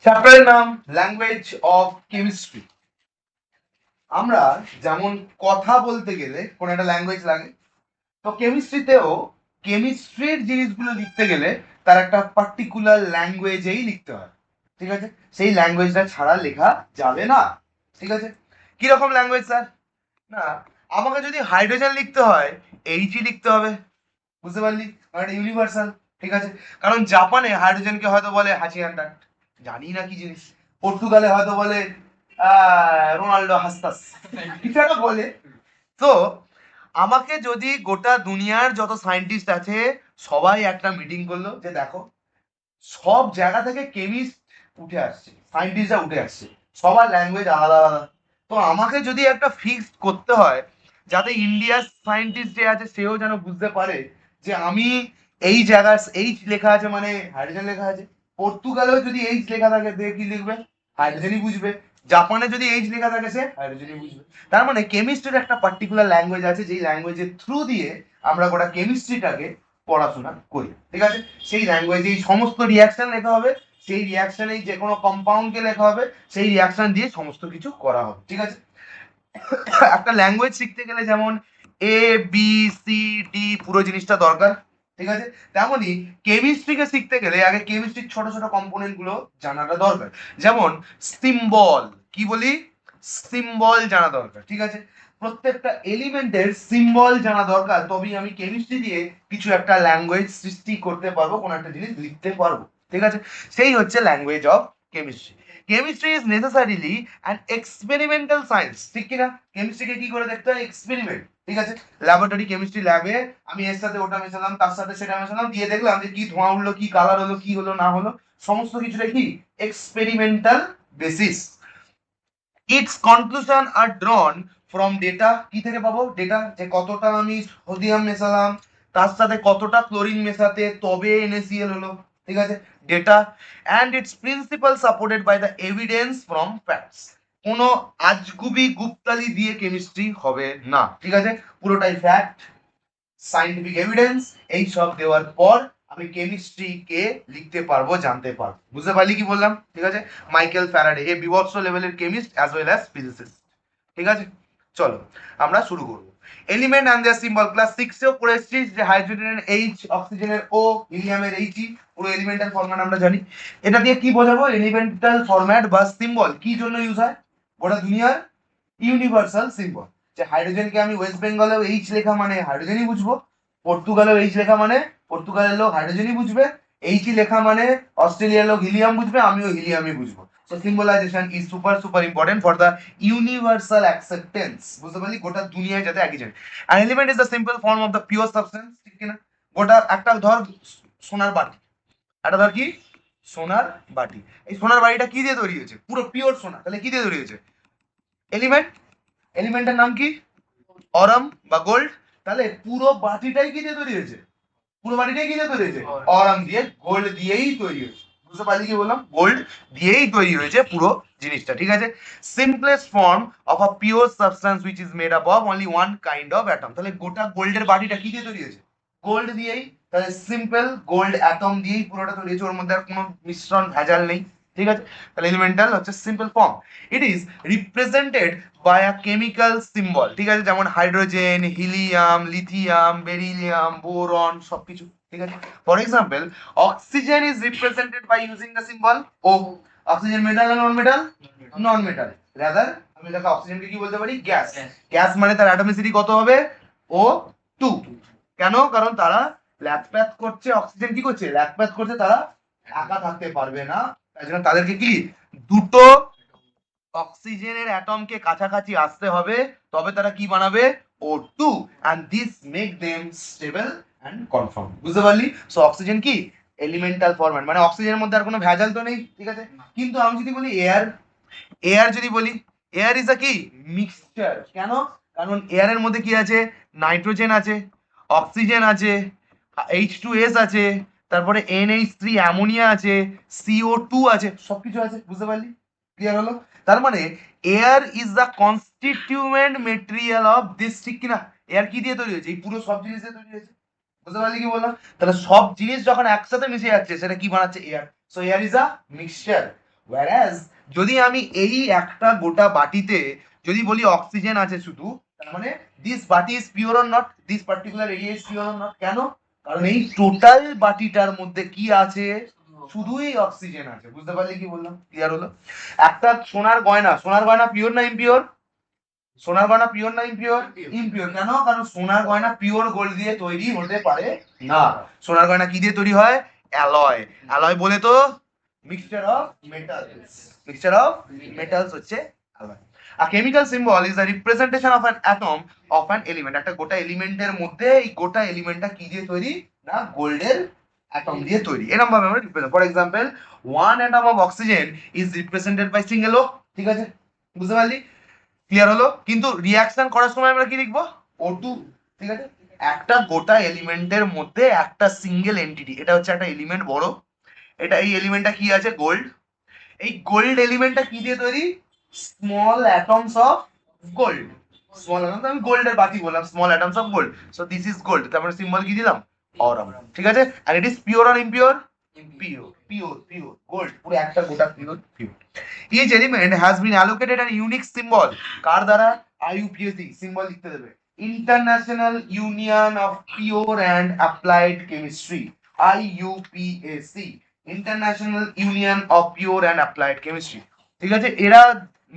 চ্যাপ্টারের নাম language of chemistry. আমরা যেমন কথা বলতে গেলে কোন একটা ল্যাঙ্গুয়েজ লাগে, তো কেমিস্ট্রিতেও কেমিস্ট্রির জিনিসগুলো লিখতে গেলে তার একটা পার্টিকুলার ল্যাঙ্গুয়েজেই লিখতে হয়। ঠিক আছে, সেই ল্যাঙ্গুয়েজটা ছাড়া লেখা যাবে না। ঠিক আছে, কিরকম ল্যাঙ্গুয়েজ স্যার? না, আমাকে যদি হাইড্রোজেন লিখতে হয় এইচই লিখতে হবে। বুঝতে পারলি? মানে ইউনিভার্সাল। ঠিক আছে, কারণ জাপানে হাইড্রোজেনকে হয়তো বলে হাচিয়ান্ডা, জানি না কি জিনিস। পর্তুগালে হয়তো বলে রোনাল্ডো হাস্তাস, কিছু একটা বলে। তো আমাকে যদি গোটা দুনিয়ার যত সায়েন্টিস্ট আছে সবাই একটা মিটিং করলো যে দেখো সব জায়গা থেকে কেমিস্ট উঠে আসছে, সায়েন্টিস্টরা উঠে আসছে, সবার ল্যাঙ্গুয়েজ আলাদা আলাদা। তো আমাকে যদি একটা ফিক্সড করতে হয় যাতে ইন্ডিয়ার সায়েন্টিস্ট যে আছে সেও যেন বুঝতে পারে যে আমি এই জায়গার এইচ লেখা আছে মানে হাইড্রোজেন লেখা আছে। পর্তুগালেও যদি এইচ লেখা থাকে সে কি লিখবে? হাইড্রোজেনই বুঝবে। জাপানে যদি এইচ লেখা থাকে সে হাইড্রোজেনই বুঝবে। তার মানে কেমিস্ট্রির একটা পার্টিকুলার ল্যাঙ্গুয়েজ আছে যেই ল্যাঙ্গুয়েজের থ্রু দিয়ে আমরা গোটা কেমিস্ট্রিটাকে পড়াশোনা করি। ঠিক আছে, সেই ল্যাঙ্গুয়েজে এই সমস্ত রিয়াকশন লেখা হবে, সেই রিয়াকশনেই যে কোনো কম্পাউন্ডকে লেখা হবে, সেই রিয়াকশন দিয়ে সমস্ত কিছু করা হবে। ঠিক আছে, একটা ল্যাঙ্গুয়েজ শিখতে গেলে যেমন এ বি সি ডি পুরো জিনিসটা দরকার। ঠিক আছে, তেমনই কেমিস্ট্রিকে শিখতে গেলে আগে কেমিস্ট্রির ছোট ছোট কম্পোনেন্ট গুলো জানাটা দরকার। যেমন সিম্বল, কি বলি? সিম্বল জানা দরকার। ঠিক আছে, প্রত্যেকটা এলিমেন্টের সিম্বল জানা দরকার, তবেই আমি কেমিস্ট্রি দিয়ে কিছু একটা ল্যাঙ্গুয়েজ সৃষ্টি করতে পারবো, কোনো একটা জিনিস লিখতে পারবো। ঠিক আছে, সেই হচ্ছে language of chemistry. Chemistry is necessarily an experimental science. ঠিক কিনা? কেমিস্ট্রিকে কি করে দেখতে হয়? এক্সপেরিমেন্ট। ঠিক আছে, ল্যাবরেটরি কেমিস্ট্রি ল্যাবে আমি এর সাথে ওটা মেশালাম, তার সাথে সেটা মেশালাম, দিয়ে দেখলাম যে কি ধোঁয়া উঠলো, কি কালার হলো, কি হলো না হলো, সমস্ত কিছুটা কি experimental basis. It's conclusion are drawn from data. কি থেকে পাবো? ডেটা, যে কতটা আমি সোডিয়াম মেশালাম, তার সাথে কতটা ক্লোরিন মেশাতে তবে NaCl হলো। ঠিক আছে, data. And it's principal supported by the evidence from facts. কোনো আজগুবি গুপ্তালি দিয়ে কেমিস্ট্রি হবে না। ঠিক আছে, পুরোটাই ফ্যাক্ট, সাইন্টিফিক এভিডেন্স, এই সব দেওয়ার পর আমি কেমিস্ট্রিকে লিখতে পারবো, জানতে পারবো। বুঝতে পারলি কি বললাম? ঠিক আছে, মাইকেল ফ্যারাডে এ বিভৎস লেভেলের chemist as well as physicist. ঠিক আছে, চলো আমরা শুরু করবো। Element and their symbol class 6 এও পড়ে এসেছি যে হাইড্রোজেনের এইচ, অক্সিজেনের ও, হিলিয়ামের এইচই, পুরো এলিমেন্টাল ফরম্যাট আমরা জানি। এটা দিয়ে কি বোঝাবো? এলিমেন্টাল ফরম্যাট বা সিম্বল কি জন্য ইউজ হয়? গোটা দুনিয়ার ইউনিভার্সাল সিম্বল। যে হাইড্রোজেনকে আমি ওয়েস্ট বেঙ্গলেও এইচ লেখা মানে হাইড্রোজেনই বুঝবো, পর্তুগালেও এইচ লেখা মানে পর্তুগালের লোক হাইড্রোজেনই বুঝবে, এইচই লেখা মানে অস্ট্রেলিয়ার লোক হিলিয়াম বুঝবে, আমিও হিলিয়ামই বুঝবো। So symbolization is super super important for the universal acceptance. বুঝতে পারলি? গোটা দুনিয়ায় যাতে একই জানে। An element is the simple form of the pure substance. ঠিক কিনা? গোটা একটা ধর সোনার বাটি, একটা ধর কি সোনার বাটি, এই সোনার বাটিটা কি দিয়ে তৈরি হয়েছে? পুরো পিওর সোনা, তাহলে কি দিয়ে তৈরি হয়েছে? এলিমেন্ট। এলিমেন্টের নাম কি? অরম বা গোল্ড। তাহলে পুরো বাটিটাই কি দিয়ে তৈরি হয়েছে? পুরো বাটিটাই কি দিয়ে তৈরি হয়েছে? অরম দিয়ে, গোল্ড দিয়েই তৈরি হয়েছে। বুঝতে পারলি কি বললাম? গোল্ড দিয়েই তৈরি হয়েছে পুরো জিনিসটা। ঠিক আছে, simplest form of a pure substance which is made up of only one kind of atom. তাহলে গোটা গোল্ডের বাটিটা কি দিয়ে তৈরি হয়েছে? গোল্ড দিয়েই। তাহলে সিম্পল গোল্ড অ্যাটম দিয়েই পুরোটা তৈরি হয়েছে, ওর মধ্যে আর কোনো মিশ্রণ ভেজাল নেই। ঠিক আছে, তাহলে এলিমেন্টাল হচ্ছে simple form. It is represented by a chemical symbol. ঠিক আছে, যেমন hydrogen, helium, lithium, beryllium, boron, সবকিছু। ঠিক আছে, for example oxygen is represented by using the symbol O. Oxygen metal না non metal? Non metal. Rather আমি লেখা অক্সিজেনকে কি বলতে পারি? গ্যাস। গ্যাস মানে তার অ্যাটমিসিটি কত হবে? O2। কেন? কারণ তারা ল্যাথপ্যাথ করছে, অক্সিজেন কি করছে? ল্যাথপ্যাথ করছে, তারা একা থাকতে পারবে না, তাই জন্য তাদেরকে কি দুটো অক্সিজেনের অ্যাটমকে কাছাকাছি আসতে হবে, তবে তারা কি বানাবে? O2, and this make them stable and conform. বুঝতে পারলি? সো অক্সিজেন কি এলিমেন্টাল ফরম্যাট, মানে অক্সিজেনের মধ্যে আর কোনো ভেজাল তো নেই। ঠিক আছে, কিন্তু আমি যদি বলি এয়ার, এয়ার যদি বলি, এয়ার ইজ আ কি মিক্সচার। কেন? কারণ এয়ারের মধ্যে কি আছে? নাইট্রোজেন আছে, অক্সিজেন আছে, H2S আছে, তারপরে NH3 অ্যামোনিয়া আছে, CO2 আছে, সবকিছু আছে। বুঝতে পারলি? ক্লিয়ার হলো? তার মানে air is the constituent material of this. ঠিক কিনা? এয়ার কি দিয়ে তৈরি হয়েছে? এই পুরো সব জিনিস দিয়ে তৈরি হয়েছে। বুঝতে পারলি কি বললাম? তাহলে সব জিনিস যখন একসাথে মিশে যাচ্ছে সেটা কি বানাচ্ছে? Air. So air is a mixture. whereas যদি আমি এই একটা গোটা বাটিতে যদি বলি অক্সিজেন আছে শুধু, তার মানে দিস বাটি is pure or not, this particular area is pure or not. কেন? কারণ এই টোটাল বাটিটার মধ্যে কি আছে? শুধুই অক্সিজেন আছে। বুঝতে পারলি কি বললাম? ক্লিয়ার হলো? একটা সোনার গয়না, সোনার গয়না পিওর না ইমপিওর? সোনার গয়না পিওর না ইমপিওর? ইমপিওর। কেন? কারণ সোনার গয়না পিওর গোল্ড দিয়ে তৈরি হতে পারে না। সোনার গয়না কি দিয়ে তৈরি হয়? অ্যালয়। অ্যালয় বলে তো mixture of metals, mixture of metals হচ্ছে alloy. A chemical symbol is a representation of an atom of an element. একটা গোটা এলিমেন্টের মধ্যে এই গোটা এলিমেন্টটা কি দিয়ে তৈরি? না গোল্ডের অ্যাটম দিয়ে তৈরি। এরকম ভাবে আমরা represent, for example one atom of oxygen is represented by single O. ঠিক আছে, বুঝতে পারলি? ক্লিয়ার হলো? কিন্তু রিয়াকশন করার সময় আমরা কি লিখবো? O2। ঠিক আছে, একটা গোটা এলিমেন্টের মধ্যে একটা সিঙ্গেল এন্টিটি, এটা হচ্ছে একটা এলিমেন্ট বড়, এটা এই এলিমেন্টটা কি আছে? গোল্ড। এই গোল্ড এলিমেন্টটা কি দিয়ে তৈরি? Small atoms of gold. Small atoms, আমি গোল্ডের বাতি বললাম, small atoms of gold. So this is gold, তারপরে সিম্বল কি দিলাম? অরম। ঠিক আছে, আর it is pure or impure? Pure, pure, pure gold, পুরো একটা গোটা pure, pure. Each element has been allocated an unique symbol. কার দ্বারা? IUPAC সিম্বল লিখতে দেবে, International Union of Pure and Applied Chemistry, IUPAC, International Union of Pure and Applied chemistry. ঠিক আছে, এরা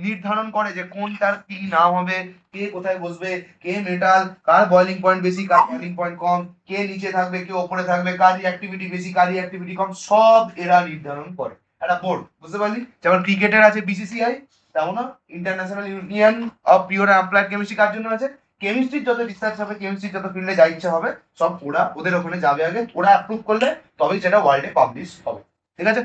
নির্ধারণ করে যে কোনটার কি নাম হবে, কে কোথায় বসবে, কে মেটাল, কার বয়লিং পয়েন্ট বেশি, কার বয়লিং পয়েন্ট কম, কে নিচে থাকবে, কে ওপরে থাকবে, কার রিঅ্যাক্টিভিটি বেশি, কার রিঅ্যাক্টিভিটি কম, সব এরা নির্ধারণ করে। একটা বোর্ড, বুঝতে পারলি? যেমন ক্রিকেটের আছে BCCI, তেমন International Union of Pure Applied Chemistry কার জন্য আছে? কেমিস্ট্রির যত রিসার্চ হবে, কেমিস্ট্রির যত ফিল্ডে যা ইচ্ছা হবে, সব ওরা ওদের ওখানে যাবে আগে, ওরা অ্যাপ্রুভ করলে তবেই সেটা ওয়ার্ল্ডে পাবলিশ হবে। ঠিক আছে,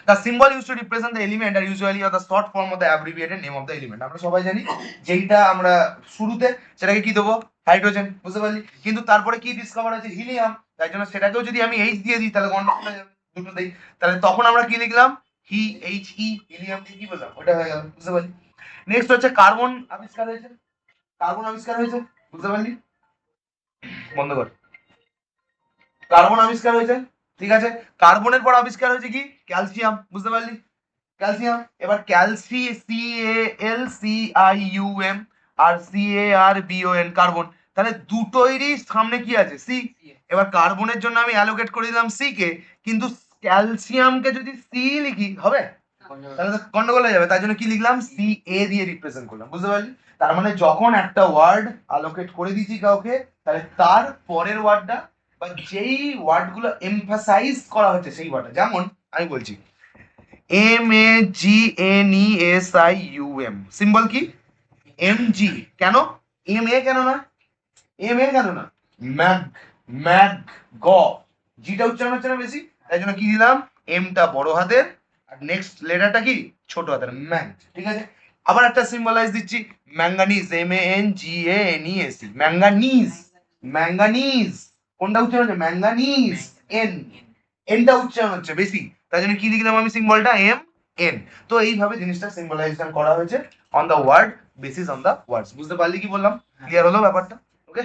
the symbol used to represent the element are usually of the short form of the abbreviated name of the element. আমরা সবাই জানি যেটা আমরা শুরুতে সেটাকে কি দেবো? হাইড্রোজেন। বুঝতে পারলি? কিন্তু তারপরে কি ডিসকভার হয়েছে? হিলিয়াম। তাই জন্য সেটাকেও যদি আমি H দিয়ে দিই তাহলে গন্ডগোল হয়ে যাবে দুটোতেই। তাহলে তখন আমরা কি লিখলাম? হিলিয়াম দিয়ে কি বললাম? ওটা হয়ে গেল। বুঝতে পারলি? নেক্সট হচ্ছে কার্বন আবিষ্কার হয়েছে। কার্বন আবিষ্কার হয়েছে, বুঝতে পারলি? বন্ধ কর। কার্বন আবিষ্কার হয়েছে। ঠিক আছে, কার্বনের পর আবিষ্কার হয়েছে কি? ক্যালসিয়াম। বুঝতে পারলি? ক্যালসিয়াম। এবার CALCIUM আর CARBON কার্বন, তাহলে দুটোইরই সামনে কি আছে? সি। এবার কার্বনের জন্য আমি অ্যালোকেট করে দিলাম সি কে, কিন্তু ক্যালসিয়ামকে যদি সি লিখি হবে? তাহলে তো গন্ডগোল হয়ে যাবে। তাই জন্য কি লিখলাম? CA দিয়ে রিপ্রেজেন্ট করলাম। বুঝতে পারলি? তার মানে যখন একটা ওয়ার্ড অ্যালোকেট করে দিয়েছি কাউকে, তাহলে তার পরের ওয়ার্ডটা বা যেই ওয়ার্ডগুলো এমফাসাইজ করা হচ্ছে সেই ওয়ার্ডটা, যেমন আমি বলছি MAGNESIUM, সিম্বল কি? MG। কেন MA? কেন না MA? কেন না ম্যাগ, ম্যাগ গ, জিটা উচ্চারণ হচ্ছে না বেশি, তাই জন্য কি দিলাম? এমটা বড় হাতের আর নেক্সট লেটারটা কি? ছোট হাতের, ম্যাগ। ঠিক আছে, আবার একটা সিম্বলাইজ দিচ্ছি, ম্যাঙ্গানিজ, MANGANES, ম্যাঙ্গানিজ, ম্যাঙ্গানিজ। কোনটা উচ্চারণ হচ্ছে? ম্যাঙ্গানিজ, এন, এনটা উচ্চারণ হচ্ছে বেশি, তাই জন্য কি লিখলাম আমি সিম্বলটা? MN। তো এইভাবে জিনিসটা সিম্বলাইজেশন করা হয়েছে on the word, basis on the words. বুঝতে পারলি কি বললাম? ক্লিয়ার হলো ব্যাপারটা? ওকে,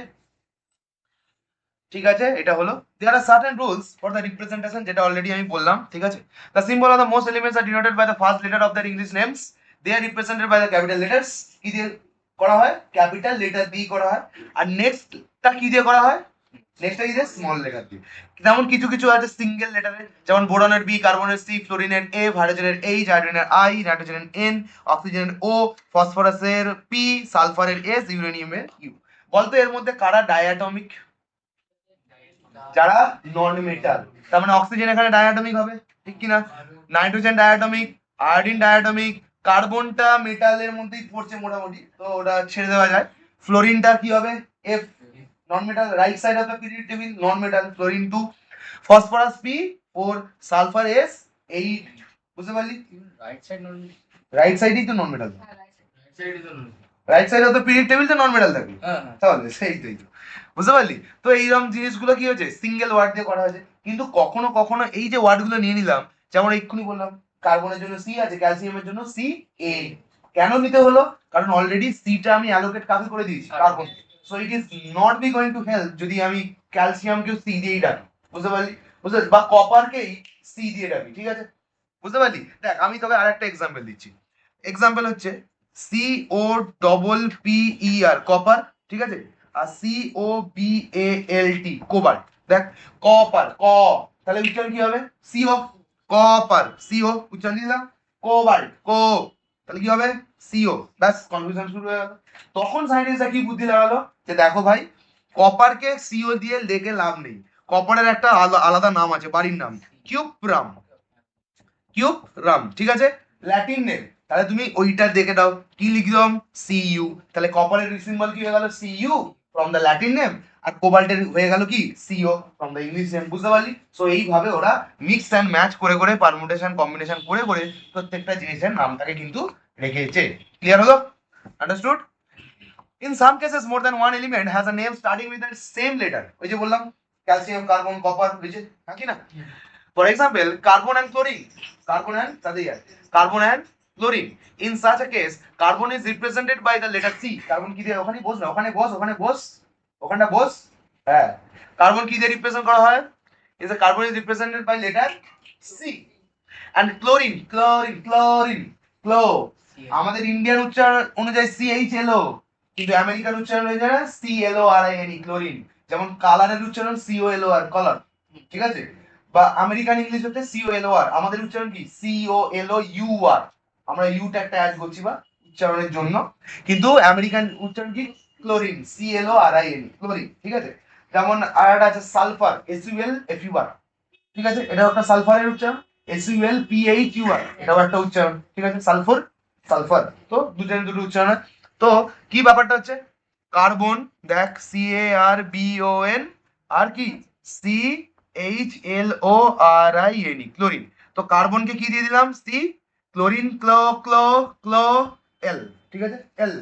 ঠিক আছে, এটা হলো there are certain rules for the representation, যেটা অলরেডি আমি বললাম। ঠিক আছে, the symbol of the most elements are denoted by the first letter of their English names, they are represented by the capital letters. কি দিয়ে করা হয়? Capital letter দিয়ে করা হয়। আর নেক্সটটা কি দিয়ে করা হয়? নেক্সটটা কি দিয়ে? স্মল লেটার দিয়ে। যেমন কিছু কিছু আছে সিঙ্গেল লেটারে, যেমন বোরনের B, কার্বনের C, ফ্লোরিনের F, হাইড্রোজেনের H, হাইড্রোজেনের I, নাইট্রোজেনের N, অক্সিজেনের O, ফসফরাসের P, সালফারের S, ইউরেনিয়ামের U। বলতো এর মধ্যে কারা ডায়াটমিক? যারা নন মেটাল। তার মানে অক্সিজেন এখানে ডায়াটমিক হবে, ঠিক কি না? নাইট্রোজেন ডায়াটমিক, আয়োডিন ডায়াটমিক, কার্বনটা মেটালের মধ্যেই পড়ছে মোটামুটি, তো ওটা ছেড়ে দেওয়া যায়। ফ্লোরিনটা কি হবে? F, non metal, right side of the period table, non metal, fluorine 2, phosphorus P 4, sulphur S 8। বুঝতে পারলি? রাইট সাইডই তো নন metal, right side of the period table তো নন মেটাল থাকবে, তাহলে সেই তো, এই তো। বুঝতে পারলি? তো এইরকম জিনিসগুলো কি হয়েছে? সিঙ্গেল ওয়ার্ড দিয়ে করা হয়েছে। কিন্তু কখনো কখনো এই যে ওয়ার্ডগুলো নিয়ে নিলাম, যেমন এক্ষুনি বললাম কার্বনের জন্য C আছে, ক্যালসিয়ামের জন্য CA। কেন নিতে হলো? কারণ অলরেডি সিটা আমি অ্যালোকেট কাকে করে দিয়েছি? Carbon. So it is not be going to help যদি আমি ক্যালসিয়ামকেও C দিয়েই ডাকি। বুঝতে পারলি? বুঝতে, বা কপারকেই C দিয়ে ডাকি। ঠিক আছে, বুঝতে পারলি? দেখ আমি তোকে আরেকটা এক্সাম্পল দিচ্ছি। এক্সাম্পল হচ্ছে COPPER কপার, ঠিক আছে, আর COBALT কোবাল্ট। দেখ কপার ক, তাহলে উচ্চারণ কি হবে? সিও। কপার সিও উচ্চারণ দিলাম। কোবাল্ট কো, তাহলে কি হবে? সিও। ব্যাস, কনফিউশন শুরু হয়ে গেল। তখন সায়েন্টিস্টরা কি বুদ্ধি লাগালো যে দেখো ভাই, কপারকে সিও দিয়ে লেখে লাভ নেই, কপারের একটা আলাদা নাম আছে, বাড়ির নাম কিউপ্রাম। কিউপ্রাম, ঠিক আছে, ল্যাটিন নেম। তাহলে তুমি ওইটা দেখে দাও, কি লিখলাম? সিইউ। তাহলে কপারের সিম্বল কি হয়ে গেল? CU from the Latin name, আর কোবাল্টের হয়ে গেল কি? CO from the English name. বুঝতে পারলি? সো এইভাবে ওরা মিক্স অ্যান্ড ম্যাচ করে করে, পারমুটেশন কম্বিনেশন করে করে প্রত্যেকটা জিনিসের নামটাকে কিন্তু রেখেছে। ক্লিয়ার হলো? Understood? In some cases, more than one element has a name starting with the same letter. ওই যে বললাম ক্যালসিয়াম, কার্বন, কপার, ওই যে, হ্যাঁ কি না? For example, carbon and chlorine. Carbon and carbon and chlorine. In such a case, carbon is represented by the letter C. Carbon কি দিয়ে? ওখানে বস না, ওখানে বস, ওখানে বস, ওখানটা বস। হ্যাঁ, কার্বন কি দিয়ে রিপ্রেজেন্ট করা হয়? Is a carbon is represented by letter C. And chlorine, ক্লো। আমাদের ইন্ডিয়ান উচ্চারণ অনুযায়ী CHLO, কিন্তু আমেরিকান উচ্চারণ হয়ে যায় CLORINE, ক্লোরিন। যেমন কালারের উচ্চারণ COLOR, কলার, ঠিক আছে, বা আমেরিকান ইংলিশ হচ্ছে COLOR, আমাদের উচ্চারণ কি? COLOUR। আমরা ইউটা একটা অ্যাড করছি বা উচ্চারণের জন্য, কিন্তু আমেরিকান উচ্চারণ কি? ক্লোরিন, CLORINE, ক্লোরিন, ঠিক আছে। যেমন আর একটা আছে সালফার, SULFUR, ঠিক আছে, এটা একটা সালফারের উচ্চারণ। SULPHUR, এটাও একটা উচ্চারণ, ঠিক আছে, সালফার, সালফার। তো দুটো উচ্চারণ হয়। তো কি ব্যাপারটা হচ্ছে, কার্বন দেখ CARBON, আর কি CHLORINE, ক্লোরিন। তো কার্বনকে কি দিয়ে দিলাম? C, ক্লোরিন ক্লো ক্লো ক্লো L, ঠিক আছে, L।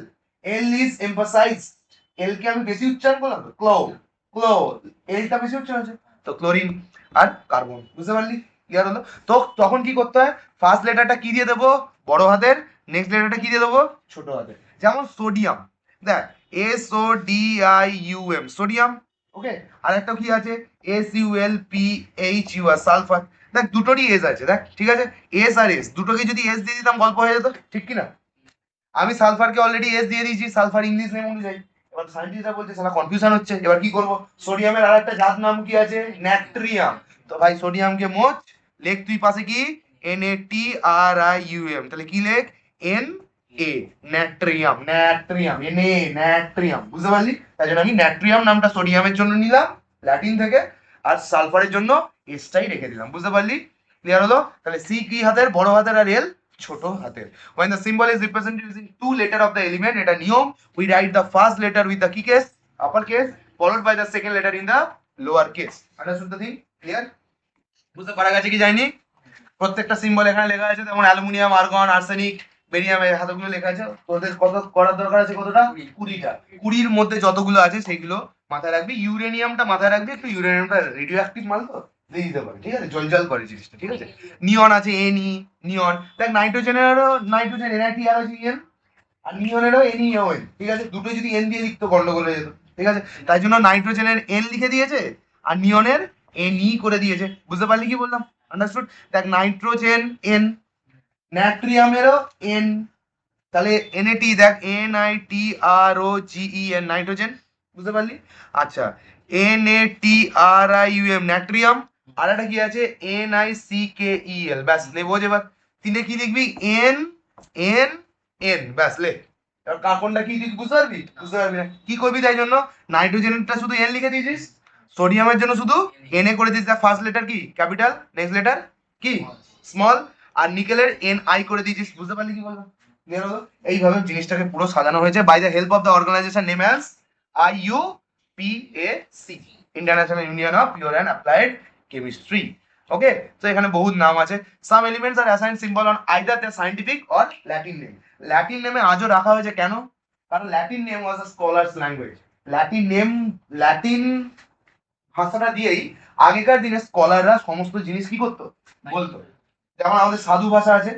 L is emphasised, L কে আমি বেশি উচ্চারণ করলাম তো, ক্লো ক্লো, Lটা বেশি উচ্চারণ হচ্ছে, তো ক্লোরিন আর কার্বন। বুঝতে পারলি? ক্লিয়ার হলো? তো তখন কি করতে হয়? ফার্স্ট লেটারটা কি দিয়ে দেবো? বড় হাতের। নেক্সট লেটারটা কি দিয়ে দেবো? ছোট হাতের। যেমন সোডিয়াম, দেখ SODIUM, সোডিয়াম, ওকে। আর একটা কি আছে? SULPHUR, sulphur. দেখ দুটোরই এস আছে, দেখ, ঠিক আছে, এস আর এস দুটোকে যদি এস দিয়ে দিতাম গল্প হয়ে যেত, ঠিক কি না? আমি সালফারকে অলরেডি এস দিয়ে দিয়েছি, সালফার ইংলিশ নেম অনুযায়ী। এবার সায়েন্টিস্টরা বলছে সালা কনফিউশন হচ্ছে, এবার কি করব? সোডিয়ামের আরেকটা জাত নাম কি আছে? ন্যাট্রিয়াম। তো ভাই সোডিয়ামকে মোচ, লেখ তুই পাশে কি? NATRIUM, তাহলে কি লেখ? NA, natrium, natrium, natrium. বুঝতে পারলি? তাই জন্য আমি ন্যাট্রিয়াম নামটা সোডিয়ামের জন্য নিলাম ল্যাটিন থেকে, আর সালফারের জন্য এসটাই রেখে দিলাম। বুঝতে পারলি? ক্লিয়ার হলো? তাহলে সি কি হাতের? বড় হাতের, আর এল ছোট হাতের। When the symbol is represented using two letter of the element, এটা নিয়ম, we write the first letter with the key case, upper case, followed by the second letter in the lower case. Understood the thing? Clear? বুঝতে পারা গেছে কি যায়নি? প্রত্যেকটা symbol এখানে লেখা আছে, যেমন অ্যালুমিনিয়াম, আর্গন, আর্সেনিক, বেরিয়াম, এর হাতগুলো লেখা আছে। তোদের কত করার দরকার আছে? কতটা? 20টা। 20-র মধ্যে যতগুলো আছে সেইগুলো মাথায় রাখবি। ইউরেনিয়ামটা মাথায় রাখবি, একটু ইউরেনিয়ামটা রেডিও অ্যাক্টিভ মাল তো, দিয়ে দিতে পারে, ঠিক আছে, জলজল করে জিনিসটা, ঠিক আছে। নিয়ন আছে NE, নিয়ন। দেখ নাইট্রোজেনেরও নাইট্রোজেন NiTr আছে EN, আর নিয়নেরও NeON, ঠিক আছে। দুটো যদি N দিয়ে লিখতো গন্ডগোল হয়ে যেত, ঠিক আছে। তাই জন্য নাইট্রোজেনের N লিখে দিয়েছে, আর নিয়নের NE করে দিয়েছে। বুঝতে পারলি কি বললাম? আন্ডারস্টুড? দেখ নাইট্রোজেন N, নাট্রিয়ামেরও N, তাহলে NAT, দেখ NITROGEN, নাইট্রোজেন। বুঝতে পারলি? আচ্ছা, NATRIUM, নাট্রিয়াম। আর একটা কি আছে? NICKEL, ব্যাস লে বোঝ। এবার তিনে কি লিখবি? N N N, ব্যাস লে। এবার কার্বনটা কি লিখবি? বুঝতে পারবি? বুঝতে পারবি না কি করবি? তাই জন্য নাইট্রোজেনটা শুধু N লিখে দিয়েছিস, সোডিয়ামের জন্য শুধু NA করে দিয়েছিস। ফার্স্ট লেটার কি? ক্যাপিটাল, নেক্সট লেটার কি? স্মল, আর নিকেলের NI করে দিয়েছিস। বুঝতে পারলি কি বললাম? ক্লিয়ার হলো? এইভাবে জিনিসটাকে পুরো সাজানো হয়েছে by the help of the organization name as IUPAC, International Union of Pure and Applied Chemistry. Okay, তো এখানে বহুত নাম আছে। Some elements are assign symbol on either the scientific or Latin name. Latin নেমে আজও রাখা হয়েছে কেন? কারণ Latin name was a scholars language. Latin name, Latin ভাষাটা দিয়েই আগেকার দিনে স্কলাররা সমস্ত জিনিস কি করতো? বলতো। যেমন আমাদের সাধু ভাষা আছে,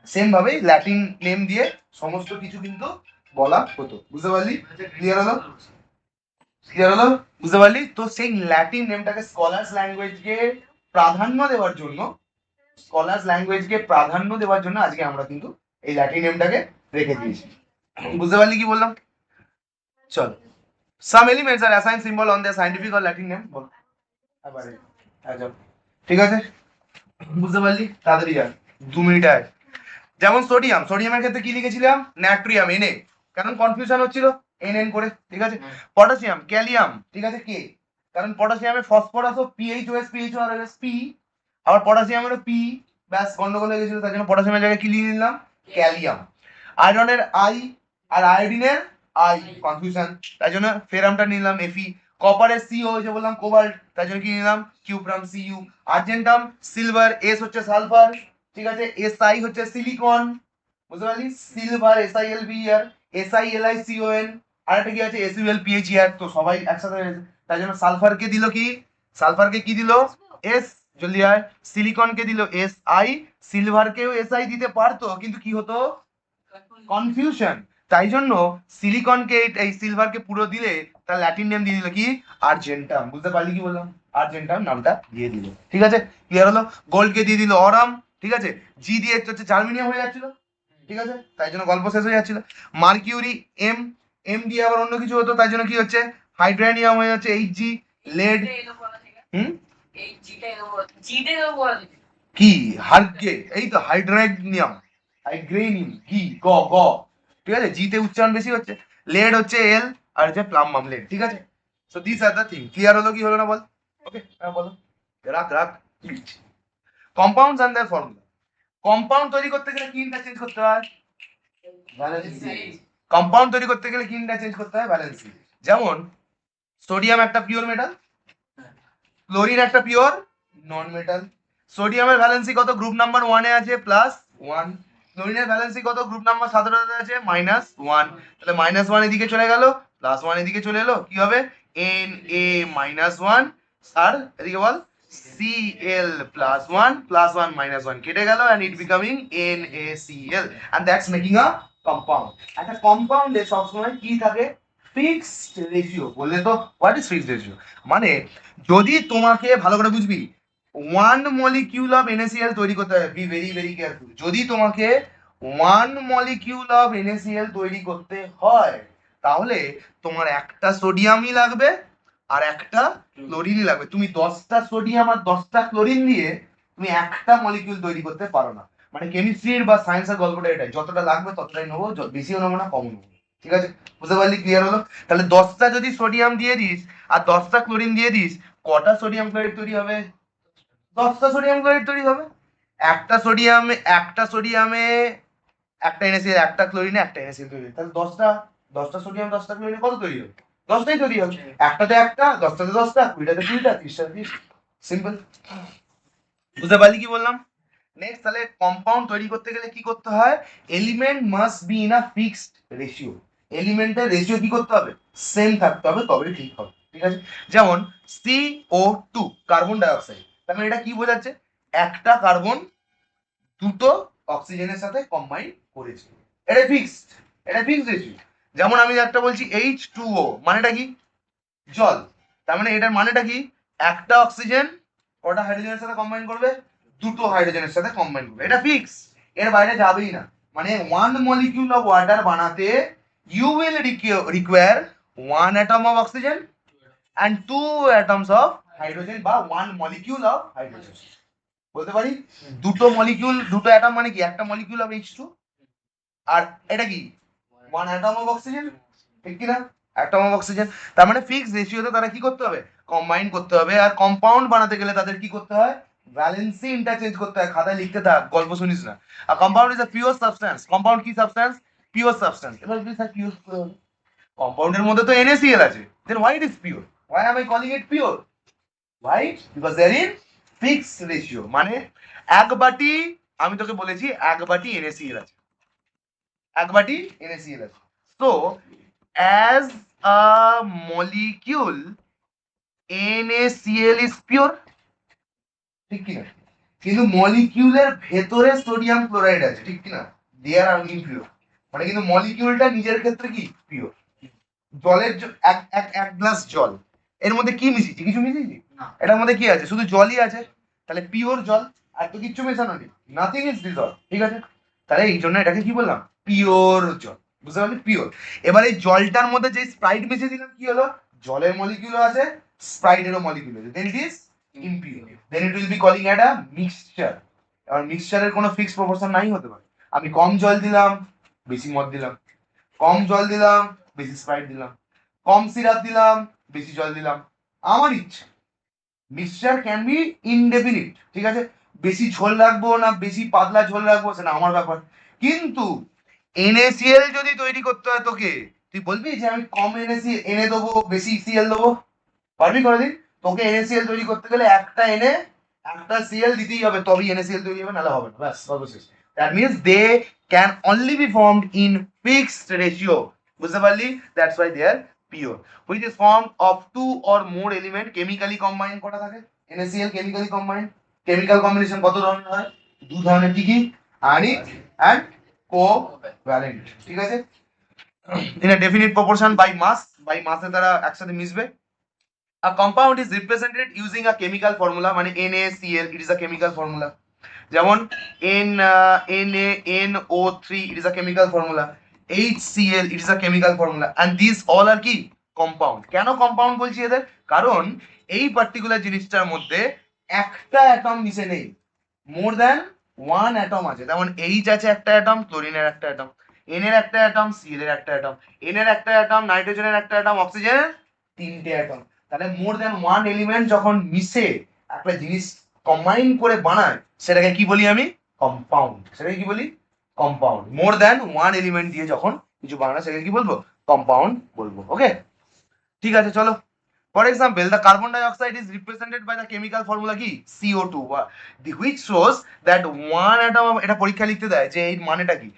সেম ভাবেই ল্যাটিন নেম দিয়ে সমস্ত কিছু কিন্তু বলা হতো। বুঝতে পারলি? ক্লিয়ার হলো? ক্লিয়ার হলো? বুঝতে পারলি? তো সেই ল্যাটিন নেমটাকে স্কলার্স ল্যাঙ্গুয়েজকে প্রাধান্য দেওয়ার জন্য স্কলার্স ল্যাঙ্গুয়েজকে প্রাধান্য দেওয়ার জন্য আজকে আমরা কিন্তু এই ল্যাটিন নেমটাকে রেখে দিয়েছি। বুঝতে পারলি কি বললাম? চল, some elements are assign symbol on the scientific or Latin name বল। ঠিক আছে, বুঝতে পারলি? তাড়াতাড়ি যা, 2 মিনিট আয়। যেমন সোডিয়াম, সোডিয়ামের ক্ষেত্রে কি লিখেছিলাম? নাট্রিয়াম, এনএ, কারণ কনফিউশন হচ্ছিল এন এন করে, ঠিক আছে। পটাশিয়াম, ক্যালিয়াম, ঠিক আছে, কে, কারণ পটাশিয়ামে ফসফরাসও পিএইচ পি, আবার পটাশিয়ামেরও পি, ব্যাস গন্ডগোল হয়ে গেছিল, তার জন্য পটাশিয়ামের জায়গায় কি লিখে নিলাম? ক্যালিয়াম। আয়রনের আই আর আয়োডিনের আই, কনফিউশন, তাই জন্য ফেরামটা নিলাম এফি। কপারের সি হয়েছে বললাম কোবাল্ট, তাই জন্য কি নিলাম? Cuprum CU. Argentum silver, S হচ্ছে সালফার, ঠিক আছে, এস আই হচ্ছে সিলিকন, বুঝতে পারলি? Silver S I L B R, S I L I C O N, আর একটা কি আছে? S U L P H R, তো সবাই একসাথে হয়েছে, তাই জন্য সালফারকে দিল কি? সালফারকে কি দিল? এস, জলদি আয়। সিলিকনকে দিল এস আই, সিলভারকেও এস আই দিতে পারতো, কিন্তু কি হতো? কনফিউশন, তাই জন্য সিলিকনকে এই সিলভারকে পুরো দিলে তার ল্যাটিন নেম দিয়ে দিল কি? আর্জেন্টাম। বুঝতে পারলি কি বললাম? আর্জেন্টাম নামটা দিয়ে দিল, ঠিক আছে, ক্লিয়ার হলো? গোল্ডকে দিয়ে দিল অরাম, ঠিক আছে, জি দিয়ে হচ্ছে জার্মেনিয়াম হয়ে যাচ্ছিল, ঠিক আছে, তাই জন্য গল্প শেষ হয়ে যাচ্ছিল। মার্কিউরি, এম, এম দিয়ে আবার অন্য কিছু হতো, তাই জন্য কি হচ্ছে? হাইড্রানিয়াম হয়ে যাচ্ছে এইচ জি। লেড, হুম, কি? হার্গে, এই তো হাইড্রানিয়াম, হাইড্রেনিয়াম, কি, গ গ, ঠিক আছে, জিতে উচ্চারণ বেশি হচ্ছে। লেড হচ্ছে এল, আর হচ্ছে প্লাম্বাম লেড, ঠিক আছে। So this are the thing. Clear হলো কি হলো না বল? ওকে, বলো, রাখ রাখ। Compounds and their formula. Compound তৈরি করতে গেলে কি ইন্টারচেঞ্জ করতে হয়? ভ্যালেন্সি। কম্পাউন্ড তৈরি করতে গেলে কি ইন্টারচেঞ্জ করতে হয়? ভ্যালেন্সি। যেমন সোডিয়াম একটা পিওর মেটাল, ক্লোরিন একটা পিওর নন মেটাল। সোডিয়ামের ভ্যালেন্সি কত? গ্রুপ নাম্বার 1 এ আছে +1। ক্লোরিনের ভ্যালেন্সি কত? গ্রুপ নাম্বার 17 আছে -1। তাহলে -1 এদিকে চলে গেল, +1 এদিকে চলে এলো, কি হবে? Na-1, আর এদিকে বল Cl+1, +1 -1 কেটে গেল, and it becoming NaCl, and that's making a compound. একটা কম্পাউন্ডে সবসময় কি থাকে? Fixed ratio. বললে তো হোয়াট ইজ ফিক্সড রেশিও? মানে যদি তোমাকে ভালো করে বুঝবি, 1 molecule of NaCl তৈরি করতে হবে, বি ভেরি ভেরি কেয়ারফুল, যদি তোমাকে 1 molecule of NaCl তৈরি করতে হয়, তাহলে তোমার একটা সোডিয়ামই লাগবে আর একটা ক্লোরিনই লাগবে। তুমি 10টা সোডিয়াম আর 10টা ক্লোরিন দিয়ে তুমি একটা মলিকিউল তৈরি করতে পারো না। মানে কেমিস্ট্রির বা সায়েন্সের গল্পটা এটাই, যতটা লাগবে ততটাই নেবো, বেশিও নেবো না, কমও নেবো, ঠিক আছে? বুঝতে পারলি? ক্লিয়ার হলো? তাহলে 10টা যদি সোডিয়াম দিয়ে দিস আর 10টা ক্লোরিন দিয়ে দিস, কটা সোডিয়াম ক্লোরাইড তৈরি হবে? 10টা সোডিয়াম ক্লোরাইড তৈরি হবে। একটা সোডিয়ামে একটা NaCl, একটা ক্লোরিনে একটা NaCl তৈরি হবে। তাহলে 10টা সোডিয়াম 10টা ক্লোরিনে কত তৈরি হবে? 10টাই তৈরি হবে। একটাতে একটা, 10টাতে 10টা, 20টাতে 20টা, 30টাতে 30। সিম্পল। বুঝতে পারলি কি বললাম? নেক্সট, তাহলে কম্পাউন্ড তৈরি করতে গেলে কি করতে হয়? Element must be in a fixed ratio. এলিমেন্টের রেশিও কি করতে হবে? সেম থাকতে হবে, তবেই ঠিক হবে, ঠিক আছে। যেমন CO2, কার্বন ডাই অক্সাইড, তার মানে এটা কি বোঝাচ্ছে? একটা কার্বন দুটো অক্সিজেনের সাথে কম্বাইন করেছে, এটা ফিক্সড, এটা ফিক্সড রেশিও। যেমন আমি একটা বলছি H2O, মানেটা কি? জল। তার মানে এটার মানেটা কি? একটা অক্সিজেন কটা হাইড্রোজেনের সাথে কম্বাইন করবে? দুটো হাইড্রোজেনের সাথে কম্বাইন করবে, এটা ফিক্স, এর বাইরে যাবেই না। মানে 1 molecule অফ ওয়াটার বানাতে you will require 1 atom of oxygen and 2 atoms of hydrogen, বা 1 molecule of hydrogen। বলতে পারি দুটো মলিকিউল, দুটো অ্যাটম মানে কি? একটা মলিকিউল অফ H2, আর এটা কি? 1 atom of oxygen, ঠিক কি না? Atom of oxygen. তার মানে ফিক্সড রেশিওতে তারা কি করতে হবে? কম্বাইন করতে হবে। আর কম্পাউন্ড বানাতে গেলে তাদের কি করতে হয়? ভ্যালেন্সি ইন্টারচেঞ্জ করতে হয়। খাতায় লিখতে থাক, গল্প শুনিস না। আর compound is a pure substance. Compound কি সাবস্টেন্স? Pure substance. এবার যদি স্যার পিওর করে হলো, কম্পাউন্ডের মধ্যে তো NaCl আছে, then why it is pure? Why am I calling it pure? Why? Because they're in fixed ratio. মানে এক বাটি, আমি তোকে বলেছি এক বাটি NaCl আছে, এক বাটি NaCl আছে। So as a molecule NaCl is pure, ঠিক কি না? কিন্তু মলিকিউলের ভেতরে সোডিয়াম ক্লোরাইড আছে, ঠিক কি না? দে আর ইমপিওর। মানে কিন্তু মলিকিউলটা নিজের ক্ষেত্রে কি? পিওর। জলের এক এক এক গ্লাস জল, এর মধ্যে কি মিশিয়েছি? কিছু মিশিয়েছি? এটার মধ্যে কি আছে? শুধু জলই আছে, তাহলে পিওর জল। আর তো কিচ্ছু মেশানো নেই, নাথিং ইজ ডিজলভ, ঠিক আছে? তাহলে এই জন্য এটাকে কি বললাম, পিওর জল, বুঝতে পারলি, পিওর। এবার এই জলটার মধ্যে যে স্প্রাইট মিশিয়ে দিলাম, কি হলো, জলের মলিকিউল আছে, স্প্রাইটেরও মলিকিউল আছে, then it is impure, then it will be calling at a mixture. এবার মিক্সচারের কোনো ফিক্সড প্রপোর্শন নাই হতে পারে, আমি কম জল দিলাম, বেশি মদ দিলাম, কম জল দিলাম, বেশি স্প্রাইট দিলাম, কম সিরাপ দিলাম, বেশি জল দিলাম, আমার ইচ্ছা। মিক্সচার ক্যান বি ইনডেফিনিট, ঠিক আছে? বেশি ঝোল রাখবো না বেশি পাতলা ঝোল রাখবো সেটা আমার ব্যাপার। কিন্তু NaCl যদি তৈরি করতে হয় তোকে, তুই বলবি যে আমি কম NaCl এনে দেবো, বেশি Cl দেবো? পারবি কোনোদিন? তোকে NaCl তৈরি করতে গেলে একটা এনে একটা Cl দিতেই হবে, তবেই NaCl তৈরি হবে, নাহলে হবে না, ব্যাস সর্বশেষ। That means they can only be formed in fixed ratio, বুঝতে পারলি? That's why they are pure, which is formed of two or more element chemically combined করা থাকে। NaCl chemically combined, chemical combination কত ধরনের হয়? দু ধরনের, কি কি? আয়নিক and covalent, ঠিক আছে? in a definite proportion by mass, এর দ্বারা একসাথে মিশবে। A compound is represented using a chemical formula, মানে NaCl, it is a chemical formula, যেমন NaNO3, it is a chemical formula, HCl, it is a chemical formula, and these all are কি, compound. কেন compound বলছি এদের? কারণ এই particular জিনিসটার মধ্যে একটা অ্যাটম মিশে নেই, মোর দ্যান ওয়ান অ্যাটম আছে। যেমন H আছে একটা অ্যাটম, ক্লোরিনের একটা অ্যাটম, N এর একটা অ্যাটম, Cl এর একটা অ্যাটম, N এর একটা অ্যাটম, নাইট্রোজেনের একটা অ্যাটম, অক্সিজেনের তিনটে অ্যাটম। তাহলে মোর দ্যান ওয়ান এলিমেন্ট যখন মিশে একটা জিনিস কম্বাইন করে বানায়, সেটাকে কি বলি আমি, কম্পাউন্ড। সেটাকে কি বলি, কম্পাউন্ড। মোর দ্যান ওয়ান এলিমেন্ট দিয়ে যখন কিছু বানায় সেটাকে কি বলবো, কম্পাউন্ড বলবো। ওকে, ঠিক আছে, চলো। For example, the carbon dioxide is represented by the chemical formula কি, CO2, which shows that one atom of, এটা পরীক্ষা লিখতে দেয় যে এর মানেটা কি,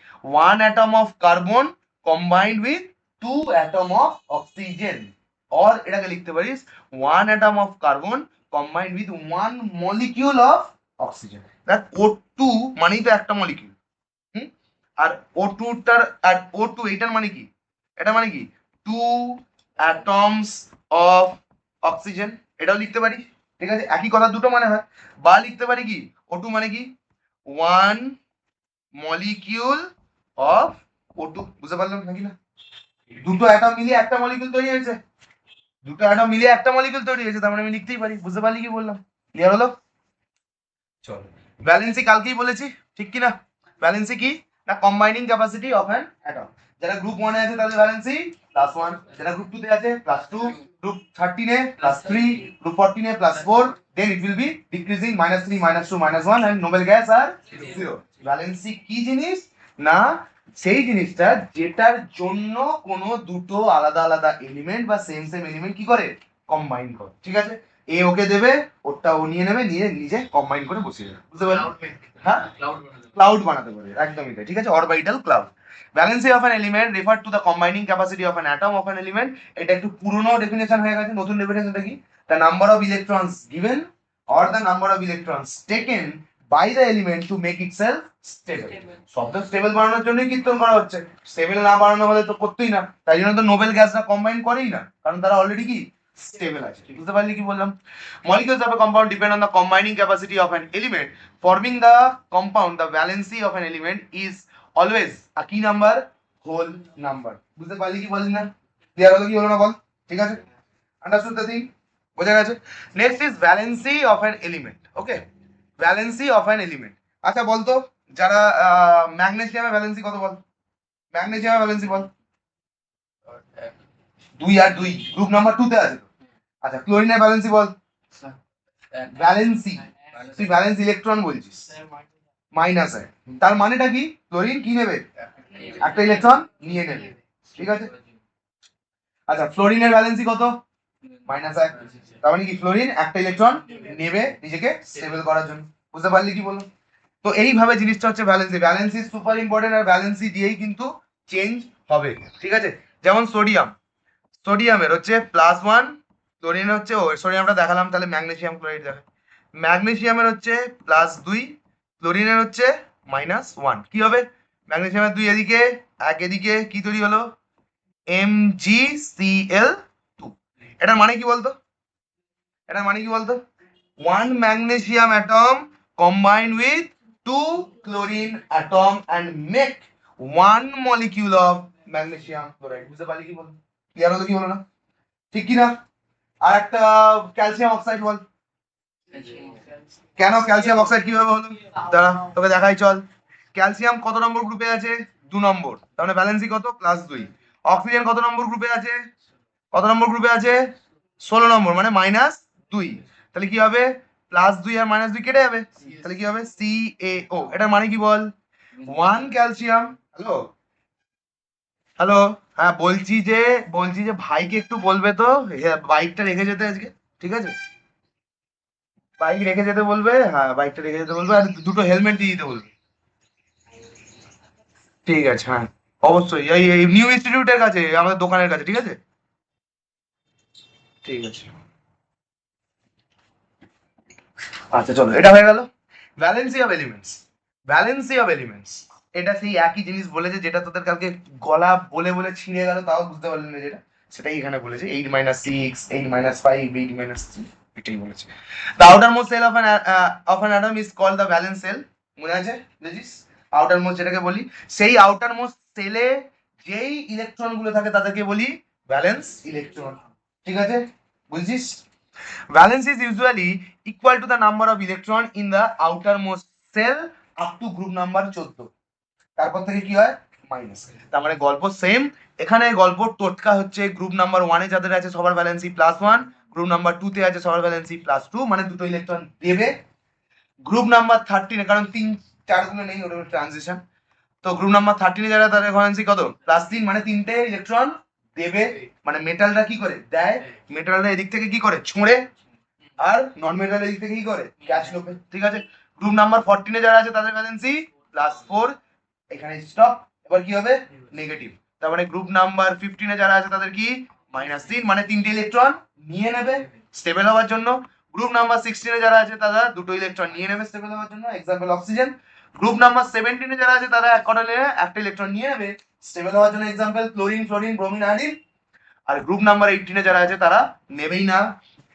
one atom of carbon combined with two atom of oxygen, or এটাকে লিখতে পারিস one atom of carbon combined with one molecule of oxygen। দেখ O2 মানেই তো একটা মলিকিউল, আর O2 টার, আর O2 এইটার মানে কি, এটা মানে কি, টু অ্যাটমস অফ অক্সিজেন, এটাও লিখতে পারি, ঠিক আছে? একই কথা দুটো মানে হয়। বা লিখতে পারি কি, O2 মানে কি, ওয়ান মলিকিউল অফ O2, বুঝতে পারলাম নাকি না? দুটো অ্যাটম মিলিয়ে একটা মলিকিউল তৈরি হয়েছে, দুটো অ্যাটম মিলিয়ে একটা মলিকিউল তৈরি হয়েছে, তার মানে আমি লিখতেই পারি। বুঝতে পারলি কি বললাম? ক্লিয়ার হলো? চলো, ভ্যালেন্সি কালকেই বলেছি, ঠিক কি না? ভ্যালেন্সি কি না, combining capacity of an atom. যারা গ্রুপ 1 এ আছে তাদের ভ্যালেন্সি +1, যারা গ্রুপ 2 তে আছে +2, group 13 A +3, group 14 A +4, then it will be decreasing -3, -2, -1 and noble gas are 0। Valency কি জিনিস না, সেই জিনিসটা যেটার জন্য কোনো দুটো আলাদা আলাদা এলিমেন্ট বা সেম সেম এলিমেন্ট কি করে, কম্বাইন করে, ঠিক আছে? এ ওকে দেবে, ওটা ও নিয়ে নেবে, নিয়ে নিজে কম্বাইন করে বসিয়ে দেবে। বুঝতে পারলি? হ্যাঁ, ক্লাউড বানাতে পারে, একদমই তাই, ঠিক আছে? Orbital cloud. Valency of an element refer to the combining capacity of an atom of an element. এটা একটু পুরনো ডেফিনেশন হয়ে গেছে, নতুন ডেফিনেশনটা কি, the number of electrons given or the number of electrons taken by the element to make itself stable. শব্দ stable বানানোর জন্যই কীর্তন করা হচ্ছে, স্টেবল না বানানো হলে তো করতেই না, তাই জন্য তো নোবেল গ্যাসরা কম্বাইন করেই না, কারণ তারা অলরেডি কি স্টেবল আছে। বুঝতে পারলি কি বললাম? Molecules of a compound depend on the combining capacity of an element. Forming the compound, the valency of an element is always a key number, whole number. বুঝতে পারলি কি বললি না? ক্লিয়ার হলো কি হলো না বল? ঠিক আছে, আন্ডারস্টুড দ্য থিং, বোঝা গেছে? Next is valency of an element. Okay, valency of an element. আচ্ছা বলতো, যারা ম্যাগনেসিয়ামের ভ্যালেন্সি কত বল, ম্যাগনেসিয়ামের ভ্যালেন্সি বল। 2 আর 2, গ্রুপ নাম্বার 2 তে আছে। আচ্ছা, ক্লোরিনের ভ্যালেন্সি বল। ভ্যালেন্সি, তুই ভ্যালেন্স ইলেকট্রন বলছিস, মাইনাস হয়, তার মানেটা কি, ক্লোরিন কি নেবে, একটা ইলেকট্রন নিয়ে নেবে, ঠিক আছে? আচ্ছা, ফ্লোরিনের ভ্যালেন্সি কত, -1, তার মানে কি ফ্লোরিন একটা ইলেকট্রন নেবে নিজেকে স্টেবল করার জন্য। বুঝতে পারলি কি বলবো? তো এইভাবে জিনিসটা হচ্ছে ভ্যালেন্সি। ভ্যালেন্সি সুপার ইম্পর্টেন্ট, আর ভ্যালেন্সি দিয়েই কিন্তু চেঞ্জ হবে, ঠিক আছে? যেমন সোডিয়াম, সোডিয়ামের হচ্ছে +1, ক্লোরিনের হচ্ছে, ও সোডিয়ামটা দেখালাম, তাহলে ম্যাগনেসিয়াম ক্লোরাইড দেখে, ম্যাগনেসিয়ামের হচ্ছে +2, ক্লোরিনের হচ্ছে -1, কি হবে, ম্যাগনেসিয়ামের 2 এদিকে, 1 এদিকে, কি তৈরি হলো, MgCl2। এটার মানে কি বলতো, এটার মানে কি বলতো, 1 magnesium atom combine with two chlorine atom and make one molecule of magnesium chloride. বুঝতে পারলি কি বল? ক্লিয়ার হলো কি হলো না? ঠিক কি না? আর একটা ক্যালসিয়াম অক্সাইড বল। কেন ক্যালসিয়াম অক্সাইড কিভাবে হলো? দাঁড়া তোকে দেখাই চল। ক্যালসিয়াম কত নম্বর গ্রুপে আছে? 2 নম্বর। তার মানে ভ্যালেন্সি কত? +2। অক্সিজেন কত নম্বর গ্রুপে আছে? কত নম্বর গ্রুপে আছে? 16 নম্বর, মানে -2। তাহলে কি হবে? +2 আর -2 কেটে যাবে, তাহলে কি হবে? CaO। এটার মানে কি বল? 1 ক্যালসিয়াম। হ্যালো হ্যালো, হ্যাঁ বলছি যে ভাইকে একটু বলবে তো বাইকটা রেখে যেতে আজকে, ঠিক আছে? বাইক রেখে যেতে বলবে, হ্যাঁ বাইকটা রেখে যেতে বলবে, আর দুটো হেলমেট দিয়ে দিতে বলবে। ঠিক আছে, হ্যাঁ অবশ্যই এই নিউ ইনস্টিটিউটের কাছে, আমাদের দোকানের কাছে, ঠিক আছে? ঠিক আছে, আচ্ছা চলো, এটা হয়ে গেল valency of elements. Valency of elements এটা সেই একই জিনিস বলেছে যেটা তোদের কালকে গলা বলে বলে ছিঁড়ে গেল, তাও বুঝতে পারলি না যেটা, সেটাই এখানে বলেছে। 8 - 6, 8 - 5, 8 - 3, এটাই বলেছে। The outermost shell of an atom is called the valence shell. মনে আছে? বুঝিস? আউটার মোস্ট যেটাকে বলি, সেই আউটার মোস্ট সেলে যেই ইলেকট্রন গুলো থাকে তাদেরকে বলি ভ্যালেন্স ইলেকট্রন। ঠিক আছে, বুঝছিস? Valence is usually equal to the number of electron in the outermost cell up to group number 14। তারপর থেকে কি হয়? মাইনাস। তার মানে গল্প সেম। এখানে গল্প টোটকা হচ্ছে গ্রুপ নাম্বার 1 এ যাদের আছে সবার ভ্যালেন্সি +1, গ্রুপ নাম্বার 2 তে আছে সবার ভ্যালেন্সি +2, মানে দুটো ইলেকট্রন দেবে। গ্রুপ নাম্বার 13 এ, কারণ 3 4 গুলো নেই, ওটা ট্রানজিশন, তো গ্রুপ নাম্বার 13 এ যারা, তাদের ভ্যালেন্সি কত? +3, মানে তিনটে ইলেকট্রন দেবে। মানে মেটালটা কি করে দেয়? মেটালটা এদিক থেকে কি করে? ছোঁড়ে। আর নন মেটাল এদিক থেকে কি করে? ক্যাচ লোকে। ঠিক আছে, গ্রুপ নাম্বার 14 এ যারা আছে তাদের ভ্যালেন্সি +4, এখানে স্টপ। এবার কি হবে? নেগেটিভ। তার মানে গ্রুপ নাম্বার 15 এ যারা আছে তাদের কি? -3, মানে তিনটে ইলেকট্রন নিয়ে নেবে স্টেবল হওয়ার জন্য। গ্রুপ নাম্বার 16 এ যারা আছে তারা দুটো ইলেকট্রন নিয়ে নেবে স্টেবল হওয়ার জন্য, এক্সাম্পল অক্সিজেন। গ্রুপ নাম্বার 17 এ যারা আছে তারা এক কটা নিয়ে একটা ইলেকট্রন নিয়ে নেবে স্টেবল হওয়ার জন্য, example chlorine, fluorine, bromine, iodine. আর গ্রুপ নাম্বার 18 এ যারা আছে তারা নেবেই না,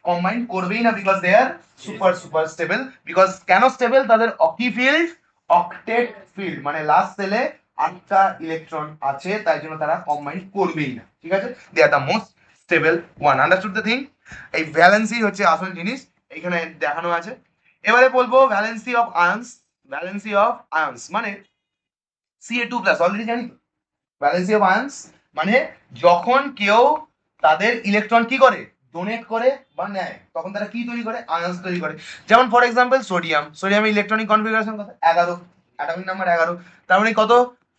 কম্বাইন করবেই না, because they are super stable. Because কেন স্টেবল? তাদের অকি ফিল্ড অক্টেট ফিল্ড, মানে লাস্ট সেলে 8টা ইলেকট্রন আছে, তাই জন্য তারা কম্বাইন করবেই না। ঠিক আছে, they are the most stable one. Understood the thing? এই ভ্যালেন্সি হচ্ছে আসল জিনিস, এখানে দেখানো আছে। এবারে বলবো valency of ions. Valency of ions মানে Ca2+, অলরেডি জানি তো। ভ্যালেন্সি অফ আয়ন্স মানে যখন কেউ তাদের ইলেকট্রন কি করে? ডোনেট করে বা নেয়, তখন তারা কি তৈরি করে? আয়ন্স তৈরি করে। যেমন ফর এক্সাম্পল সোডিয়ামের ইলেকট্রনিক কনফিগারেশন কত? 11, অ্যাটমিক নাম্বার 11। তার মানে কত?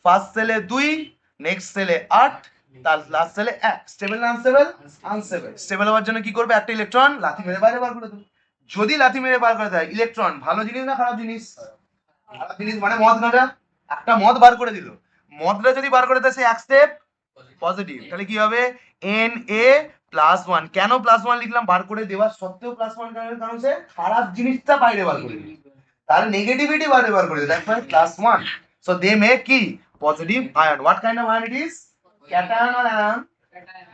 ফার্স্ট সেলে 2, নেক্সট সেলে 8, তার লাস্ট সেলে 1। স্টেবল না আনস্টেবল? আনস্টেবল। স্টেবল হওয়ার জন্য কি করবে? একটা ইলেকট্রন লাথি মেরে বাইরে বার করে দেবে। যদি লাথি মেরে বার করে দেয়, ইলেকট্রন ভালো জিনিস না খারাপ জিনিস? খারাপ জিনিস। মানে মদ গাঁজা, একটা মদ বার করে দিল, মদটা যদি বার করে দেয় সে এক স্টেপ পজিটিভ, তাহলে কি হবে? Na+1। কেন +1 লিখলাম? বার করে দেওয়ার সত্ত্বেও +1, কারণ সে খারাপ জিনিসটা বাইরে বার করে দিল, তার নেগেটিভিটি বাইরে বার করে দিল, that's why +1। So they make কি? Positive ion. What kind of ion it is? Cation or anion?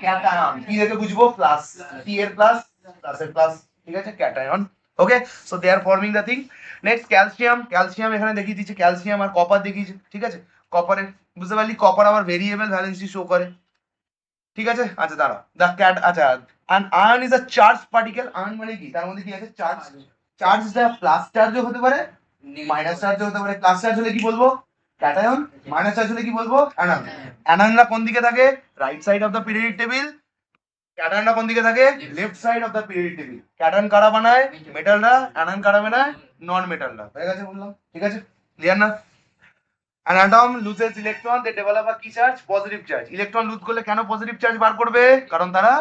Cation. কি দেখে বুঝবো? প্লাস, টি এর প্লাস, প্লাস এর প্লাস। ঠিক আছে, cation. Okay, so they are forming the thing. Next calcium. Calcium এখানে দেখিয়ে দিচ্ছে, ক্যালসিয়াম আর কপার দেখিয়েছে। ঠিক আছে, কপারের বুঝতে পারলি, কপার আবার ভেরিয়েবল ভ্যালেন্সি শো করে। ঠিক আছে, আচ্ছা দাঁড়া, দ্য ক্যাট, আচ্ছা an ion is a charge particle. Ion মানে কি? তার মধ্যে কি আছে? চার্জ। চার্জটা প্লাস চার্জও হতে পারে, মাইনাস চার্জও হতে পারে। প্লাস চার্জ হলে কি বলবো? ক্যাটায়ন। মাইনাস চার্জ হলে কি বলবো? অ্যানায়ন। অ্যানায়নরা কোন দিকে থাকে? Right side of the periodic table. ক্যাটায়নরা কোন দিকে থাকে? Left side of the periodic table. Cation কারা বানায়? মেটালরা। অ্যানায়ন কারা বানায়? নন মেটালরা। হয়ে গেছে বললাম। ঠিক আছে, ক্লিয়ার না? An atom loses electron, they develop a কি charge? Positive charge. Electron lose করলে কেন পজিটিভ চার্জ বার করবে? কারণ তারা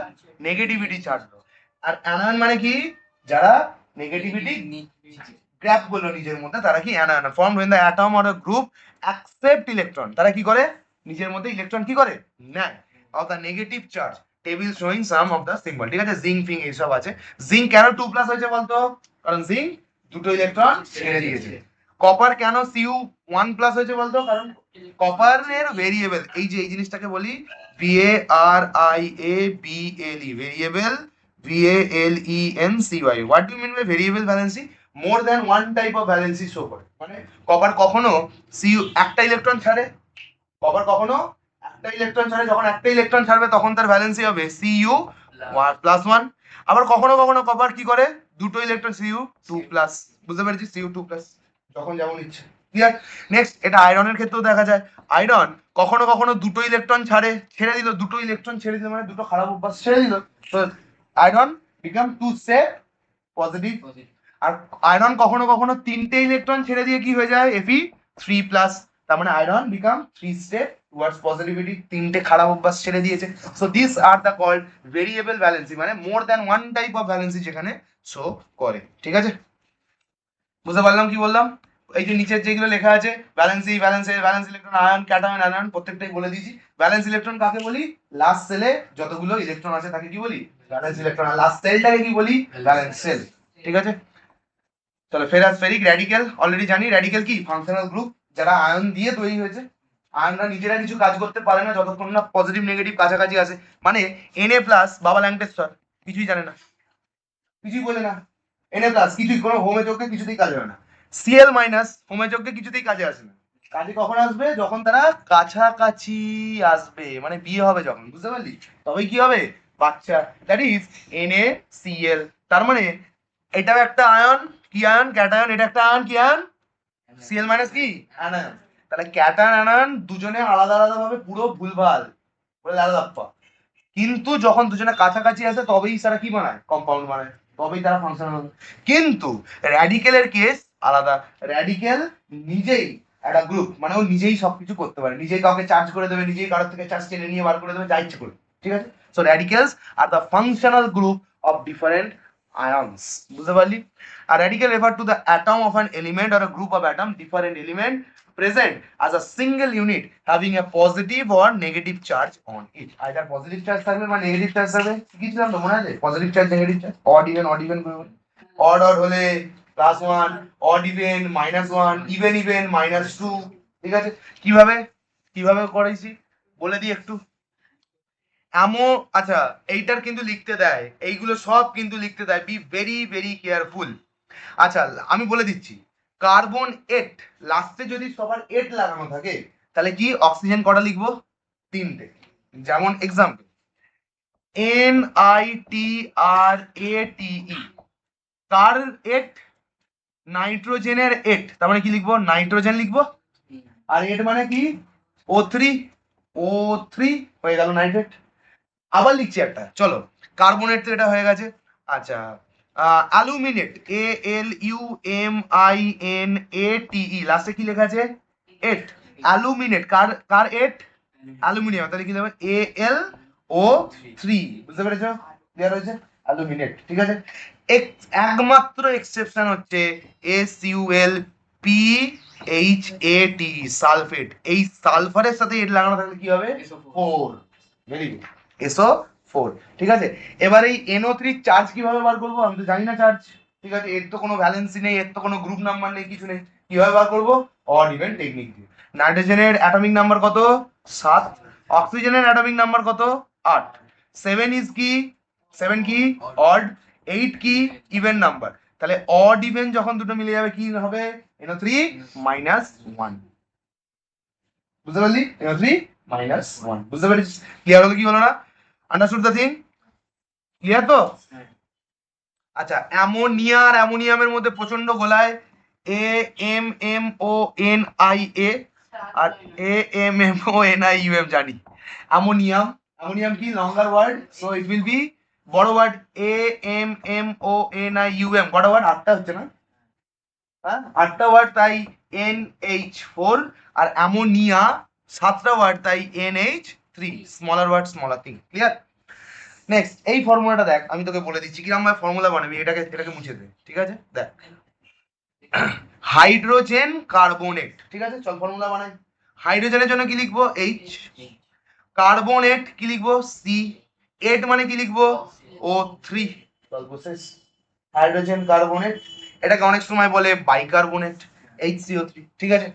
নেগেটিভিটি ছাড়লো। আর অ্যানায়ন মানে কি? যারা নেগেটিভিটি গ্র্যাব করলো নিজের মধ্যে, তারা কি? Anion. Formed when the atom or a group accept electron, তারা কি করে? নিজের মধ্যে ইলেকট্রন কি করে? নেয় of the negative charge, table showing some of the symbol। ঠিক আছে, জিঙ্ক ফিং এইসব আছে। জিঙ্ক কেন 2+ হয়েছে বলতো? কারণ জিঙ্ক দুটো ইলেকট্রন ছেড়ে দিয়েছে। কপার কেন Cu1+ হয়েছে বলতো? কারণ কপারের ভেরিয়েবল, এই যে এই জিনিসটাকে বলি VARIABLE, variable VALENCY। What do mean by variable valency? More than one type of valency show করে। মানে কপার কখনো সিইউ একটা ইলেকট্রন ছাড়ে, কপার কখনো একটা ইলেকট্রন ছাড়ে, যখন একটা ইলেকট্রন ছাড়বে তখন তার ভ্যালেন্সি হবে সিইউ প্লাস ওয়ান। আবার কখনো কখনো কপার কি করে, দুটো ইলেকট্রন সিইউ টু প্লাস, বুঝতে পেরেছি, সিইউ টু প্লাস, যখন যেমন ইচ্ছে। ক্লিয়ার? নেক্সট, এটা আয়রনের ক্ষেত্রেও দেখা যায়। আয়রন কখনো কখনো দুটো ইলেকট্রন ছেড়ে দিল, দুটো ইলেকট্রন ছেড়ে দিল মানে দুটো খারাপ অভ্যাস ছেড়ে দিল, তো iron become two step positive. আর আয়রন কখনো কখনো তিনটে ইলেকট্রন ছেড়ে দিয়ে কি হয়ে যায়, এফি থ্রি প্লাস, তার মানে iron become three step towards positivity, তিনটে খারাপ অভ্যাস ছেড়ে দিয়েছে। So this are the called variable valency, মানে more than one type of valency যেখানে শো করে। ঠিক আছে, বুঝতে পারলাম কি বললাম? এই যে নিচের যেগুলো লেখা আছে, valency, valence electron, ion, cation, anion, প্রত্যেকটাই বলে দিয়েছি। ভ্যালেন্স ইলেকট্রন কাকে বলি? লাস্ট সেলে যতগুলো ইলেকট্রন আছে তাকে কি বলি? Valence electron. আর লাস্ট সেলটাকে কি বলি? Valence shell. ঠিক আছে, চলো ফেরিক র্যাডিক্যাল অলরেডি জানি। র্যাডিক্যাল কি? ফাংশনাল গ্রুপ যারা আয়ন দিয়ে তৈরি হয়েছে। আয়নরা নিজেরা কিছু কাজ করতে পারে না যতক্ষণ না পজিটিভ নেগেটিভ কাছাকাছি আছে। মানে Na প্লাস বাবা ল্যাংটেস্টার কিছুই জানে না, কিছুই বলে না। Na প্লাস কিছুই, কোনো হোমে চোখে কিছুতেই কাজে হয় না। Cl মাইনাস হোমে চোখে কিছুতেই কাজে আসে না। কাজে কখন আসবে? যখন তারা কাছাকাছি আসবে, মানে বিয়ে হবে যখন, বুঝতে পারলি? তবেই কি হবে? বাচ্চা। That is NaCl। তার মানে এটাও একটা আয়ন, কি আয়ন? ক্যাটায়ন। এটা একটা আয়ন, কি আয়ন? Cl মাইনাস কি? অ্যানায়ন। তাহলে ক্যাটায়ন অ্যানায়ন দুজনে আলাদা আলাদা ভাবে পুরো ভুলভাল, পুরো লালাপ্পা। কিন্তু যখন দুজনে কাছাকাছি আসে তবেই তারা কি বানায়? কম্পাউন্ড বানায়, তবেই তারা ফাংশনাল হবে। কিন্তু র্যাডিক্যালের কেস আলাদা। র্যাডিক্যাল নিজেই একটা গ্রুপ, মানে ও নিজেই সবকিছু করতে পারে, নিজেই কাউকে চার্জ করে দেবে, নিজেই কারোর থেকে চার্জ টেনে নিয়ে বার করে দেবে, যা ইচ্ছে করবে। ঠিক আছে, so radicals are the functional group of different ions, বুঝতে পারলি? আর radical refer to the atom of an element or a group of atom, different element present as a single unit having a positive or negative charge on it. Either positive charge থাকবে বা negative charge থাকবে। কি ছিলাম তো মনে আছে? Positive charge, negative charge, odd even করবে। Odd হলে plus one, odd even minus one, even minus two. ঠিক আছে, কিভাবে কিভাবে করেছি বলে দিই একটু। আচ্ছা, এইটার কিন্তু লিখতে দেয়, এইগুলো সব কিন্তু লিখতে দেয়, বি ভেরি ভেরি কেয়ারফুল। আচ্ছা, আমি বলে দিচ্ছি, কার্বন 8 লাস্টে যদি সবার 8 লাগানো থাকে তাহলে কি অক্সিজেন কটা লিখবো? তিনটে। যেমন এক্সাম্পল NiTrATe, কার 8? নাইট্রোজেনের 8, তার মানে কি লিখবো? নাইট্রোজেন লিখবো। আর 8 মানে কি? O3 হয়ে গেল নাইট্রেট। আবার লিখছি একটা, চলো, কার্বনেট তো এটা হয়ে গেছে। আচ্ছা, অ্যালুমিনেট, ALUMINATE, লাস্টে কি লেখা আছে? 8। অ্যালুমিনেট কার 8? অ্যালুমিনিয়াম, তাহলে কি লিখবে? AlO3, বুঝতে পেরেছো? ক্লিয়ার হয়েছে? অ্যালুমিনেট। ঠিক আছে, একমাত্র এক্সেপশন হচ্ছে SULPHATE, সালফেট। এই সালফারের সাথে 8 লাগানো থাকলে কি হবে? 4। Very good, SO4। ঠিক আছে, এবার এই NO3 চার্জ কিভাবে বার করবো? আমি তো জানি না চার্জ। ঠিক আছে, এর তো কোনো ভ্যালেন্সি নেই, এর তো কোনো গ্রুপ নাম্বার নেই, কিছু নেই। কিভাবে বার করবো? অড ইভেন টেকনিক দিয়ে। নাইট্রোজেনের অ্যাটমিক নাম্বার কত? 7। অক্সিজেনের অ্যাটমিক নাম্বার কত? 8। 7 কি? অড। 8 কি? Even number. তাহলে অড ইভেন যখন দুটো মিলে যাবে কি হবে? NO3 minus 1। বুঝতে পারলি? NO3 মাইনাস 1, বুঝতে পেরেছিস? ক্লিয়ার হলো কি হলো না? Understood the thing? ক্লিয়ার তো? আচ্ছা, অ্যামোনিয়ামের মধ্যে প্রচন্ড গোলায় AMMONIA আর AMMONIUM জানি। অ্যামোনিয়াম কি? Longer word, so it will be বড় ওয়ার্ড AMMONIUM। বড় ওয়ার্ড 8টা হচ্ছে না? হ্যাঁ, 8টা ওয়ার্ড, তাই NH4। আর অ্যামোনিয়া 7টা ওয়ার্ড, তাই NH3, smaller word smaller thing. Clear? Next, এই ফর্মুলাটা দেখ, আমি তোকে বলে দিচ্ছি কিরকম ভাবে ফর্মুলা বানাবি। এটাকে মুছে দে। ঠিক আছে, দেখ, হাইড্রোজেন কার্বনেট। ঠিক আছে, চল ফর্মুলা বানাই। হাইড্রোজেনের জন্য কি লিখবো? H। কার্বনেট কি লিখবো? C। 8 মানে কি লিখবো? O3। গল্প শেষ। হাইড্রোজেন কার্বনেট, এটাকে অনেক সময় বলে বাইকার্বনেট, HCO3। ঠিক আছে,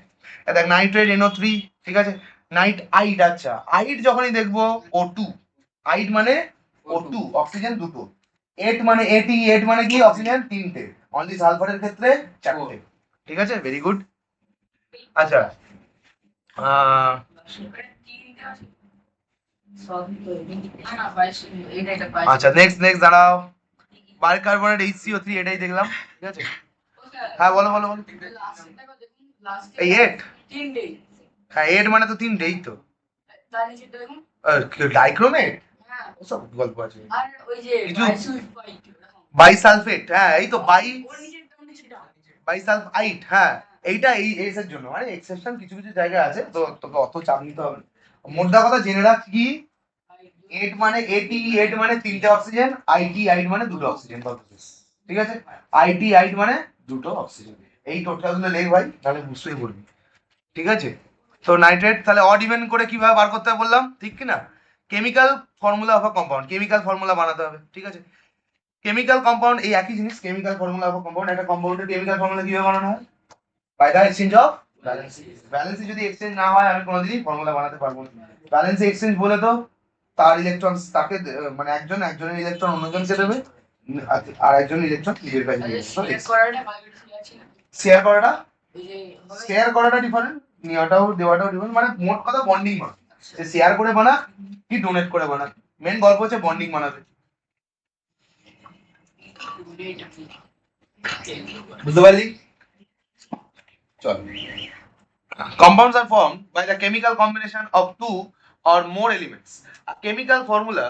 দেখ, নাইট্রেট NO3। ঠিক আছে, আইড। আচ্ছা, আইড যখনই দেখবো O2। আইড মানে O2, অক্সিজেন দুটো। 8 মানে ATE, 8 মানে কি? অক্সিজেন তিনটে। অনলি সালফারের ক্ষেত্রে 4টে। ঠিক আছে, ভেরি গুড। আচ্ছা আচ্ছা নেক্সট দাঁড়াও, বাইকার্বনেট HCO3 এটাই দেখলাম, ঠিক আছে। হ্যাঁ বলো বলো বলো। এই 8, হ্যাঁ 8 মানে তো 3টেই তো। ডাইক্রোমেট ওসব গল্প আছে কিছু। বাইসালফেট, হ্যাঁ এই তো বাইসালফাইট, হ্যাঁ এইটা এই এর জন্য মানে এক্সেপশন কিছু কিছু জায়গায় আছে, তো তোকে অত চাপ নিতে হবে না। মোদ্দা কথা জেনে রাখ কি 8 মানে ATE 8 মানে 3টে অক্সিজেন, IT মানে 2টো অক্সিজেন, ঠিক আছে। IT মানে 2টো অক্সিজেন। এই টোটালগুলো লেখ ভাই, তাহলে বুঝতেই পারবি, ঠিক আছে। তো নাইট্রেট তাহলে অড ইভেন করে কিভাবে বার করতে হবে বললাম, ঠিক কি না? Chemical formula of a compound, chemical formula বানাতে হবে, ঠিক আছে। কেমিক্যাল কম্পাউন্ড এই একই জিনিস, chemical formula of a compound. একটা কম্পাউন্ডের কেমিক্যাল ফর্মুলা কিভাবে বানানো হয়? By the exchange of valency. Valency যদি এক্সচেঞ্জ না হয় আমি কোনোদিনই ফর্মুলা বানাতে পারবো না। ভ্যালেন্সি এক্সচেঞ্জ বলে তো তার ইলেকট্রন তাকে মানে একজনের ইলেকট্রন অন্যজনকে দেবে, আর একজন ইলেকট্রন নিজের কাছে নিয়ে যাবে। শেয়ার করাটা ডিফারেন্ট, দেওয়াটাও ডিফারেন্ট, মানে মোট কথা বন্ডিং বানাবে। সে শেয়ার করে বানাক কি ডোনেট করে বানাক, মেন গল্প হচ্ছে বন্ডিং বানাবে। বুঝতে পারলি? চল। Compounds are formed by the chemical combination of two or more elements. A chemical formula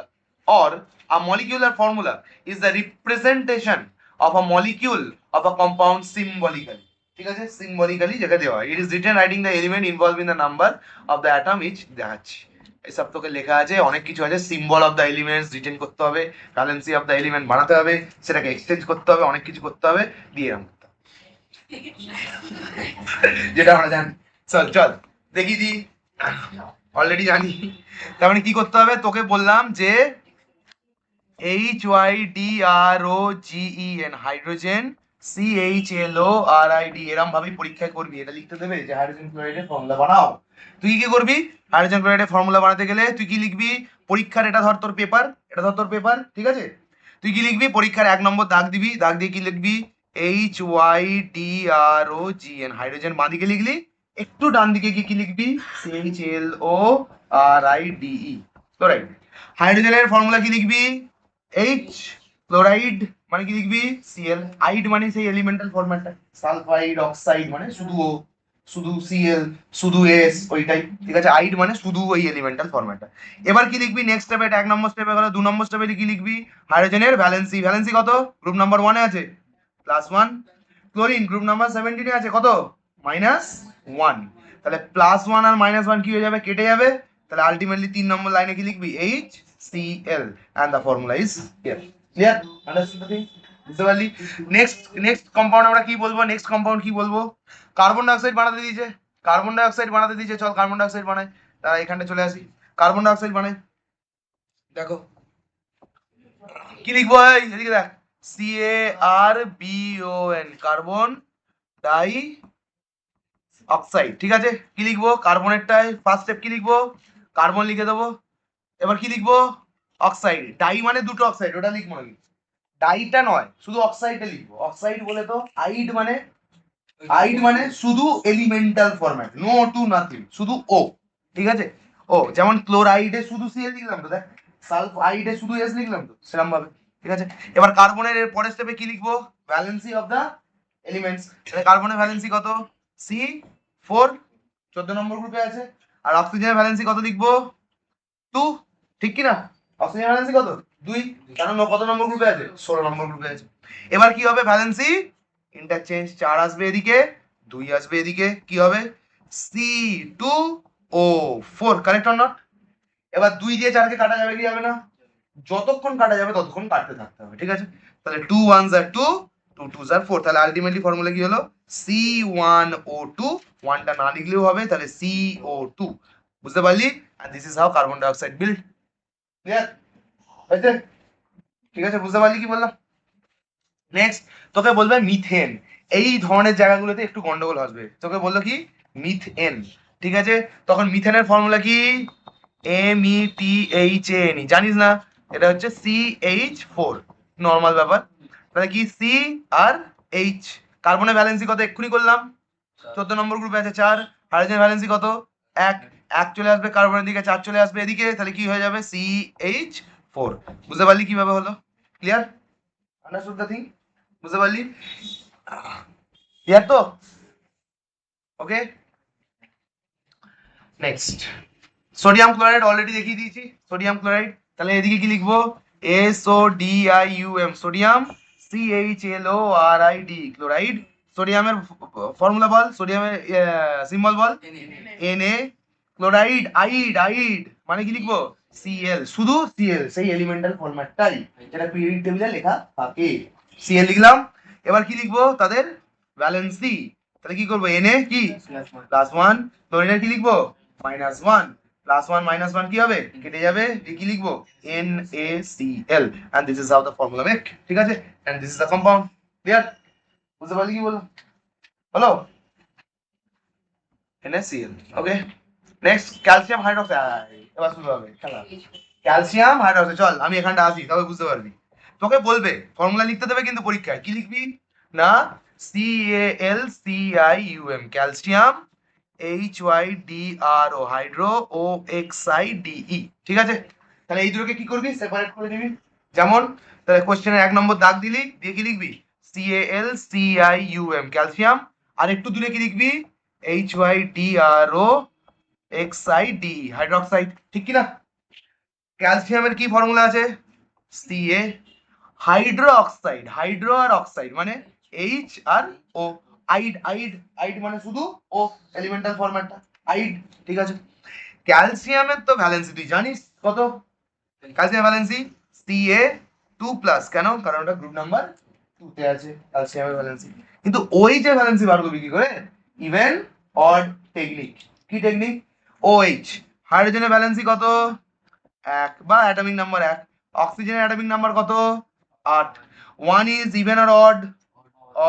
or a molecular formula is the representation of a molecule of a compound symbolically. ঠিক আছে, symbolically যেটা দেওয়া হয়। It is written writing the element involve in the number of the atom each দেখাচ্ছি। এসব তোকে লেখা আছে, অনেক কিছু আছে। Symbol of the elements written করতে হবে, ভ্যালেন্সি অফ দ্য এলিমেন্ট বানাতে হবে, সেটাকে এক্সচেঞ্জ করতে হবে, অনেক কিছু করতে হবে, দিয়ে এরকম করতে হবে। যেটা আমরা জানি। চল চল দেখি দি, অলরেডি জানি। তার মানে কি করতে হবে, তোকে বললাম যে HYDROGEN হাইড্রোজেন, CHLORID এরম ভাবে পরীক্ষা করবি। এটা লিখতে দেবে যে হাইড্রোজেন ক্লোরাইডের ফর্মুলা বানাও। তুই কি করবি হাইড্রোজেন ক্লোরাইডের ফর্মুলা বানাতে গেলে? তুই কি লিখবি পরীক্ষার, এটা ধর তোর পেপার, ঠিক আছে। তুই কি লিখবি পরীক্ষার 1 নম্বর দাগ দিবি, দাগ দিয়ে কি লিখবি HYDROGN হাইড্রোজেন বাঁ দিকে লিখলি, একটু ডান দিকে কি লিখবি CHLORIDE ক্লোরাইড। হাইড্রোজেনের ফর্মুলা কি লিখবি H, ক্লোরাইড মানে কি লিখবি Cl, আইড মানে সেই এলিমেন্টাল ফরম্যাটটা, সালফাইড অক্সাইড মানে শুধু O, শুধু Cl, শুধু S ওইটাই, ঠিক আছে। আইড মানে শুধু ওই এলিমেন্টাল ফরম্যাটটা। এবার কি লিখবি নেক্সট স্টেপে, 1 নম্বর স্টেপে গেল। 2 নম্বর স্টেপে কি লিখবি হাইড্রোজেনের ভ্যালেন্সি। ভ্যালেন্সি কত? গ্রুপ নাম্বার 1 এ আছে +1। ক্লোরিন গ্রুপ নাম্বার 17 এ আছে কত? -1। তাহলে +1 আর -1 কি হয়ে যাবে? কেটে যাবে। তাহলে আলটিমেটলি 3 নম্বর লাইনে কি লিখবি HCl and the formula is here. Clear? Understood the thing? বুঝতে পারলি? নেক্সট কম্পাউন্ড আমরা কি বলবো? নেক্সট কম্পাউন্ড কি বলবো? কার্বন ডাইঅক্সাইড বানাতে দিয়েছে, চল কার্বন ডাইঅক্সাইড বানাই। এখানে চলে আসি, কার্বন ডাইঅক্সাইড বানাই। দেখো কি লিখবো, এদিকে দেখ, CARBON কার্বন ডাই অক্সাইড, ঠিক আছে। কি লিখবো কার্বনেরটায় ফার্স্ট স্টেপ কি লিখবো, কার্বন লিখে দেবো। এবার কি লিখবো অক্সাইড, ডাই মানে 2টো অক্সাইড, ওটা লিখবো নাকি? ডাইটা নয়, শুধু অক্সাইডটা লিখবো। অক্সাইড বলে তো আইড মানে শুধু elemental format, no to nothing, শুধু ও, ঠিক আছে। ও যেমন ক্লোরাইডে শুধু Cl লিখলাম তো, দেখ সালফাইডে শুধু S লিখলাম তো, সেরকম ভাবে, ঠিক আছে। এবার কার্বনের এর পরের স্টেপে কি লিখবো ভ্যালেন্সি অফ দা এলিমেন্টস। তাহলে কার্বনের ভ্যালেন্সি কত? C4, 14 নম্বর গ্রুপে আছে। আর অক্সিজেনের ভ্যালেন্সি কত লিখবো? 2, ঠিক কি না? অক্সিজেনের ভ্যালেন্সি কত? 2, কারণ কত নম্বর গ্রুপে আছে? 16 নম্বর গ্রুপে আছে। এবার কি হবে ভ্যালেন্সি ইন্টারচেঞ্জ, 4 আসবে এদিকে, 2 আসবে এদিকে, কি হবে C2O4, কারেক্ট অর নট? এবার 2 দিয়ে 4 কে কাটা যাবে কি যাবে না? যতক্ষণ কাটা যাবে ততক্ষণ কাটতে থাকতে হবে, ঠিক আছে। তাহলে 2 1s are 2, 2 2s are 4। তাহলে আলটিমেটলি ফর্মুলা কি হলো C1O2, 1টা না লিখলেও হবে, তাহলে CO2। বুঝতে পারলি? and this is how carbon dioxide build. Clear হয়েছে? ঠিক আছে, বুঝতে পারলি কি বললাম? নেক্সট তোকে বলবে মিথেন। এই ধরনের জায়গাগুলোতে একটু গন্ডগোল আসবে। তোকে বললো কি মিথেন, ঠিক আছে। তখন মিথেনের ফর্মুলা কি METHANE, জানিস না? এটা হচ্ছে CH4, নর্মাল ব্যাপার। তাহলে কি C আর এইচ। কার্বনের ভ্যালেন্সি কত এক্ষুনি করলাম, 14 নম্বর গ্রুপে আছে 4। হাইড্রোজেন ভ্যালেন্সি কত 1, 1 চলে আসবে কার্বনের দিকে, 4 চলে আসবে এদিকে, তাহলে কি হয়ে যাবে CH4। বুঝতে পারলি কিভাবে হলো? ক্লিয়ার? Understood the thing? বুঝতে পারলি? ক্লিয়ার তো? ওকে, নেক্সট সোডিয়াম ক্লোরাইড অলরেডি দেখিয়ে দিয়েছি। সোডিয়াম ক্লোরাইড, তাহলে এদিকে কি লিখবো? SODIUM, sodium. CHLORID, chloride. সোডিয়ামের ফর্মুলা বল, সোডিয়ামের সিম্বল বল Na। ক্লোরাইড আইড মানে কি লিখবো? Cl, শুধু Cl, সেই এলিমেন্টাল ফরম্যাটটাই যেটা পিরিয়ডিক টেবিলে লেখা থাকে। Cl লিখলাম। এবার কি লিখবো? তাদের ভ্যালেন্সি। তাহলে কি করবো? Na কি +1, ক্লোরিনের কি লিখবো? -1, +1 -1 কি হবে? কেটে যাবে, কি লিখবো? NaCl, and this is how the formula make, ঠিক আছে? and this is the compound. Clear? বুঝতে পারলি কি বললাম? হলো? NaCl, ওকে। নেক্সট ক্যালসিয়াম হাইড্রোক্সাইড, এবার শুরু হবে খেলা। ক্যালসিয়াম হাইড্রোক্সাইড, চল আমি এখানটা আসি তবে বুঝতে পারবি। তোকে বলবে ফর্মুলা লিখতে দেবে কিন্তু পরীক্ষায়, কি লিখবি না? CALCIUM, calcium. HYDRO, hydro. OXIDE, ঠিক আছে? তাহলে এই দুটোকে কি করবি? সেপারেট করে দিবি। যেমন তাহলে কোশ্চেনের 1 নম্বর দাগ দিলি, দিয়ে কি লিখবি? CALCIUM, calcium. আর একটু দূরে কি লিখবি? HYDRO XID, হাইড্রোক্সাইড, ঠিক কি না? ক্যালসিয়ামের কি ফর্মুলা আছে? Ca। হাইড্রো অক্সাইড, হাইড্রো আর অক্সাইড মানে H আর O। আইড মানে শুধু O, এলিমেন্টাল ফরম্যাটটা আইড, ঠিক আছে? ক্যালসিয়ামের তো ভ্যালেন্সি তুই জানিস কত? ক্যালসিয়াম ভ্যালেন্সি Ca2+, কেন? কারণ ওটা গ্রুপ নাম্বার 2 তে আছে ক্যালসিয়ামের ভ্যালেন্সি। কিন্তু ওই যে ভ্যালেন্সি বার করবি কি করে? Even odd technique. কি টেকনিক? OH, হাইড্রোজেনের ভ্যালেন্সি কত? 1 বা অ্যাটমিক নাম্বার 1। অক্সিজেনের অ্যাটমিক নাম্বার কত? 8। 1 is even or odd?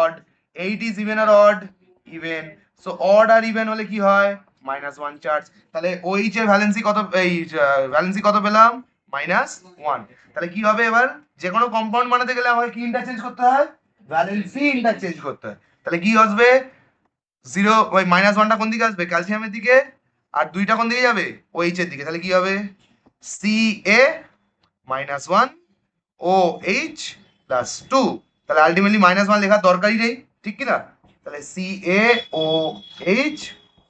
Odd. 8 is even or odd? Even. So odd আর ইভেন হলে কি হয়? -1 চার্জ। তাহলে OH এর ভ্যালেন্সি কত? এই ভ্যালেন্সি কত পেলাম? -1। তাহলে কি হবে? এবার যে কোনো কম্পাউন্ড বানাতে গেলে আমাকে কি ইন্টারচেঞ্জ করতে হয়? ভ্যালেন্সি ইন্টারচেঞ্জ করতে হয়। তাহলে কি আসবে? 0, ওই -1টা কোন দিকে আসবে? ক্যালসিয়ামের দিকে। আর 2টা কোন দিকে যাবে? OH এর দিকে। তাহলে কি হবে? Ca-1 OH +2। তাহলে আলটিমেটলি -1 লেখার দরকারই নেই, ঠিক কি না? তাহলে CaOH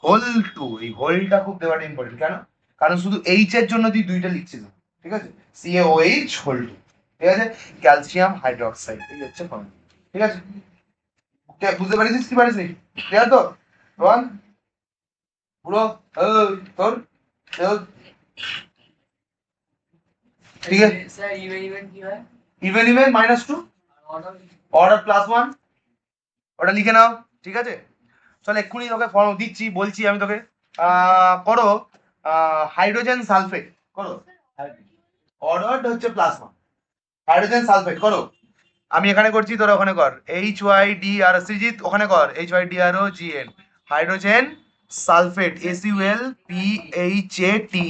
হোল 2, এই হোলটা খুব দেওয়াটা ইম্পর্টেন্ট। কেন? কারণ শুধু H এর জন্য তুই 2টা লিখছিস, ঠিক আছে? CaOH হোল 2, ঠিক আছে? ক্যালসিয়াম হাইড্রোক্সাইড, এই হচ্ছে ফর্মুলা, ঠিক আছে? বুঝতে পারিস কি পারিস নি? ক্লিয়ার তো? রোহন পুরো তোর ঠিক আছে? স্যার ইভেন কি হয়? ইভেন -2, অর্ডার +1, ওটা লিখে নাও, ঠিক আছে? চল এক্ষুনি তোকে ফর্ম দিচ্ছি, বলছি আমি তোকে। করো হাইড্রোজেন সালফেট করো। অর্ডারটা হচ্ছে +1, হাইড্রোজেন সালফেট করো। আমি এখানে করছি, তোরা ওখানে কর। HYDR, সৃজিত ওখানে কর HYDROGN, hydrogen sulphate SULPHATE,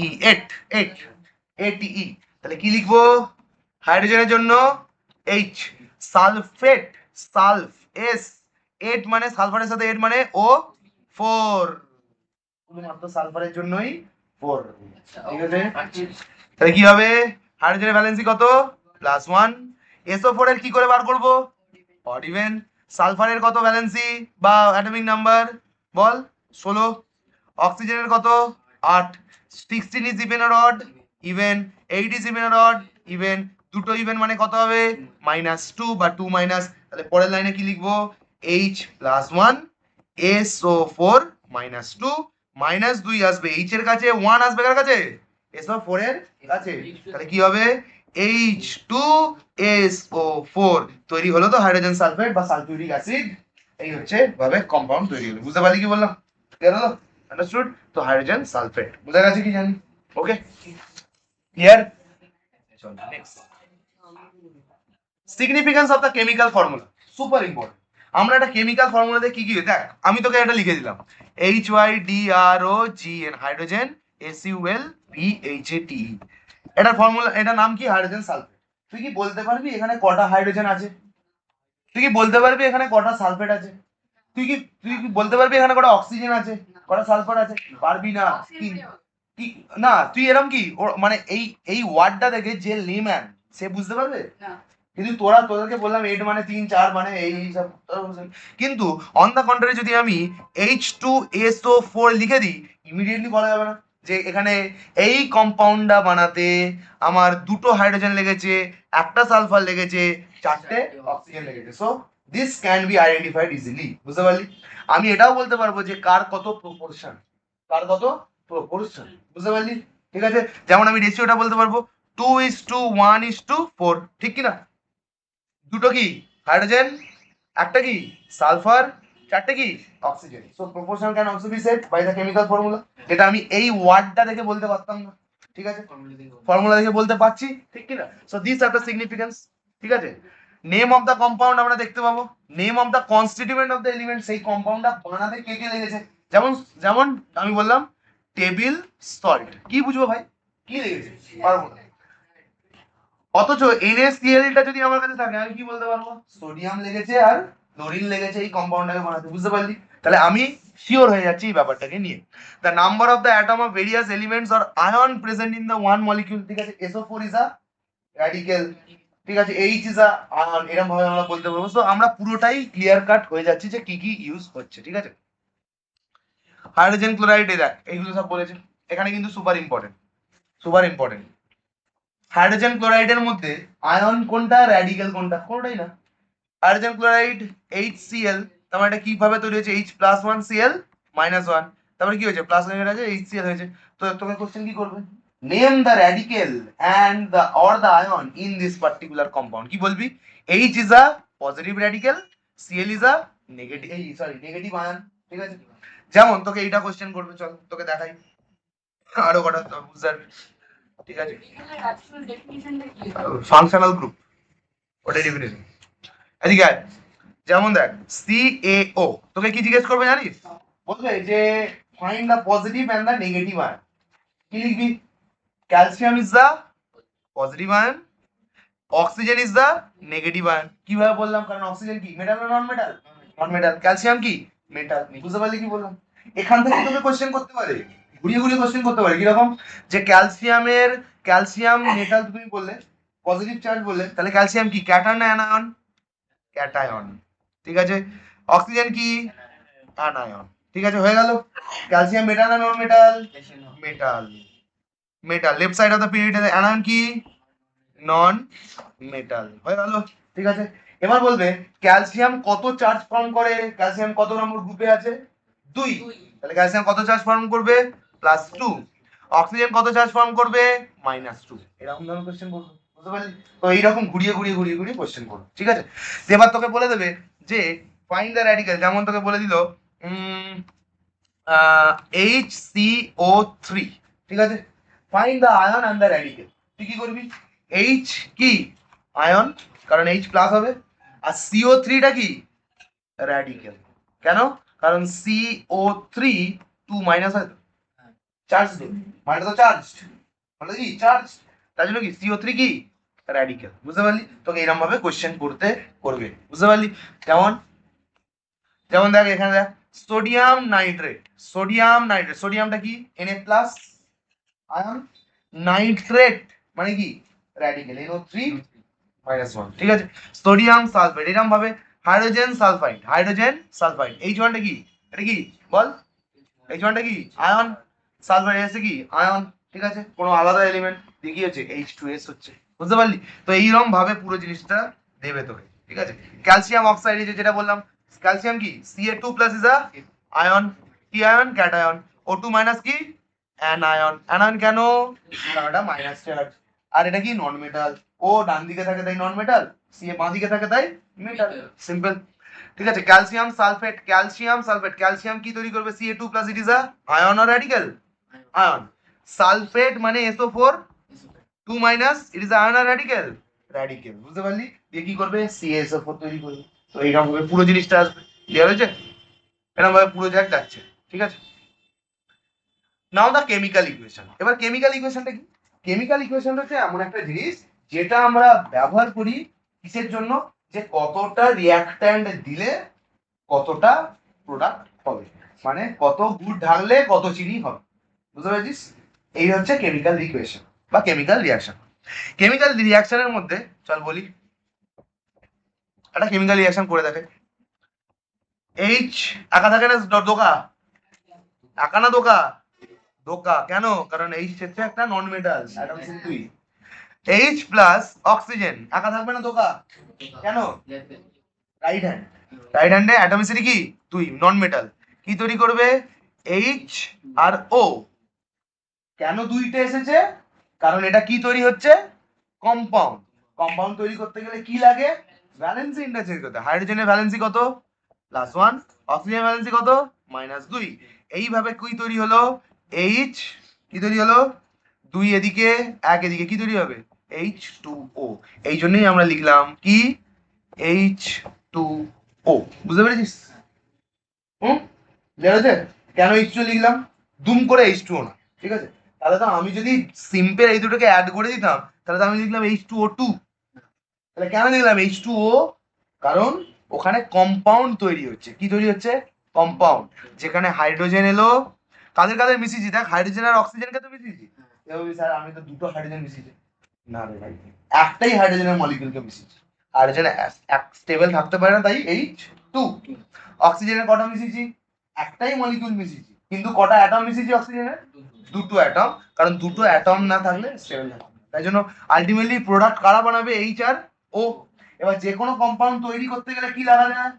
ATE। তাহলে কি লিখবো? হাইড্রোজেনের জন্য H, সালফেট, সালফ S, 8 মানে সালফারের সাথে 8 মানে O4, শুধুমাত্র সালফারের জন্যই 4, ঠিক আছে? তাহলে কি হবে? হাইড্রোজেনের ভ্যালেন্সি কত? +1। SO4 এর কি করে বার করব? Odd even. সালফারের কত ভ্যালেন্সি বা অ্যাটমিক নাম্বার বল? 16। অক্সিজেনের কত? 8। 16 is even or odd? Even. 8 is even or odd? Even. দুটো ইভেন মানে কত হবে? -2 বা 2 মাইনাস। তাহলে পরের লাইনে কি লিখবো? H+1 SO4 -2, -2 আসবে H এর কাছে, 1 আসবে কার কাছে? SO4 এর কাছে। তাহলে কি হবে? H2SO4 তৈরি হলো তো হাইড্রোজেন সালফেট বা সালফিউরিক অ্যাসিড। এই হচ্ছে ভাবে কম্পাউন্ড তৈরি হলো। বুঝতে পারলি কি বললাম? ক্লিয়ার হলো? আন্ডারস্টুড? তো হাইড্রোজেন সালফেট বুঝা গেছে কি জানি? ওকে, ক্লিয়ার? চল next, significance of the chemical formula, super important. আমরা একটা কেমিক্যাল ফর্মুলাতে কি কি দেখ, আমি তোকে এটা লিখে দিলাম HYDROGN, হাইড্রোজেন SULPHATE। এটা ফর্মুলা, এটা নাম কি? Hydrogen sulphate. তুই কি বলতে পারবি এখানে কটা হাইড্রোজেন আছে? তুই কি বলতে পারবি এখানে কটা সালফেট আছে? তুই কি বলতে পারবি এখানে কটা অক্সিজেন আছে, কটা সালফার আছে? পারবি না। কি কি না তুই এরকম কি মানে এই ওয়ার্ডটা দেখে যে লিম্যান সে বুঝতে পারবে? কিন্তু তোদেরকে বললাম 8 মানে 3 4 মানে এই সব কিন্তু অন দা কন্ট্রারি যদি আমি H2SO4 লিখে দিই ইমিডিয়েটলি বলা যাবে না যে এখানে এই কম্পাউন্ডটা বানাতে আমার দুটো হাইড্রোজেন লেগেছে, একটা সালফার লেগেছে, চারটে অক্সিজেন লেগেছে। So this can be identified easily. বুঝতে পারলি? আমি এটাও বলতে পারবো যে কার কত প্রপোর্শন, কার কত প্রপোর্শন। বুঝতে পারলি? ঠিক আছে, যেমন আমি রেশিওটা বলতে পারবো 2:1:4, ঠিক কি না? দুটো কি হাইড্রোজেন, একটা কি সালফার, চারটে কি oxygen. So proportion can also be set by the chemical formula, যেটা আমি এই ওয়ার্ডটা দেখে বলতে পারতাম না। ঠিক আছে, ফর্মুলা দেখে বলতে পারছি, ঠিক কি না? So this are the significance. ঠিক আছে, নেম অফ দ্য কম্পাউন্ড আমরা দেখতে পাবো, name of the constituent of the element, সেই কম্পাউন্ডটা বানাতে কে কে লেগেছে। যেমন যেমন আমি বললাম টেবিল সল্ট, কি বুঝবো ভাই কি লেগেছে, পারবো না। অথচ NaCl টা যদি আমার কাছে থাকে আমি কি বলতে পারবো, সোডিয়াম লেগেছে আর ক্লোরিন লেগেছে এই কম্পাউন্ডটাকে বানাতে। বুঝতে পারলি? তাহলে আমি শিওর হয়ে যাচ্ছি এই ব্যাপারটাকে নিয়ে। The number of the atom of various elements or ion present in the one molecule. ঠিক আছে, SO4 ইজ আ র্যাডিক্যাল, ঠিক আছে, H ইজ আ আয়ন, এরকম ভাবে আমরা বলতে পারবো। তো আমরা পুরোটাই ক্লিয়ার কাট হয়ে যাচ্ছে যে কি কি ইউজ হচ্ছে। ঠিক আছে, হাইড্রোজেন ক্লোরাইড দেখ এইগুলো সব বলেছে, এখানে কিন্তু super important, super important. Hydrogen ক্লোরাইডের মধ্যে আয়ন কোনটা, র্যাডিক্যাল কোনটা? কোনটাই না। হাইড্রোজেন ক্লোরাইড HCl, তারপর এটা কিভাবে তৈরি হয়েছে, H+1Cl-1, তারপরে কি হয়েছে প্লাস লেগে আছে HCl হয়েছে। তো তোকে কোশ্চেন কি করবে, name the radical and the or the ion in this particular compound. কি বলবি? H is a positive radical, Cl is a negative, negative ion. ঠিক আছে, যেমন তোকে এইটা কোশ্চেন করবে, চল তোকে দেখাই আরো কটা বুঝতে। ঠিক আছে, ফাংশনাল গ্রুপ, ওটা ডেফিনেশন। এদিকে আয়। যেমন দেখ CaO, তোকে কি জিজ্ঞেস করবে জানিস? বলবে যে find the positive and the negative ion. কি লিখবি? Calcium is the positive ion, oxygen is the negative ion. কিভাবে বললাম? কারণ অক্সিজেন কি মেটাল না non metal? Non metal. Calcium কি মেটাল। বুঝতে পারলি কি বললাম? এখান থেকে তোকে কোশ্চেন করতে পারে, ঘুরিয়ে ঘুরিয়ে কোশ্চেন করতে পারে। কিরকম? যে ক্যালসিয়াম মেটাল তুমি বললে, পজিটিভ চার্জ বললে, তাহলে ক্যালসিয়াম কি ক্যাটায়ন না অ্যানায়ন? ক্যাটায়ন। ঠিক আছে, অক্সিজেন কি অ্যানায়ন। ঠিক আছে, হয়ে গেল। ক্যালসিয়াম মেটাল না non metal? Metal. Metal. Left side of the period anion কি নন মেটাল। হয়ে গেল। ঠিক আছে, এবার বলবে ক্যালসিয়াম কত চার্জ ফর্ম করে, ক্যালসিয়াম কত নম্বর গ্রুপে আছে? 2। তাহলে ক্যালসিয়াম কত চার্জ ফর্ম করবে? +2। অক্সিজেন কত চার্জ ফর্ম করবে? -2। এরকম ধরনের কোশ্চেন করবে। বুঝতে পারলি? তো এইরকম ঘুরিয়ে ঘুরিয়ে ঘুরিয়ে ঘুরিয়ে কোশ্চেন করবে। ঠিক আছে, এবার তোকে বলে দেবে যে ফাইন্ড দ্য র্যাডিক্যাল। যেমন তোকে বলে দিল HCO3, ঠিক আছে, find the ion and the radical. তুই কি করবি? H কি আয়ন, কারণ H প্লাস হবে, আর CO3টা কি র্যাডিক্যাল। কেন? কারণ CO3 2 মাইনাস হয় তো, চার্জ তো, মানে তো চার্জ, মানে কি চার্জ, তার জন্য কি CO3 কি র্যাডিক্যাল। বুঝতে পারলি? তোকে এরকম ভাবে কোশ্চেন করবে। বুঝতে পারলি? যেমন যেমন দেখ এখানে দেখ সোডিয়াম নাইট্রেট, সোডিয়ামটা কি Na প্লাস আয়ন, নাইট্রেট মানে কি র্যাডিক্যাল NO3-1। ঠিক আছে, সোডিয়াম সালফেট এরকম ভাবে, হাইড্রোজেন সালফাইড H1 টা কি, এটা কি বল, H1 টা কি আয়ন, সালফাইড এসে কি আয়ন। ঠিক আছে, কোনো আলাদা এলিমেন্ট দেখি হচ্ছে H2S হচ্ছে। বুঝতে পারলি? তো এইরকম ভাবে পুরো জিনিসটা দেবে তোকে। ঠিক আছে, ক্যালসিয়াম অক্সাইড যেটা বললাম, ক্যালসিয়াম কি Ca2+ ইজ আ আয়ন, কি আয়ন ক্যাটায়ন, O2 মাইনাস কি অ্যানায়ন। অ্যানায়ন কেন? কারণ এটা মাইনাস চার্জ, আর এটা কি নন মেটাল। ও ডান দিকে থাকে তাই নন মেটাল, Ca বাঁ দিকে থাকে তাই মেটাল, সিম্পল। ঠিক আছে, ক্যালসিয়াম কি তৈরি করবে? Ca2+, it is a ion or radical? Ion. Sulphate মানে SO4 2 minus, it is ion or radical? Radical. বুঝতে পারলি? দিয়ে কি করবে? CaSO4 তৈরি করবে। তো এইরকম ভাবে পুরো জিনিসটা আসবে। ক্লিয়ার হয়েছে? এরকম ভাবে পুরো জায়গা যাচ্ছে। ঠিক আছে, নাও দা কেমিক্যাল ইকুয়েশন। এবার কেমিক্যাল ইকুয়েশনটা কি? কেমিক্যাল ইকুয়েশনটা হচ্ছে এমন একটা জিনিস যেটা আমরা ব্যবহার করি কিসের জন্য? যে কতটা রিয়াক্ট্যান্ট দিলে কতটা প্রোডাক্ট হবে, মানে কত গুড় ঢাললে কত চিনি হবে, বুঝতে পেরেছিস? এই হচ্ছে কেমিক্যাল ইকুয়েশন বা কেমিক্যাল রিয়াকশন। কেমিক্যাল রিয়াকশনের মধ্যে চল বলি, একটা কেমিক্যাল রিয়াকশন করে দেখে। এইচ একা থাকে না দোকা, একা না দোকা, দোকা কেন? কারণ এইচ হচ্ছে একটা নন মেটাল, অ্যাটম সিন দুই। এইচ প্লাস অক্সিজেন একা থাকবে না দোকা, কেন? রাইট হ্যান্ড, রাইট হ্যান্ডে অ্যাটমিসিটি কি দুই, নন মেটাল, কি তৈরি করবে? এইচ আর ও। কেন দুইটা এসেছে? কারণ এটা কি তৈরি হচ্ছে? কম্পাউন্ড। কম্পাউন্ড তৈরি করতে গেলে কি লাগে? ভ্যালেন্সি ইন্টারচেঞ্জ করতে। হাইড্রোজেনের ভ্যালেন্সি কত? +1, অক্সিজেনের ভ্যালেন্সি কত? -2। এইভাবে কি তৈরি হলো? এইচ কি তৈরি হলো? 2 এদিকে 1 এদিকে, কি তৈরি হবে? H2O। এই জন্যই আমরা লিখলাম কি H2O, বুঝতে পেরেছিস? ক্লিয়ার হয়েছে? কেন H2 লিখলাম? দুম করে H2O না, ঠিক আছে? তাহলে তো আমি যদি সিম্পল এই দুটোকে অ্যাড করে দিতাম তাহলে তো আমি লিখলাম H2O2। তাহলে কেন লিখলাম H2O? কারণ ওখানে কম্পাউন্ড তৈরি হচ্ছে। কি তৈরি হচ্ছে? কম্পাউন্ড। যেখানে হাইড্রোজেন এলো, কাদের কাদের মিশিয়েছি দেখ, হাইড্রোজেন আর অক্সিজেনকে তো মিশিয়েছি। স্যার আমি তো দুটো হাইড্রোজেন মিশিয়েছি, না রে ভাই, একটাই হাইড্রোজেনের মলিকিউলকে মিশিয়েছি। হাইড্রোজেন এক স্টেবল থাকতে পারে না, তাই H2। অক্সিজেনের কটা মিশিয়েছি? একটাই মলিকিউল মিশিয়েছি, কিন্তু কটা অ্যাটম মিশিয়েছি অক্সিজেনের? দুটো অ্যাটম, কারণ দুটো অ্যাটম না থাকলে স্টেবল থাকে না। তাই জন্য আলটিমেটলি প্রোডাক্ট কারা বানাবে? এইচ আর ও। এবার যে কোনো কম্পাউন্ড তৈরি করতে গেলে কি লাগা যায়?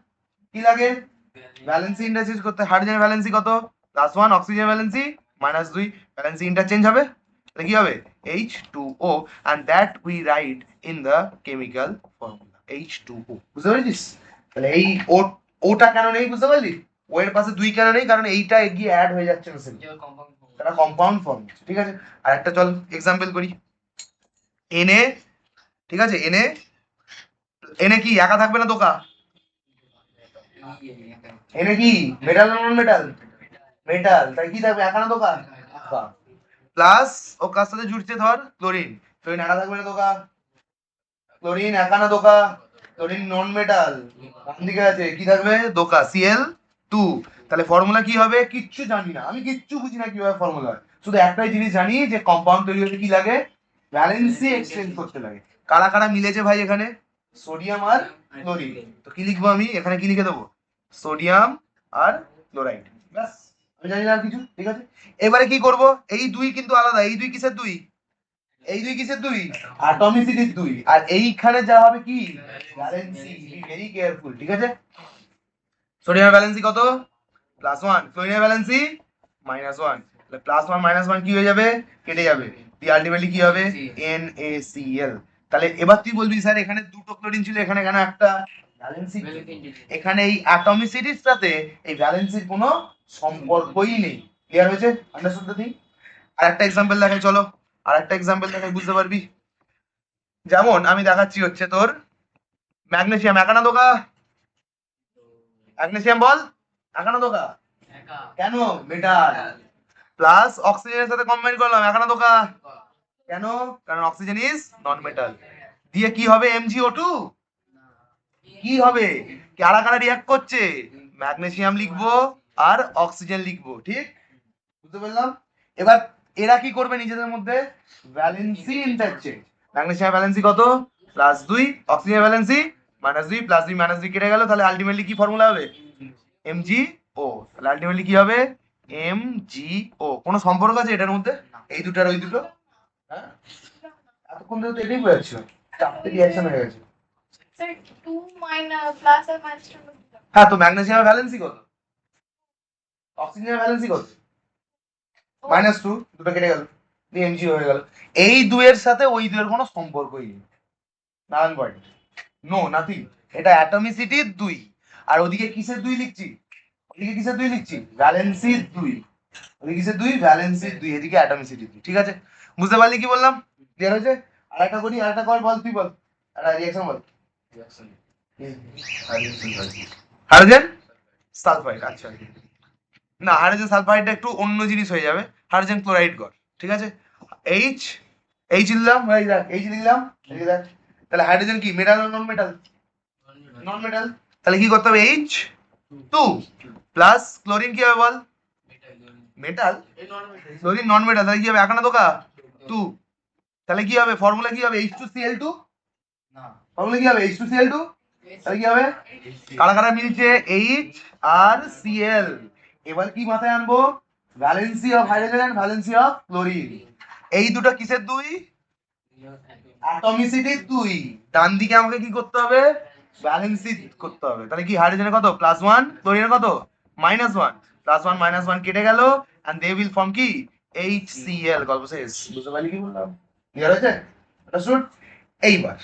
কি লাগে? ভ্যালেন্সি ইন্টারচেঞ্জ করতে। হাইড্রোজেনের ভ্যালেন্সি কত? +1, অক্সিজেনের ভ্যালেন্সি -2। ভ্যালেন্সি ইন্টারচেঞ্জ হবে, তাহলে কি হবে? H2O, and that we write in the chemical formula H2O। বুঝতে পেরেছিস? তাহলে এই ওটা কেন নেই বুঝতে পারলি? ও এর পাশে 2 কেন নেই? কারণ এইটা এগিয়ে অ্যাড হয়ে যাচ্ছে না, এটা কম্পাউন্ড ফর্ম, ঠিক আছে? আর একটা চল এক্সাম্পল করি। Na, ঠিক আছে? Na কি একা থাকবে না দোকা? Na কি মেটাল না নন মেটাল? মেটাল, তাই কি থাকবে? একা না দোকা? একা। প্লাস ও কার সাথে জুড়ছে? ধর ক্লোরিন। ক্লোরিন একা থাকবে না দোকা? ক্লোরিন একা না দোকা? ক্লোরিন নন মেটাল, কোন দিকে আছে? কি থাকবে? দোকা, Cl2। তাহলে ফর্মুলা কি হবে? কিচ্ছু জানি না আমি, কিচ্ছু বুঝি না কিভাবে ফর্মুলা হয়, শুধু একটাই জিনিস জানি যে কম্পাউন্ড তৈরি হতে কি লাগে? ভ্যালেন্সি এক্সচেঞ্জ করতে লাগে। কারা কারা মিলেছে ভাই এখানে? সোডিয়াম আর ক্লোরিন। তো কি লিখবো আমি এখানে? কি লিখে দেবো? সোডিয়াম আর ক্লোরাইড, ব্যাস। আমি জানি না আর কিছু, ঠিক আছে? এবারে কি করব? এই দুই কিন্তু আলাদা। এই দুই কিসের দুই? এই দুই কিসের দুই? অ্যাটমিসিটির দুই। আর এইখানে যা হবে কি? ভ্যালেন্সি। বি ভেরি কেয়ারফুল, ঠিক আছে? সোডিয়ামের ভ্যালেন্সি কত? +1। ক্লোরিনের ভ্যালেন্সি -1। তাহলে +1 -1 কি হয়ে যাবে? কেটে যাবে। দিয়ে আলটিমেটলি কি হবে? NaCl। তাহলে এবার তুই বলবি স্যার এখানে দুটো ক্লোরিন ছিল, এখানে কেন একটা? ভ্যালেন্সি। এখানে এই অ্যাটমিসিটির সাথে এই ভ্যালেন্সির কোনো সম্পর্কই নেই। ক্লিয়ার হয়েছে? Understood the thing? আর একটা এক্সাম্পল দেখাই, চলো আর একটা এক্সাম্পল দেখাই, বুঝতে পারবি। যেমন আমি দেখাচ্ছি হচ্ছে তোর ম্যাগনেসিয়াম একা না দোকা? ম্যাগনেসিয়াম বল, একা না দোকা? কেন? মেটাল। প্লাস অক্সিজেনের সাথে কম্বাইন করলাম, একা না দোকা? কেন? কারণ অক্সিজেন ইজ নন মেটাল। দিয়ে কি হবে? MgO2। কি হবে? কারা কারা রিয়াক্ট করছে? ম্যাগনেসিয়াম লিখবো আর অক্সিজেন লিখবো, ঠিক? বুঝতে পারলাম? এবার এরা কি করবে নিজেদের মধ্যে? Valency interchange. ম্যাগনেসিয়াম ভ্যালেন্সি কত? +2, অক্সিজেন ভ্যালেন্সি -2, +2 -2 কেটে গেল, তাহলে আলটিমেটলি কি ফর্মুলা হবে? MgO। তাহলে আলটিমেটলি কি হবে? MgO। কোনো সম্পর্ক আছে এটার মধ্যে? এই দুটো আর ওই দুটো? হ্যাঁ, এতক্ষণ ধরে তো এটাই বোঝাচ্ছিল, চারটে রিঅ্যাকশন হয়ে গেছে। Sir, 2 minus plus or minus 2. হ্যাঁ, তো ম্যাগনেসিয়ামের ভ্যালেন্সি কত? অক্সিজেনের ভ্যালেন্সি কত? -2, দুটো কেটে গেল, দিয়ে MgO হয়ে গেল। এই দুয়ের সাথে ওই দুয়ের কোনো সম্পর্কই নেই, নান পয়েন্ট, নো নাথিং। এটা অ্যাটমিসিটির 2, আর ওদিকে কিসের 2 লিখছি? ওদিকে কিসের 2 লিখছি? ভ্যালেন্সির 2। ওদিকে কিসের 2? ভ্যালেন্সির 2, এদিকে অ্যাটমিসিটির 2, ঠিক আছে? বুঝতে পারলি কি বললাম? ক্লিয়ার হয়েছে? আরেকটা করি, আরেকটা কর, বল তুই বল, একটা রিঅ্যাকশন বল। হাইড্রোজেন সালফাইড, আচ্ছা না, হাইড্রোজেন সালফাইডটা একটু অন্য জিনিস হয়ে যাবে, হাইড্রোজেন ক্লোরাইড কর, ঠিক আছে? এইচ, এইচ লিখলাম, এই দেখ এইচ লিখলাম, এই দেখ। তাহলে হাইড্রোজেন কি মেটাল না নন মেটাল? নন মেটাল, তাহলে কি করতে হবে এইচ টু প্লাস ক্লোরিন কি হবে বল, মেটাল, ক্লোরিন নন মেটাল, তাহলে কি হবে একানা দোকা টু, তাহলে কি হবে ফর্মুলা কি হবে H2Cl2, ফর্মুলা কি হবে H2Cl2, তাহলে কি হবে কারা কারা মিলছে এইচ আর সিএল। এবার কি মাথায় আনবো, valency of hydrogen and valency of chlorine, এই দুটো কিসের দুই, অ্যাটমিসিটির দুই, ডান দিকে আমাকে কি করতে হবে ভ্যালেন্সি করতে হবে, তাহলে কি হাইড্রোজেনের কত +1 ক্লোরিনের কত -1, +1 -1 কেটে গেল এন্ড দে উইল ফর্ম কি HCl, গল্প শেষ, বুঝতে পারলি কি বললাম, ক্লিয়ার হয়েছে, এটা শুন। এইবার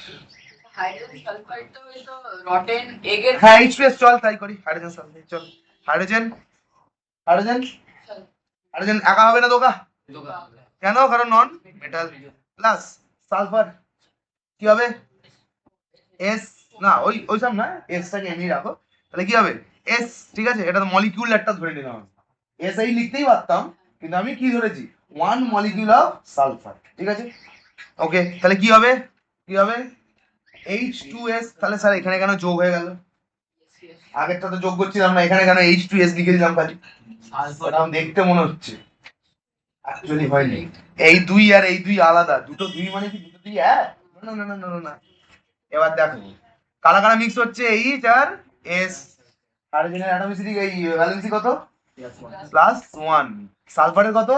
হাইড্রোজেন সালফাইড তো ওই তো রটেন এগের হ্যাঁ H2S, চল তাই করি, হাইড্রোজেন সালফাইড, চল হাইড্রোজেন হাইড্রোজেন হাইড্রোজেন একা হবে না দোকা, কেন, কারণ নন মেটাল, প্লাস সালফার কি হবে এস, না ওই সব না, এসটাকে এমনি রাখো, তাহলে কি হবে এস, ঠিক আছে, এটা তো মলিকিউল একটা ধরে নিলাম, এস এই লিখতেই পারতাম কিন্তু আমি কি ধরেছি 1 মলিকিউল অফ সালফার, ঠিক আছে, ওকে, তাহলে কি হবে H2S, তাহলে স্যার এখানে কেন যোগ হয়ে গেল, আগেরটা তো যোগ করছিলাম না, এখানে কেন H2S লিখে দিলাম খালি, সালফার দেখতে মনে হচ্ছে, অ্যাকচুয়ালি হয়নি, এই দুই আর এই দুই আলাদা, দুটো দুই মানে কি দুটো দুই এক, না না না না না না, এবার দেখো কারা কারা মিক্স হচ্ছে এইচ আর এস, হাইড্রোজেনের অ্যাটমিসিটি এই ভ্যালেন্সি কত +1, সালফারের কত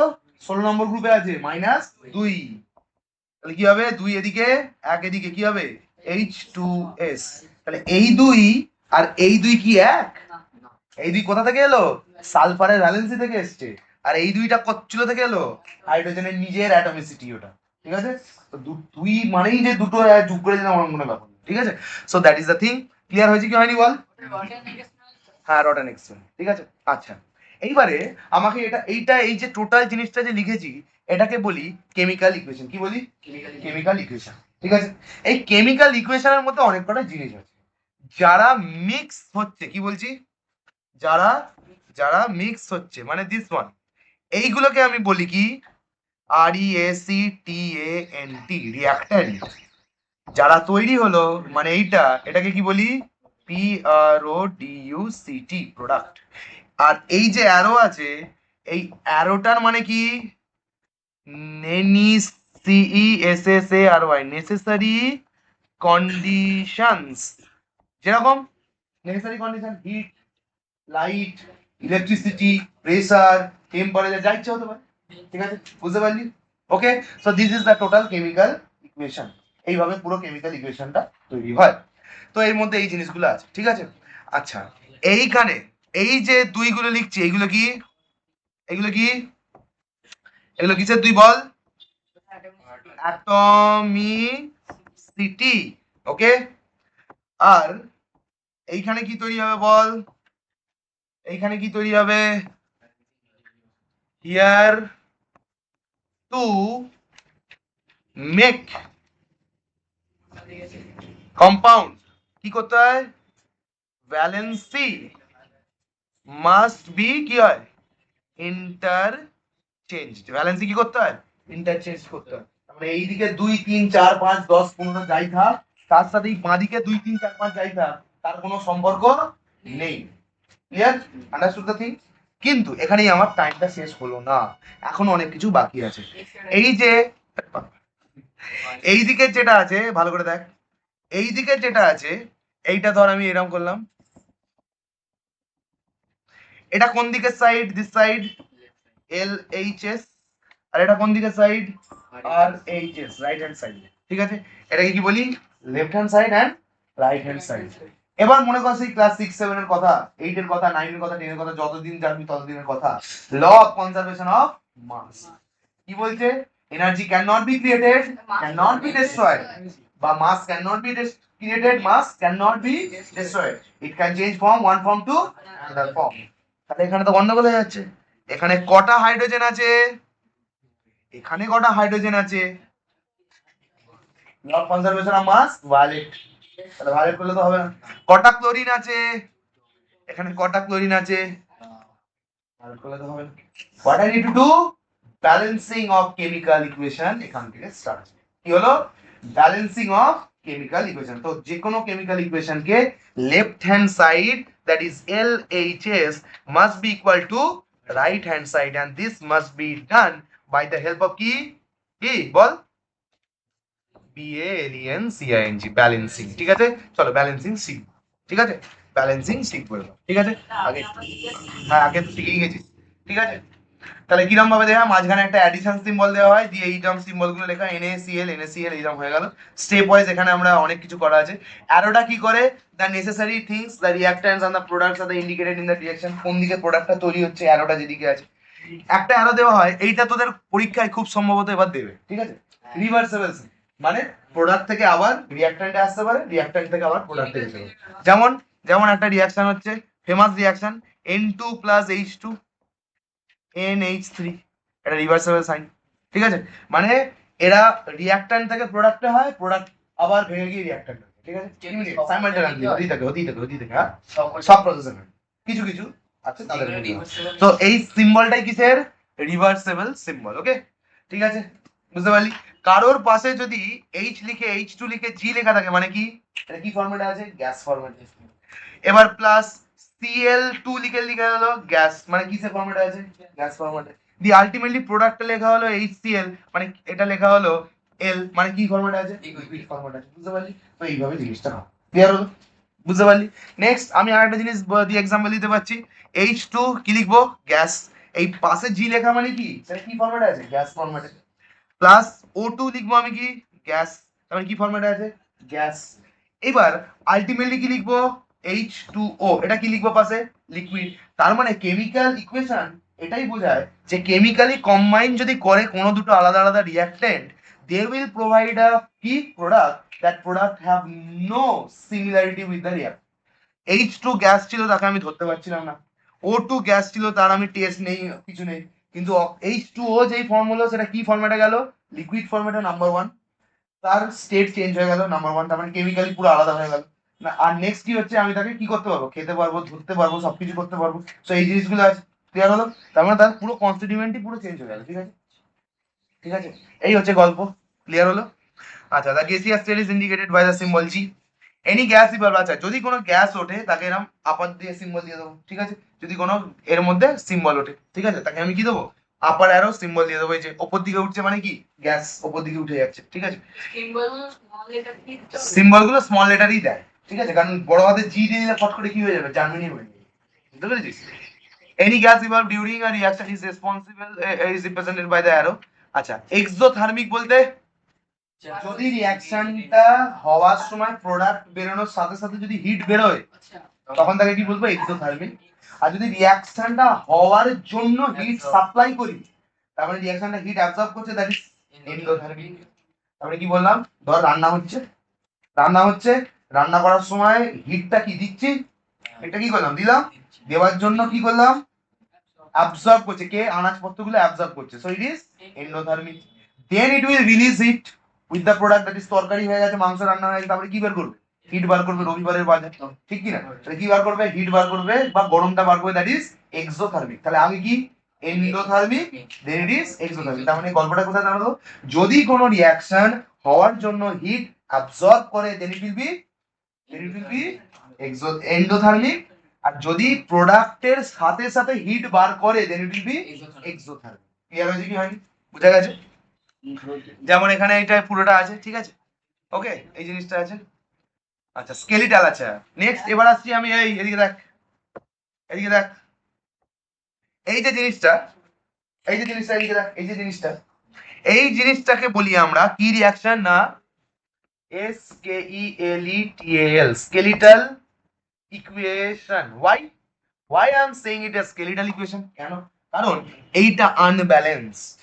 16 নম্বর গ্রুপে আছে -2, তাহলে কি হবে 2 এদিকে 1 এদিকে, কি হবে H2S, তাহলে এই দুই আর এই দুই কি এক, এই দুই কোথা থেকে এলো সালফারের ভ্যালেন্সি থেকে এসছে, আর এই দুইটা কচ্ছুলো থেকে এলো হাইড্রোজেনের নিজের অ্যাটমিসিটি ওটা, ঠিক আছে, তো দুই মানেই যে দুটো যোগ করে দিলাম আমার কোনো ব্যাপার না, ঠিক আছে, so that is the thing, clear হয়েছে কি হয়নি বল, রটেন এগের হ্যাঁ রটান এক্সপেন, ঠিক আছে, আচ্ছা এইবারে আমাকে এইটা এই যে টোটাল জিনিসটা যে লিখেছি এটাকে বলি কেমিক্যাল ইকুয়েশন, কি বলি কেমিক্যাল ইকুয়েশন, ঠিক আছে, এই কেমিক্যাল ইকুয়েশনের মধ্যে অনেক কটা জিনিস আছে, যারা মিক্স হচ্ছে, কি বলছি যারা যারা মিক্স হচ্ছে মানে দিস ওয়ান, এইগুলোকে আমি বলি কি REACTANT, রিঅ্যাক্ট্যান্ট, যারা তৈরি হলো মানে এটাকে কি বলি PRODUCT, প্রোডাক্ট, আর এই যে অ্যারো আছে এই অ্যারোটার মানে কি NECESSARY, নেসেসারি কন্ডিশনস, যেরকম necessary condition heat, light, electricity, pressure, temperature, যা ইচ্ছা হতে পারে, ঠিক আছে, বুঝতে পারলি, okay, so this is the total chemical equation, এইভাবে পুরো কেমিক্যাল ইকুয়েশনটা তৈরি হয়, তো এর মধ্যে এই জিনিসগুলো আছে, ঠিক আছে, আচ্ছা এইখানে এই যে দুইগুলো লিখছি এগুলো কি এগুলো কি এগুলো কিসের দুই বল, অ্যাটমিসিটি, ওকে, আর এইখানে কি তৈরি হবে বল, এইখানে কি তৈরি হবে হিয়ার টু মেক কম্পাউন্ড কি করতে হয় ভ্যালেন্সি মাস্ট বি কি হয় ইন্টারচেঞ্জ, ভ্যালেন্সি কি করতে হয় ইন্টারচেঞ্জ করতে হয়, মানে এইদিকে 2 3 4 5 10 15 যাই থাক তার সাথে এই বাঁদিকে 2 3 4 5 যাই থাক তার কোনো সম্পর্ক নেই, ক্লিয়ার, আন্ডারস্টুড দ্য থিং, কিন্তু এখানেই আমার টাইমটা শেষ হলো না, এখন অনেক কিছু বাকি আছে, এই যে এই দিকে যেটা আছে ভালো করে দেখ, এই দিকে যেটা আছে এইটা ধর আমি এরকম করলাম, এটা কোন দিকের সাইড, দিস সাইড LHS, আর এটা কোন দিকের side RHS, right hand side, ঠিক আছে, এটাকে কি বলি left hand side and right hand side, এবার মনে কর সেই ক্লাস 6 7 এর কথা 8 এর কথা 9 এর কথা 10 এর কথা, যতদিন যাবি ততদিনের কথা, law of conservation of mass কি বলছে, energy can not be created, can not be destroyed, বা mass can not be created, mass cannot be destroyed, it can change from one form to another form, তাহলে এখানে তো গন্ডগোল হয়ে যাচ্ছে, এখানে কটা হাইড্রোজেন আছে, এখানে কটা হাইড্রোজেন আছে, law of conservation of mass violate, তাহলে ভায়োলেট করলে তো হবে না, কটা ক্লোরিন আছে, এখানে কটা ক্লোরিন আছে, ভায়োলেট করলে তো হবে না, what I need to do balancing of chemical equation এখান থেকে স্টার্ট, কি হলো ব্যালেন্সিং অফ কেমিক্যাল ইকুয়েশন। তো যে কোনো কেমিক্যাল ইকুয়েশনকে left hand side that is LHS must be equal to right hand side and this must be done by the help of কি বল BALENCING ব্যালেন্সিং। ঠিক আছে, চলো ব্যালেন্সিং শিখ। ঠিক আছে, ব্যালেন্সিং শিখ বললাম। ঠিক আছে, আগে হ্যাঁ আগে তো শিখেই গেছিস। ঠিক আছে, তাহলে কিরম ভাবে দেখা, মাঝখানে একটা অ্যাডিশন সিম্বল দেওয়া হয়, দিয়ে এই টার্ম সিম্বল গুলো লেখা NaCl এইরকম হয়ে গেল। স্টেপ ওয়াইজ এখানে আমরা অনেক কিছু করা আছে। অ্যারোটা কি করে, the necessary things the reactants and the products are the indicated in the direction, কোন দিকে প্রোডাক্টটা তৈরি হচ্ছে, অ্যারোটা যেদিকে আছে। একটা অ্যারো দেওয়া হয়, এইটা তোদের পরীক্ষায় খুব সম্ভবত এবার দেবে। ঠিক আছে, রিভার্সেবল মানে প্রোডাক্ট থেকে আবার রিঅ্যাক্ট্যান্টে আসতে পারে, রিঅ্যাক্ট্যান্ট থেকে আবার প্রোডাক্টে যেতে পারে। যেমন যেমন একটা রিঅ্যাকশন হচ্ছে famous reaction N2 + H2 NH3, এটা রিভার্সেবল সাইন। ঠিক আছে, মানে এরা রিঅ্যাক্ট্যান্ট থেকে প্রোডাক্টে হয়, প্রোডাক্ট আবার ভেঙে গিয়ে রিঅ্যাক্ট্যান্ট হয়। ঠিক আছে, সাইমালটেনিয়াসলি হতেই থাকে সব প্রসেসে হয়, কিছু কিছু আছে তাদের মধ্যে হয়। তো এই সিম্বলটাই কিসের, রিভার্সেবল সিম্বল। ওকে, ঠিক আছে, বুঝতে পারলি। কারোর পাশে যদি H লিখে H2 লিখে G লেখা থাকে মানে কি, এটা কি ফরম্যাটে আছে, গ্যাস ফরম্যাটে। এবার প্লাস Cl2 লিখে লেখা হলো গ্যাস, মানে কিসের ফরম্যাটে আছে, গ্যাস ফরম্যাটে। দি আলটিমেটলি প্রোডাক্টে লেখা হলো HCl, মানে এটা লেখা হলো L, মানে কি ফরম্যাটে আছে, লিকুইড ফরম্যাটে আছে। বুঝতে পারলি, তো এইভাবে জিনিসটা হয়। ক্লিয়ার হলো, বুঝতে পারলি। নেক্সট আমি আরেকটা জিনিস দিয়ে এক্সাম্পল দিতে পারছি। H2 কি লিখবো, গ্যাস, এই পাশে G লেখা মানে কি, সেটা কি ফরম্যাটে আছে, গ্যাস ফরম্যাটে। প্লাস O2 লিখবো আমি কি, গ্যাস, তারপরে কি ফরম্যাটে আছে, গ্যাস। এবার আলটিমেটলি কি লিখবো, H2O, এটা কি লিখবো পাশে, লিকুইড। তার মানে কেমিক্যাল ইকুয়েশন এটাই বোঝায় যে কেমিক্যালি কম্বাইন যদি করে কোনো দুটো আলাদা আলাদা রিঅ্যাক্টেন্ট, দে উইল প্রোভাইড আ কি product, that product have no similarity with the react. H2 gas ছিল, তাকে আমি ধরতে পারছিলাম না। O2 গ্যাস ছিল, তার আমি টেস্ট নেই, কিছু নেই। কিন্তু H2O যেই ফর্ম হলো সেটা কি ফরম্যাটে গেল, লিকুইড ফরম্যাটে নাম্বার 1, তার স্টেট চেঞ্জ হয়ে গেল নাম্বার 1, তার মানে কেমিক্যালি পুরো আলাদা হয়ে গেল না। আর নেক্সট কি হচ্ছে, আমি তাকে কি করতে পারবো, খেতে পারবো, ধরতে পারবো, সবকিছু করতে পারবো। তো এই জিনিসগুলো আছে, ক্লিয়ার হলো। তার মানে তার পুরো কনস্টিটিউয়েন্টই পুরো চেঞ্জ হয়ে গেল। ঠিক আছে, ঠিক আছে, এই হচ্ছে গল্প। ক্লিয়ার হলো। আচ্ছা, the gaseous state is indicated by the symbol G। Any gas evolve, আচ্ছা যদি কোনো গ্যাস ওঠে তাকে এরকম আপার দিয়ে সিম্বল দিয়ে দেবো। ঠিক আছে, যদি কোনো এর মধ্যে সিম্বল ওঠে, ঠিক আছে, তাকে আমি কি দেবো, আপার অ্যারো সিম্বল দিয়ে দেবো। এই যে ওপর দিকে উঠছে মানে কি, গ্যাস ওপর দিকে উঠে যাচ্ছে। ঠিক আছে, সিম্বল গুলো স্মল লেটারই দেয়। ঠিক আছে, কারণ বড় হাতে জি দিয়ে দিলে ফট করে কি হয়ে যাবে, জার্মানি হয়ে যাবে। বুঝতে পেরেছিস। Any gas evolve during a reaction is responsible is represented by the arrow. আচ্ছা, এক্সোথার্মিক বলতে যদি রিঅ্যাকশনটা হওয়ার সময় প্রোডাক্ট বেরোনোর সাথে সাথে যদি হিট বেরোয় তখন তাকে কি বলবো, এক্সোথার্মিক। আর যদি রিঅ্যাকশনটা হওয়ার জন্য হিট সাপ্লাই করি, তার মানে রিঅ্যাকশনটা হিট অ্যাবজর্ব করছে, দ্যাট ইজ এন্ডোথার্মিক। তারপরে কি বললাম, ধর রান্না হচ্ছে, রান্না হচ্ছে, রান্না করার সময় হিটটা কি দিচ্ছি, এটা কি করলাম, দিলাম, দেওয়ার জন্য কি করলাম, অ্যাবজর্ব করছে, কে আনাজপত্রগুলো অ্যাবজর্ব করছে, so it is endothermic. Then it will release heat with the product, that is তরকারি হয়ে গেছে, মাংস রান্না হয়ে গেছে, তারপরে কি বের করবে, হিট বার করবে। রবিবারের বাজার, ঠিক কি না, তাহলে কি বার করবে, হিট বার করবে বা গরমটা বার করবে, দ্যাট ইজ এক্সোথার্মিক। তাহলে আমি কি, endothermic, then it is exothermic. তার মানে গল্পটা কোথায় দাঁড়ালো, যদি কোনো রিঅ্যাকশন হওয়ার জন্য হিট অ্যাবজর্ব করে then it will be endothermic. আর যদি প্রোডাক্টের সাথে সাথে হিট বার করে then it will be exothermic. Clear হয়েছে কি হয়নি, বুঝা গেছে। যেমন এখানে এটা পুরোটা আছে, ঠিক আছে, ওকে, এই জিনিসটা আছে। আচ্ছা, স্কেলিটাল আছে। নেক্সট এবার আসছি আমি, এই এদিকে দেখ, এদিকে দেখ, এই যে জিনিসটা, এই যে জিনিসটা, এদিকে দেখ, এই যে জিনিসটা, এই জিনিসটাকে বলি আমরা কি রিঅ্যাকশন না, SKELETAL, skeletal equation. why I am saying it as skeletal equation, কেন, কারণ এইটা আনব্যালেন্সড।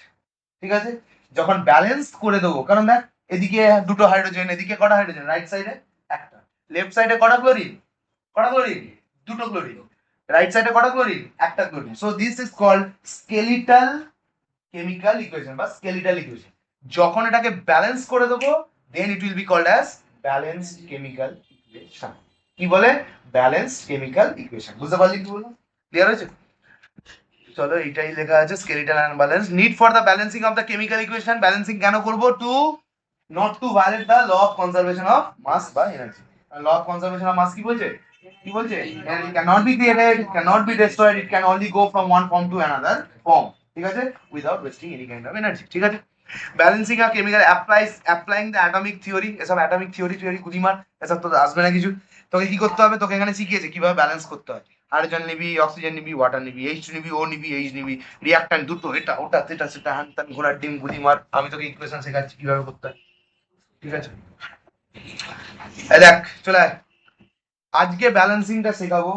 ঠিক আছে, যখন ব্যালেন্স করে দেবো, কারণ দেখ এদিকে দুটো হাইড্রোজেন, এদিকে কটা হাইড্রোজেন, রাইট সাইডে একটা, লেফট সাইডে কটা ক্লোরিন, কটা ক্লোরিন, দুটো ক্লোরিন, রাইট সাইডে কটা ক্লোরিন, একটা chlorine. So this is called skeletal chemical equation বা স্কেলিটাল ইকুয়েশন। যখন এটাকে ব্যালেন্স করে দেবো then it will be called as balanced chemical equation. কি বলে, ব্যালেন্সড কেমিক্যাল ইকুয়েশন। বুঝতে পারলি কি বলবো, ক্লিয়ার হয়েছে। চলো এটাই লেখা আছে, skeletal unbalance, need for the balancing of the chemical equation. Balancing কেন করব, two not to violate the law of conservation of mass by energy. law of conservation of mass কি বলছে? কি বলছে? Energy cannot be created, cannot be destroyed, it can only go from one form to another form, ঠিক আছে, without wasting any kind of energy, ঠিক আছে। Balancing a chemical applying the atomic theory, এসব atomic theory গুলিমার, এসব তো আসবে না কিছু। তোকে কি করতে হবে? তোকে এখানে শিখিয়েছে কিভাবে ব্যালেন্স করতে হয়। হাইড্রোজেন নিবি, অক্সিজেন নিবি, ওয়াটার নিবি, H2 নিবি, O নিবি, H নিবি, রিঅ্যাক্ট্যান্ট দুটো, এটা ওটা সেটা সেটা হ্যান ত্যান ঘোড়ার ডিম গুলিমার। আমি তোকে ইকুয়েশন শেখাচ্ছি কিভাবে করতে হয়, ঠিক আছে। এই দেখ চলে আয়। আজকে ব্যালেন্সিংটা শেখাবো।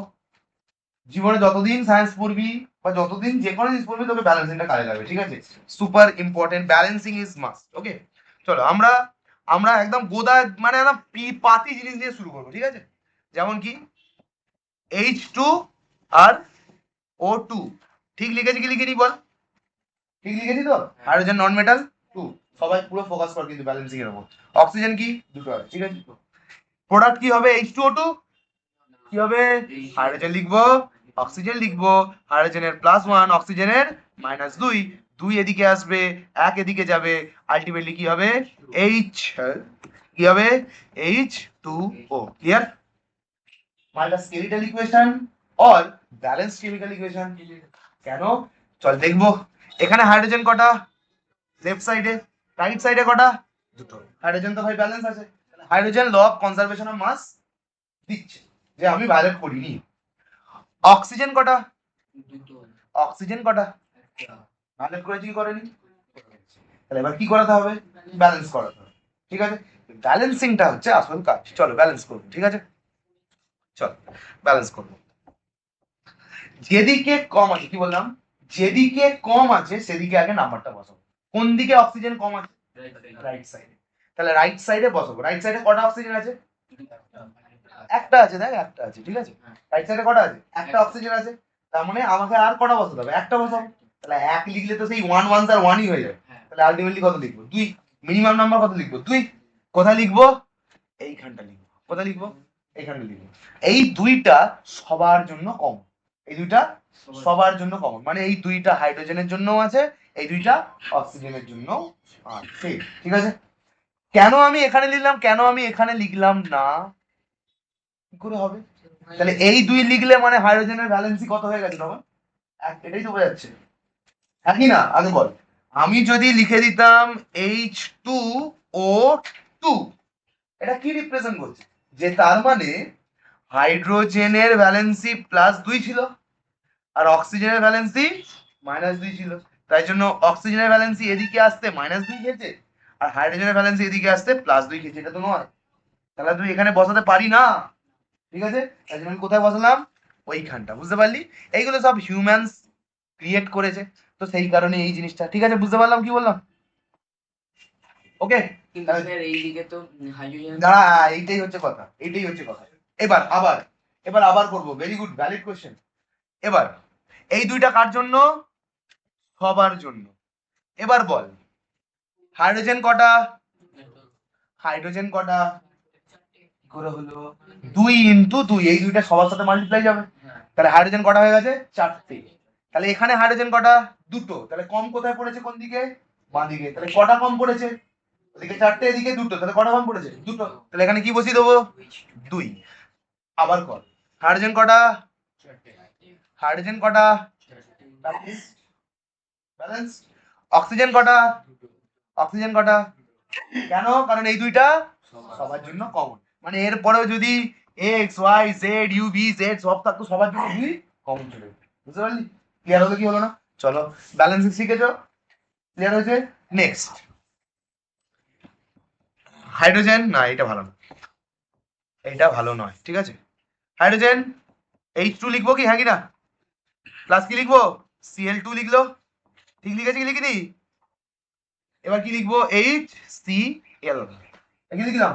জীবনে যতদিন সায়েন্স পড়বি বা যতদিন যে কোনো জিনিস পড়বি তোকে ব্যালেন্সিংটা কাজে লাগবে, ঠিক আছে। Super important, balancing is must, okay. চলো আমরা আমরা একদম গোদা মানে একদম পাতি জিনিস দিয়ে শুরু করবো, ঠিক আছে। যেমন কি H2 আর O2, ঠিক লিখেছি কি লিখিনি বল? ঠিক লিখেছি তো? হাইড্রোজেন নন মেটাল 2, সবাই পুরো ফোকাস কর কিন্তু ব্যালেন্সিং এর উপর। অক্সিজেন কি? দুটো আছে, ঠিক আছে। প্রোডাক্ট কি হবে? H2O2 কি হবে? হাইড্রোজেন লিখবো, অক্সিজেন লিখবো, হাইড্রোজেনের +1, অক্সিজেনের -2, 2 এদিকে আসবে, 1 এদিকে যাবে, আলটিমেটলি কি হবে? H, কি হবে? H2O, clear? Minus skeletal equation or balance chemical equation. কেন? চল দেখবো। এখানে হাইড্রোজেন কটা? লেফট সাইডে। রাইট সাইডে কটা? দুটো। হাইড্রোজেন তো ভাই ব্যালেন্স আছে। Hydrogen law of conservation of mass দিচ্ছে যে আমি ভায়োলেট করিনি। অক্সিজেন কটা? অক্সিজেন কটা? ভায়োলেট করেছি কি করেনি? তাহলে এবার কি করাতে হবে? ব্যালেন্স করাতে হবে, ঠিক আছে। ব্যালেন্সিংটা হচ্ছে আসল কাজ। চলো ব্যালেন্স করবো, ঠিক আছে। চল ব্যালেন্স করবো। যেদিকে কম আছে, কি বললাম? যেদিকে কম আছে সেদিকে আগে নাম্বারটা বসাবো। কোন দিকে অক্সিজেন কম আছে? রাইট সাইডে। তাহলে রাইট সাইডে বসাবো। রাইট সাইডে কটা অক্সিজেন আছে? একটা আছে, দেখ একটা আছে, ঠিক আছে। রাইট সাইডে কটা আছে? একটা অক্সিজেন আছে। তার মানে আমাকে আর কটা বসাতে হবে? একটা বসাবো। তাহলে এক লিখলে তো সেই 1 1 আর 1ই হয়ে যায়। তাহলে আলটিমেটলি কত লিখবো? 2। মিনিমাম নাম্বার কত লিখবো? 2। কোথায় লিখবো? এইখানটা লিখবো। কোথায় লিখবো? এইখানটা লিখবো। এই দুইটা সবার জন্য কমন। এই দুইটা সবার জন্য কমন, মানে এই দুইটা হাইড্রোজেনের জন্য আছে, এই দুইটা অক্সিজেনের জন্য আছে, ঠিক আছে। কেন আমি এখানে লিখলাম, কেন আমি এখানে লিখলাম না? কি করে হবে? তাহলে এই দুই লিখলে মানে হাইড্রোজেনের ভ্যালেন্সি কত হয়ে গেছে তখন? এটাই তো বোঝাচ্ছে, হ্যাঁ কি না? আগে বল। আমি যদি লিখে দিতাম H2O2, এটা কি রিপ্রেজেন্ট করছে? যে তার মানে হাইড্রোজেনের ভ্যালেন্সি +2 ছিল আর অক্সিজেনের ভ্যালেন্সি -2 ছিল। তাই জন্য অক্সিজেনের ভ্যালেন্সি এদিকে আসতে -2 খেয়েছে আর হাইড্রোজেনের ভ্যালেন্সি এদিকে আসতে +2 খেয়েছে। এটা তো নয়। তাহলে তুই এখানে বসাতে পারি না, ঠিক আছে। তাই জন্য আমি কোথায় বসালাম? ওইখানটা, বুঝতে পারলি? এইগুলো সব হিউম্যানস ক্রিয়েট করেছে, তো সেই কারণে এই জিনিসটা, ঠিক আছে। বুঝতে পারলাম কি বললাম? ওকে। কিন্তু স্যার এইদিকে তো হাইড্রোজেন দাঁড়া, এইটাই হচ্ছে কথা, এইটাই হচ্ছে কথা। এবার আবার করবো। Very good, valid question. এবার এই দুইটা কার জন্য? সবার জন্য। এবার বল হাইড্রোজেন কটা? হাইড্রোজেন কটা? কি করে হলো? 2 × 2, এই দুইটা সবার সাথে মাল্টিপ্লাই যাবে। তাহলে হাইড্রোজেন কটা হয়ে গেছে? 4টে। তাহলে এখানে হাইড্রোজেন কটা? দুটো। তাহলে কম কোথায় পড়েছে? কোন দিকে? বাঁ দিকে। তাহলে কটা কম পড়েছে? এদিকে 4টে, এদিকে দুটো। তাহলে কটা কম পড়েছে? দুটো। তাহলে এখানে কি বসিয়ে দেবো? 2। আবার কর। হাইড্রোজেন কটা? হাইড্রোজেন কটা? ব্যালেন্স। অক্সিজেন কটা? অক্সিজেন কটা? কেন? কারণ এই দুইটা সবার জন্য কমন। মানে এর পরেও যদি X Y Z U V Z সব থাকতো, সবার জন্য দুই কমন চলে যেত। বুঝতে পারলি? ক্লিয়ার হলো কি হলো না? চলো ব্যালেন্সিং শিখেছো, ক্লিয়ার হয়েছে। নেক্সট হাইড্রোজেন, না এটা ভালো না, এটা ভালো নয়, ঠিক আছে। হাইড্রোজেন H2 লিখবো কি, হ্যাঁ কি না? প্লাস কি লিখবো? Cl2 লিখলো, ঠিক লিখেছি কি লিখিনি? এবার কি লিখবো? HCl, কি লিখলাম?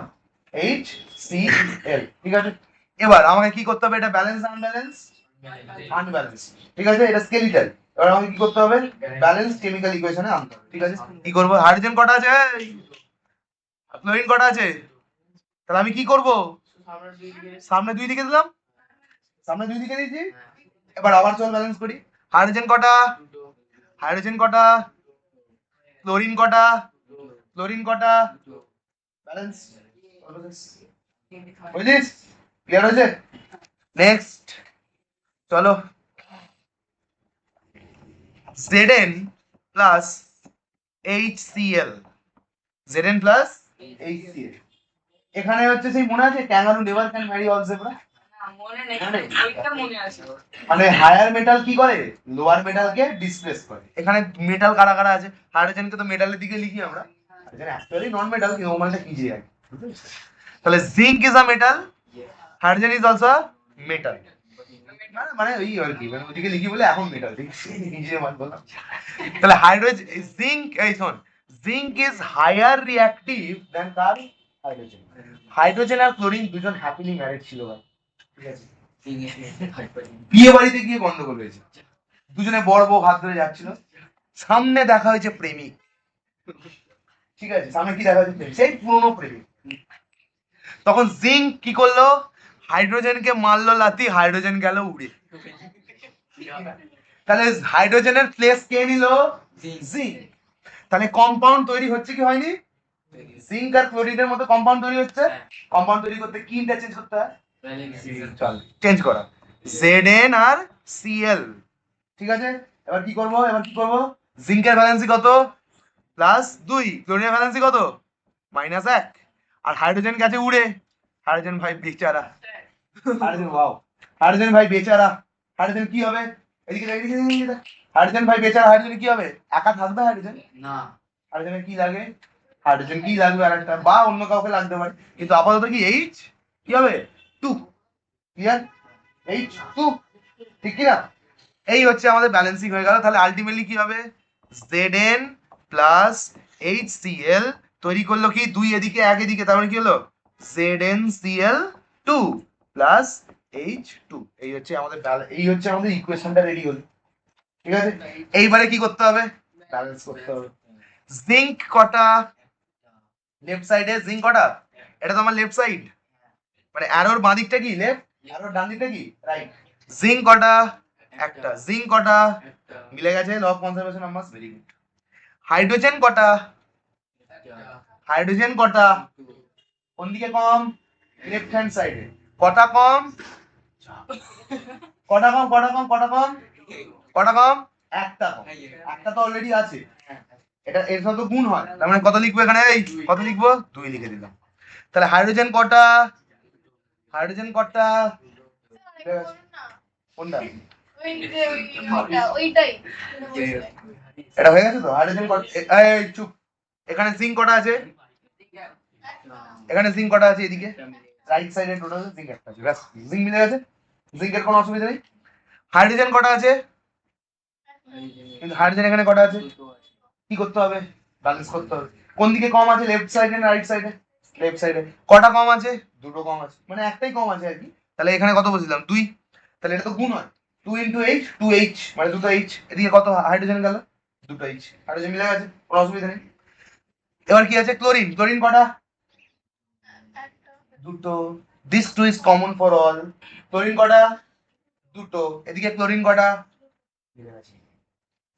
HCl, ঠিক আছে। এবার আমাকে কি করতে হবে? এটা ব্যালেন্স আনব্যালেন্স? আনব্যালেন্স, ঠিক আছে। এটা স্কেলিটাল। এবার আমাকে কি করতে হবে? ব্যালেন্স কেমিক্যাল ইকুয়েশনে আনতে হবে, ঠিক আছে। কি করবো? হাইড্রোজেন কটা আছে? ক্লোরিন কটা আছে? তাহলে আমি কি করব? সামনে 2 লিখে দিলাম, সামনে 2 লিখে দিয়েছি। এবার আবার চল ব্যালেন্স করি। হাইড্রোজেন কটা? হাইড্রোজেন কটা? ক্লোরিন কটা? ক্লোরিন কটা? ব্যালেন্স বুঝলিস? ক্লিয়ার হয়েছে? নেক্সট চলো, Zn plus HCl, Zn plus HCl। এখানে হচ্ছে সেই মনে আছে kangaroo never can marry all zebra, না, মনে নেই, ওইটা মনে আছে। মানে হায়ার মেটাল কি করে লোয়ার মেটালকে ডিসপ্লেস করে। এখানে মেটাল কারা কারা আছে, হাইড্রোজেনকে তো মেটালের দিকে লিখি আমরা, হাইড্রোজেন অ্যাকচুয়ালি নন মেটাল কিন্তু ওমানটা কি যে আর তাহলে zinc is a metal, hydrogen is also metal, মানে ওই আর কি, মানে ওদিকে লিখি বলে এখন মেটাল নিজে মান বললাম। তাহলে হাইড্রোজেন জিঙ্ক, এই শোন, zinc is higher reactive than কার, হাইড্রোজেন। হাইড্রোজেন আর ক্লোরিন দুজন হ্যাপিলি ম্যারিড ছিল ভাই, ঠিক আছে? বিয়ে বাড়িতে গিয়ে গন্ডগোল হয়েছে, দুজনে বড় বউ হাত ধরে যাচ্ছিল, সামনে দেখা হয়েছে প্রেমিক, ঠিক আছে? সামনে কি দেখা হয়েছে? প্রেমিক, সেই পুরনো প্রেমিক। তখন জিঙ্ক কি করলো, হাইড্রোজেনকে মারলো লাথি, হাইড্রোজেন গেল উড়ে। তাহলে হাইড্রোজেনের প্লেস কে নিল, জিঙ্ক। তাহলে কম্পাউন্ড তৈরি হচ্ছে কি হয়নি, জিঙ্ক আর ক্লোরিনের মতো কম্পাউন্ড তৈরি হচ্ছে। কম্পাউন্ড তৈরি করতে কি ইন্টারচেঞ্জ করতে হয়, চল চেঞ্জ করা, Zn আর Cl, ঠিক আছে? এবার কি করব, জিঙ্কের ভ্যালেন্সি কত, +2, ক্লোরিনের ভ্যালেন্সি কত, -1, আর হাইড্রোজেন গেছে উড়ে, হাইড্রোজেন ভাই বেচারা, হাইড্রোজেন ওয়াও, হাইড্রোজেন ভাই বেচারা, হাইড্রোজেন কি হবে, এদিকে দেখ, এদিকে দেখ, হাইড্রোজেন ভাই বেচারা, হাইড্রোজেন কি হবে, একা থাকবে হাইড্রোজেন না, হাইড্রোজেনের কি লাগে, হাইড্রোজেন কি লাগবে আরেকটা, বা অন্য কাউকে লাগতে পারে, কিন্তু আপাতত কি H কি হবে 2, ক্লিয়ার, H2, ঠিক কি না? এই হচ্ছে আমাদের ব্যালেন্সিং হয়ে গেল। তাহলে আলটিমেটলি কি হবে, Zn প্লাস HCl তৈরি করলো কি, 2 এদিকে 1 এদিকে, তার মানে কি হলো ZnCl2 প্লাস H2। এই হচ্ছে আমাদের ইকুয়েশনটা রেডি হলো, ঠিক আছে? এইবারে কি করতে হবে, ব্যালেন্স করতে হবে। জিঙ্ক কটা লেফট সাইডে, জিঙ্ক কটা, এটা তো আমার লেফট সাইড, মানে অ্যারোর বাঁ দিকটা কি লেফট, অ্যারোর ডান দিকটা কি রাইট। জিঙ্ক কটা, একটা, জিঙ্ক কটা, মিলে গেছে, law of conservation of mass, very good. Hydrogen কটা, হাইড্রোজেন কটা, কোন দিকে কম, লেফট হ্যান্ড সাইডে, কটা কম, কটা কম, কটা কম, কটা কম, কটা কম, একটা কম, একটা তো অলরেডি আছে, এটা এর সাথে তো গুণ হয়, তার মানে কত লিখবো এখানে, এই কত লিখবো, 2 লিখে দিলাম। তাহলে হাইড্রোজেন কটা, হাইড্রোজেন কটা, কোনটা, ওইটাই এটা হয়ে গেছে তো, হাইড্রোজেন কটা, এই চুপ, এখানে জিঙ্ক কটা আছে, এখানে জিঙ্ক কটা আছে, এদিকে রাইট সাইডে টোটাল জিঙ্ক একটা আছে, ব্যাস জিঙ্ক মিলে গেছে, জিঙ্কের কোনো অসুবিধা নেই। হাইড্রোজেন কটা আছে, কিন্তু হাইড্রোজেন এখানে কটা আছে, কি করতে হবে, ব্যালেন্স করতে হবে। কোন দিকে কম আছে, লেফট সাইডে না রাইট সাইডে, লেফট সাইডে। কটা কম আছে, দুটো কম আছে, মানে একটাই কম আছে আর কি। তাহলে এখানে কত বসিলাম, 2, তাহলে এটা তো গুণ হয়, 2 × H 2H, মানে দুটো H, এদিকে কত হাইড্রোজেন গেল, দুটো H, হাইড্রোজেন মিলে গেছে, কোনো অসুবিধা নেই। এবার কি আছে, ক্লোরিন, ক্লোরিন কটা, দুটো, this 2 is common for all, chlorine কটা, দুটো, এদিকে ক্লোরিন কটা, মিলে গেছে,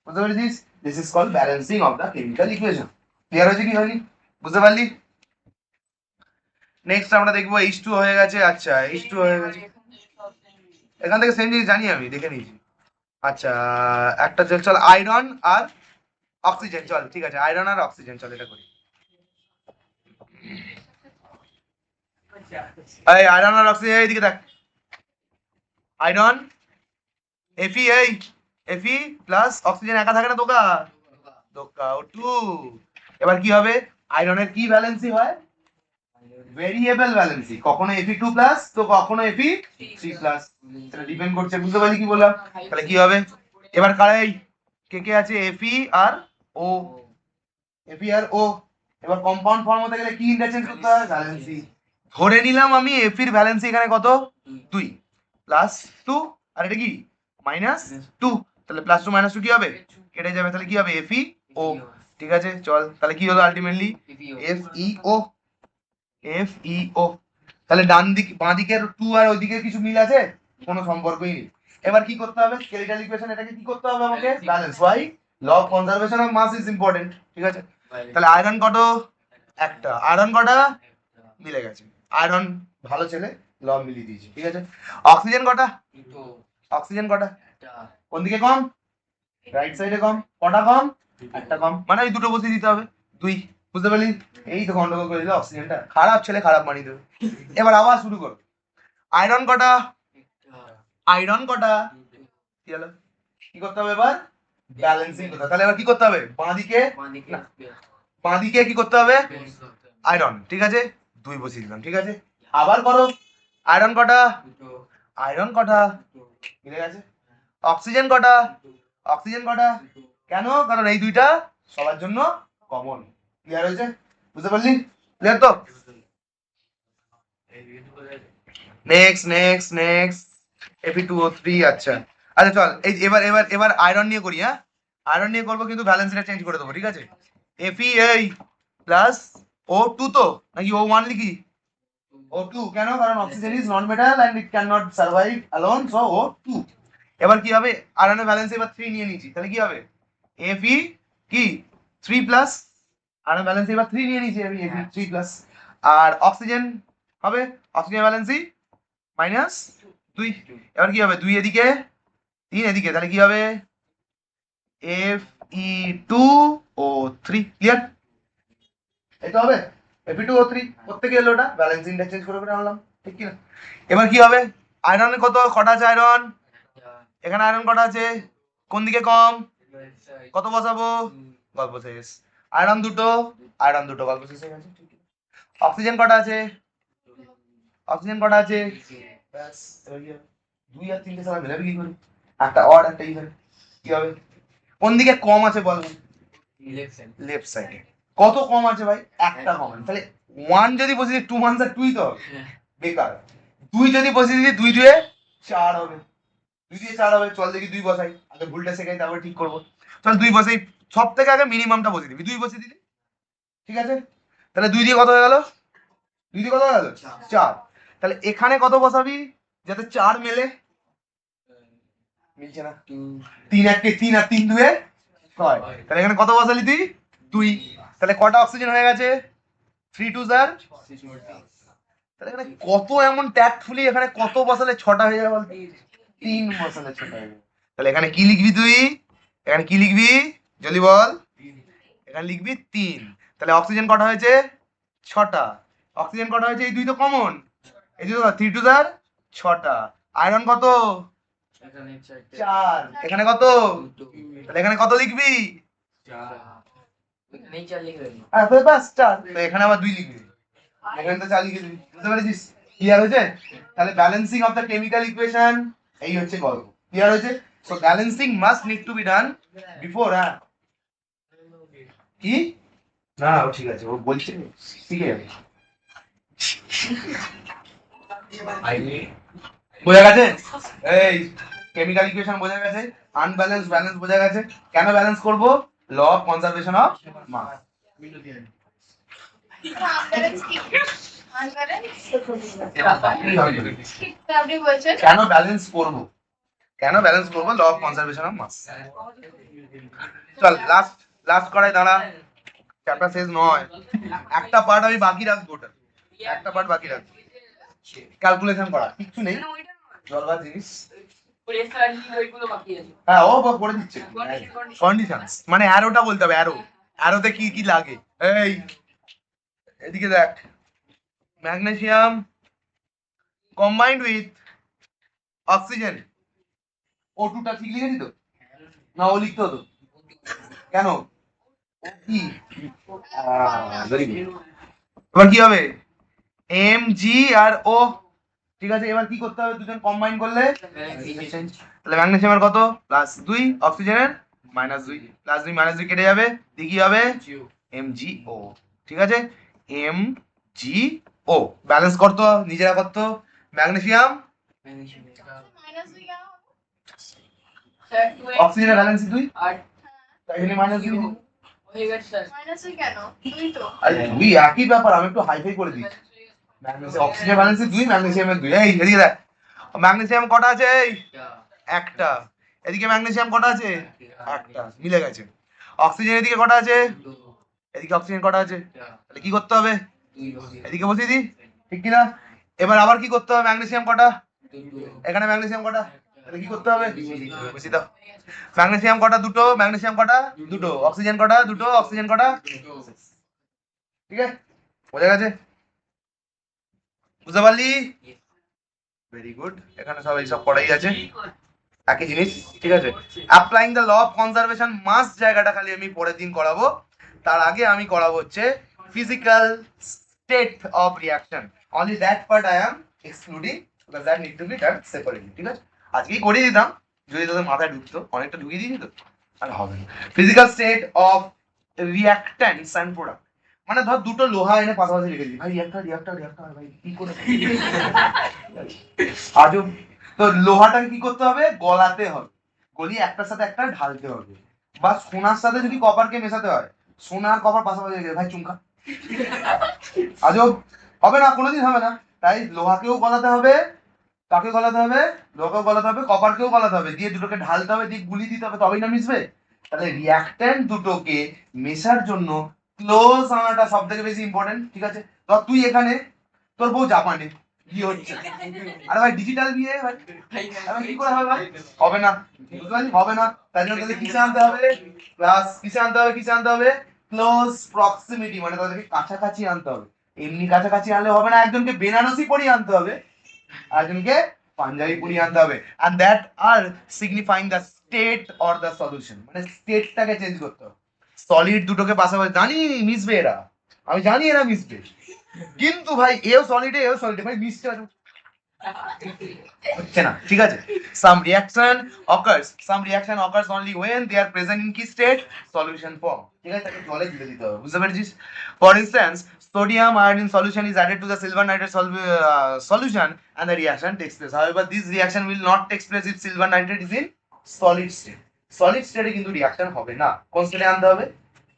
বুঝতে পেরেছিস? This is called balancing of the chemical equation. Clear হয়েছে কি হয়নি, বুঝতে পারলি? নেক্সট আমরা দেখবো H2 হয়ে গেছে, আচ্ছা H2 হয়ে গেছে, এখান থেকে সেম জিনিস জানি আমি, দেখে নিয়েছি। আচ্ছা একটা চল, চল আয়রন আর অক্সিজেন, চল ঠিক আছে, আয়রন আর অক্সিজেন, চল এটা করি। এই আয়রন আর অক্সিজেন, এইদিকে দেখ, আয়রন Fe, এই Fe প্লাস অক্সিজেন একা থাকে না, দোকা দোকা O2। এবার কি হবে, আয়রনের কি ভ্যালেন্সি হয়, ভেরিয়েবল ভ্যালেন্সি, কখনো Fe2 প্লাস তো কখনো Fe3 প্লাস, এটা ডিপেন্ড করছে, বুঝতে পারলি কি বললাম? তাহলে কি হবে, এবার কারাই কে কে আছে, Fe আর O, Fe আর O। এবার কম্পাউন্ড ফর্ম হতে গেলে কি ইন্টারচেঞ্জ করতে হয়, ভ্যালেন্সি। ধরে নিলাম আমি Fe এর ভ্যালেন্সি এখানে কত, 2 +2, আর এটা কি -2, তাহলে +2 -2 কি হবে, কেটে যাবে, তাহলে কি হবে FeO, ঠিক আছে? চল তাহলে কি হলো আলটিমেটলি, FeO, FeO। তাহলে ডান দিক বাঁ দিকের 2 আর ওইদিকে কিছু মিল আছে, কোনো সম্পর্কই নেই। এবার কি করতে হবে, স্কেলিটাল ইকুয়েশন, এটাকে কি করতে হবে আমাকে, balance, why law of conservation of mass is important, ঠিক আছে? তাহলে আয়রন কত, একটা। আয়রন কটা? মিলে গেছে। আয়রন ভালো ছেলে, লব মিলিয়ে দিয়েছে, ঠিক আছে। অক্সিজেন কটা? অক্সিজেন কটা? কোন দিকে কম? রাইট সাইডে কম। কটা কম? একটা কম, মানে ওই দুটো বসিয়ে দিতে হবে। দুই। বুঝতে পারলি? এই তো গন্ডগোল করে দিল অক্সিজেনটা। খারাপ ছেলে, খারাপ মানিয়ে দেবে। এবার আবার শুরু করো। আয়রন কটা? আয়রন কটা? কি হলো? কি করতে হবে এবার? ব্যালেন্সিং করতে হবে। তাহলে এবার কি করতে হবে? বাঁদিকে, বাঁদিকে কি করতে হবে? আয়রন, ঠিক আছে। দুই বসিয়ে দিলাম, ঠিক আছে। আবার করো। আয়রন কটা? আয়রন কটা? মিলে গেছে। অক্সিজেন কটা? অক্সিজেন কটা? কেন? কারণ এই দুইটা সবার জন্য কমন। ক্লিয়ার হয়েছে? বুঝতে পারলি? ক্লিয়ার তো? Next next next Fe2O3। আচ্ছা আচ্ছা, চল এই এবার আয়রন নিয়ে করি। হ্যাঁ, আয়রন নিয়ে করবো, কিন্তু ব্যালেন্সটা চেঞ্জ করে দেবো, ঠিক আছে। Fe এই প্লাস O2 তো, নাকি O1 লিখি? O2 কেন? কারণ oxygen is non metal and it can not survive alone, so O2। এবার কি হবে? আয়রনের ব্যালেন্স এবার 3 নিয়ে নিয়েছি, তাহলে কি হবে? Fe কি 3 প্লাস, আয়রন ব্যালেন্স এবার 3 নিয়ে নিয়েছি আমি, Fe 3 প্লাস। আর অক্সিজেন হবে, অক্সিজেন ব্যালেন্সই মাইনাস 2। এবার কি হবে? 2 এদিকে, 3 এদিকে, তাহলে কি হবে? Fe2O3। ক্লিয়ার? এটা হবে Fe2O3। প্রত্যেকে এলো, ওটা ব্যালেন্সিংটা চেঞ্জ করে করে আনলাম, ঠিক কি না? এবার কি হবে? আয়রনের কটা আছে আয়রন? এখানে আয়রন কটা আছে? কোন দিকে কম? কত বসাবো? গল্প শেষ। আয়রন দুটো, আয়রন দুটো, গল্প শেষ হয়ে গেছে, ঠিক আছে। অক্সিজেন কটা আছে? অক্সিজেন কটা আছে? ব্যাস, এবার কি হবে? 2 আর 3 সালা মিলাবি কি করে? একটা অড একটা ইভেন। কি হবে? কোন দিকে কম আছে বল? লেফট সাইডে। কত কম আছে ভাই? একটা কম আছে। তাহলে 1 যদি বসিয়ে দিই 2 1 2 তো হবে, বেকার। 2 যদি বসিয়ে দিই 2 2 4 হবে। 2 দিয়ে 4 হবে। চল দেখি 2 বসাই, আগে ভুলটা শেখাই, তারপর ঠিক করবো। চল 2 বসাই, সব থেকে আগে মিনিমামটা বসিয়ে দিবি। 2 বসিয়ে দিলি, ঠিক আছে। তাহলে 2 দিয়ে কত হয়ে গেল? 2 দিয়ে কত হয়ে গেল? 4। তাহলে এখানে কত বসাবি যাতে 4 মেলে? মিলছে না। 3 1 3 আর 3 2 6। তাহলে এখানে কত বসালি তুই? 2। তাহলে কটা অক্সিজেন হয়ে গেছে? 3 2 স্যার। তাহলে এখানে কত এমন ট্যাক্টফুলি এখানে কত বসালে 6টা হয়ে যাবে বল? 3 বসালে 6টা হয়ে যাবে। তাহলে এখানে কি লিখবি তুই? এখানে কি লিখবি জলদি বল? এখানে লিখবি 3। তাহলে অক্সিজেন কটা হয়েছে? 6টা। অক্সিজেন কটা হয়েছে? এই দুই তো কমন, এই দুটো 3 2 স্যার 6টা। আয়রন কত? 4। এখানে কত? তাহলে এখানে কত লিখবি? হ্যাঁ তো বাস 4। তো এখানে আবার 2 লিখবি, এখানে তো 4 লিখে দিবি। বুঝতে পেরেছিস? ক্লিয়ার হয়েছে? তাহলে balancing of the chemical equation এই হচ্ছে গল্প। ক্লিয়ার হয়েছে? So balancing must need to be done before. হ্যাঁ কি না, ও ঠিক আছে, ও বলছে শিখে যাবে। বোঝা গেছে? এই কেমিক্যাল ইকুয়েশন বোঝা গেছে, আনব্যালেন্স ব্যালেন্স বোঝা গেছে। কেন ব্যালেন্স করব? Law of conservation of mass. Unbalance কি? Unbalance? আপনি বলছেন কেন ব্যালেন্স করব? কেন ব্যালেন্স করব? Law of conservation of mass. চল লাস্ট লাস্ট করাই, দাঁড়া, চ্যাপ্টার শেষ নয়। একটা পার্ট আমি বাকি রাখবো, ওটা একটা পার্ট বাকি রাখবো। ক্যালকুলেশন করা কিচ্ছু নেই, জলবার জিনিস। হ্যাঁ ও করে দিচ্ছে। কন্ডিশনস মানে অ্যারোটা বলতে হবে, অ্যারো, অ্যারোতে কি কি লাগে। এই এদিকে দেখ, magnesium combined with oxygen. O2 টা ঠিক লিখেছি তো? না ও লিখতে হতো কেন? কি ভেরি গুড। এবার কি হবে? Mg আর O, ঠিক আছে। এবার কি করতে হবে? দুজন কম্বাইন করলে তাহলে ম্যাগনেসিয়ামের কত? +2, অক্সিজেনের -2। +2 -2 কেটে যাবে, দিয়ে কি হবে? MgO, ঠিক আছে। MgO ব্যালেন্স করতো, নিজেরা করতো। ম্যাগনেসিয়াম অক্সিজেনের ব্যালেন্স 2, তাই জন্য -2 -2 কেন? 2 তো। আরে 2 একই ব্যাপার, আমি একটু হাইফাই করে দিচ্ছি। Magnesium oxygen balance 2, ম্যাগনেসিয়ামের 2। এই এদিকে দেখ, ম্যাগনেসিয়াম কটা আছে? এই একটা। এদিকে ম্যাগনেসিয়াম কটা আছে? একটা। মিলে গেছে। অক্সিজেন এদিকে কটা আছে? এদিকে অক্সিজেন কটা আছে, তাহলে কি করতে হবে, এদিকে বসিয়ে দিই, ঠিক কিনা? এবার আবার কি করতে হবে, ম্যাগনেসিয়াম কটা, এখানে ম্যাগনেসিয়াম কটা, তাহলে কি করতে হবে, বসিয়ে দাও। ম্যাগনেসিয়াম কটা, দুটো, ম্যাগনেসিয়াম কটা, দুটো, অক্সিজেন কটা, দুটো, অক্সিজেন কটা, ঠিক আছে, বোঝা গেছে, বুঝতে পারলি? ভেরি গুড, এখানে সব এইসব করাই আছে, একই জিনিস, ঠিক আছে। Applying the law of conservation mass জায়গাটা খালি আমি পরের দিন করাবো, তার আগে আমি করাবো হচ্ছে physical state of reaction, only that part I am excluding because that need to be done separately, ঠিক আছে। আজকেই করিয়ে দিতাম যদি তোদের মাথায় ঢুকতো, অনেকটা ঢুকিয়ে দিয়েছি তো, আর হবে না। Physical state of রিয়াক্ট্যান্টস and product, মানে ধর দুটো লোহা এনে পাশাপাশি রেখে দিই, ভাই রিয়াক্টর রিয়াক্টর রিয়াক্টর, ভাই কি করে আজও, তো লোহাটাকে কি করতে হবে, গলাতে হবে, গলিয়ে একটার সাথে একটা ঢালতে হবে, বা সোনার সাথে যদি কপারকে মেশাতে হয়, সোনার কপার পাশাপাশি রেখে, ভাই চুমকা, আজও হবে না, কোনোদিন হবে না। তাই লোহাকেও গলাতে হবে, কাকে গলাতে হবে, লোহাকেও গলাতে হবে, কপারকেও গলাতে হবে, দিয়ে দুটোকে ঢালতে হবে, দিয়ে গুলি দিতে হবে, তবেই না মিশবে। তাহলে রিয়াক্ট্যান্ট দুটোকে মেশার জন্য ক্লোজ আনাটা সব থেকে বেশি ইম্পর্টেন্ট, ঠিক আছে। ধর তুই এখানে, তোর বউ জাপানে, বিয়ে হচ্ছে, আরে ভাই ডিজিটাল বিয়ে ভাই, আরে কি করে হবে ভাই, হবে না, বুঝতে পারলি, হবে না। তাই জন্য তাহলে কিসে আনতে হবে, প্লাস কিসে আনতে হবে, কিসে আনতে হবে, ক্লোজ প্রক্সিমিটি, মানে তাদেরকে কাছাকাছি আনতে হবে। এমনি কাছাকাছি আনলে হবে না, একজনকে বেনারসি পরিয়ে আনতে হবে, একজনকে পাঞ্জাবি পরিয়ে আনতে হবে, and that are signifying the state or the solution, মানে স্টেটটাকে চেঞ্জ করতে হবে। সলিড দুটোকে পাশাপাশি জানি মিশবে এরা, আমি জানি এরা মিশবে, কিন্তু ভাই এও সলিডে এও সলিডে, ভাই মিশতে হচ্ছে না, ঠিক আছে। some reaction occurs only when they are present in key state solution form, ঠিক আছে, তাকে জলে দিতে দিতে হবে, বুঝতে পেরেছিস? For instance, sodium iodine solution is added to the silver nitrate solution and the reaction takes place. However, this reaction will not take place if silver nitrate is in solid state. Solid state এ কিন্তু reaction হবে না, কোন স্টেটে আনতে হবে,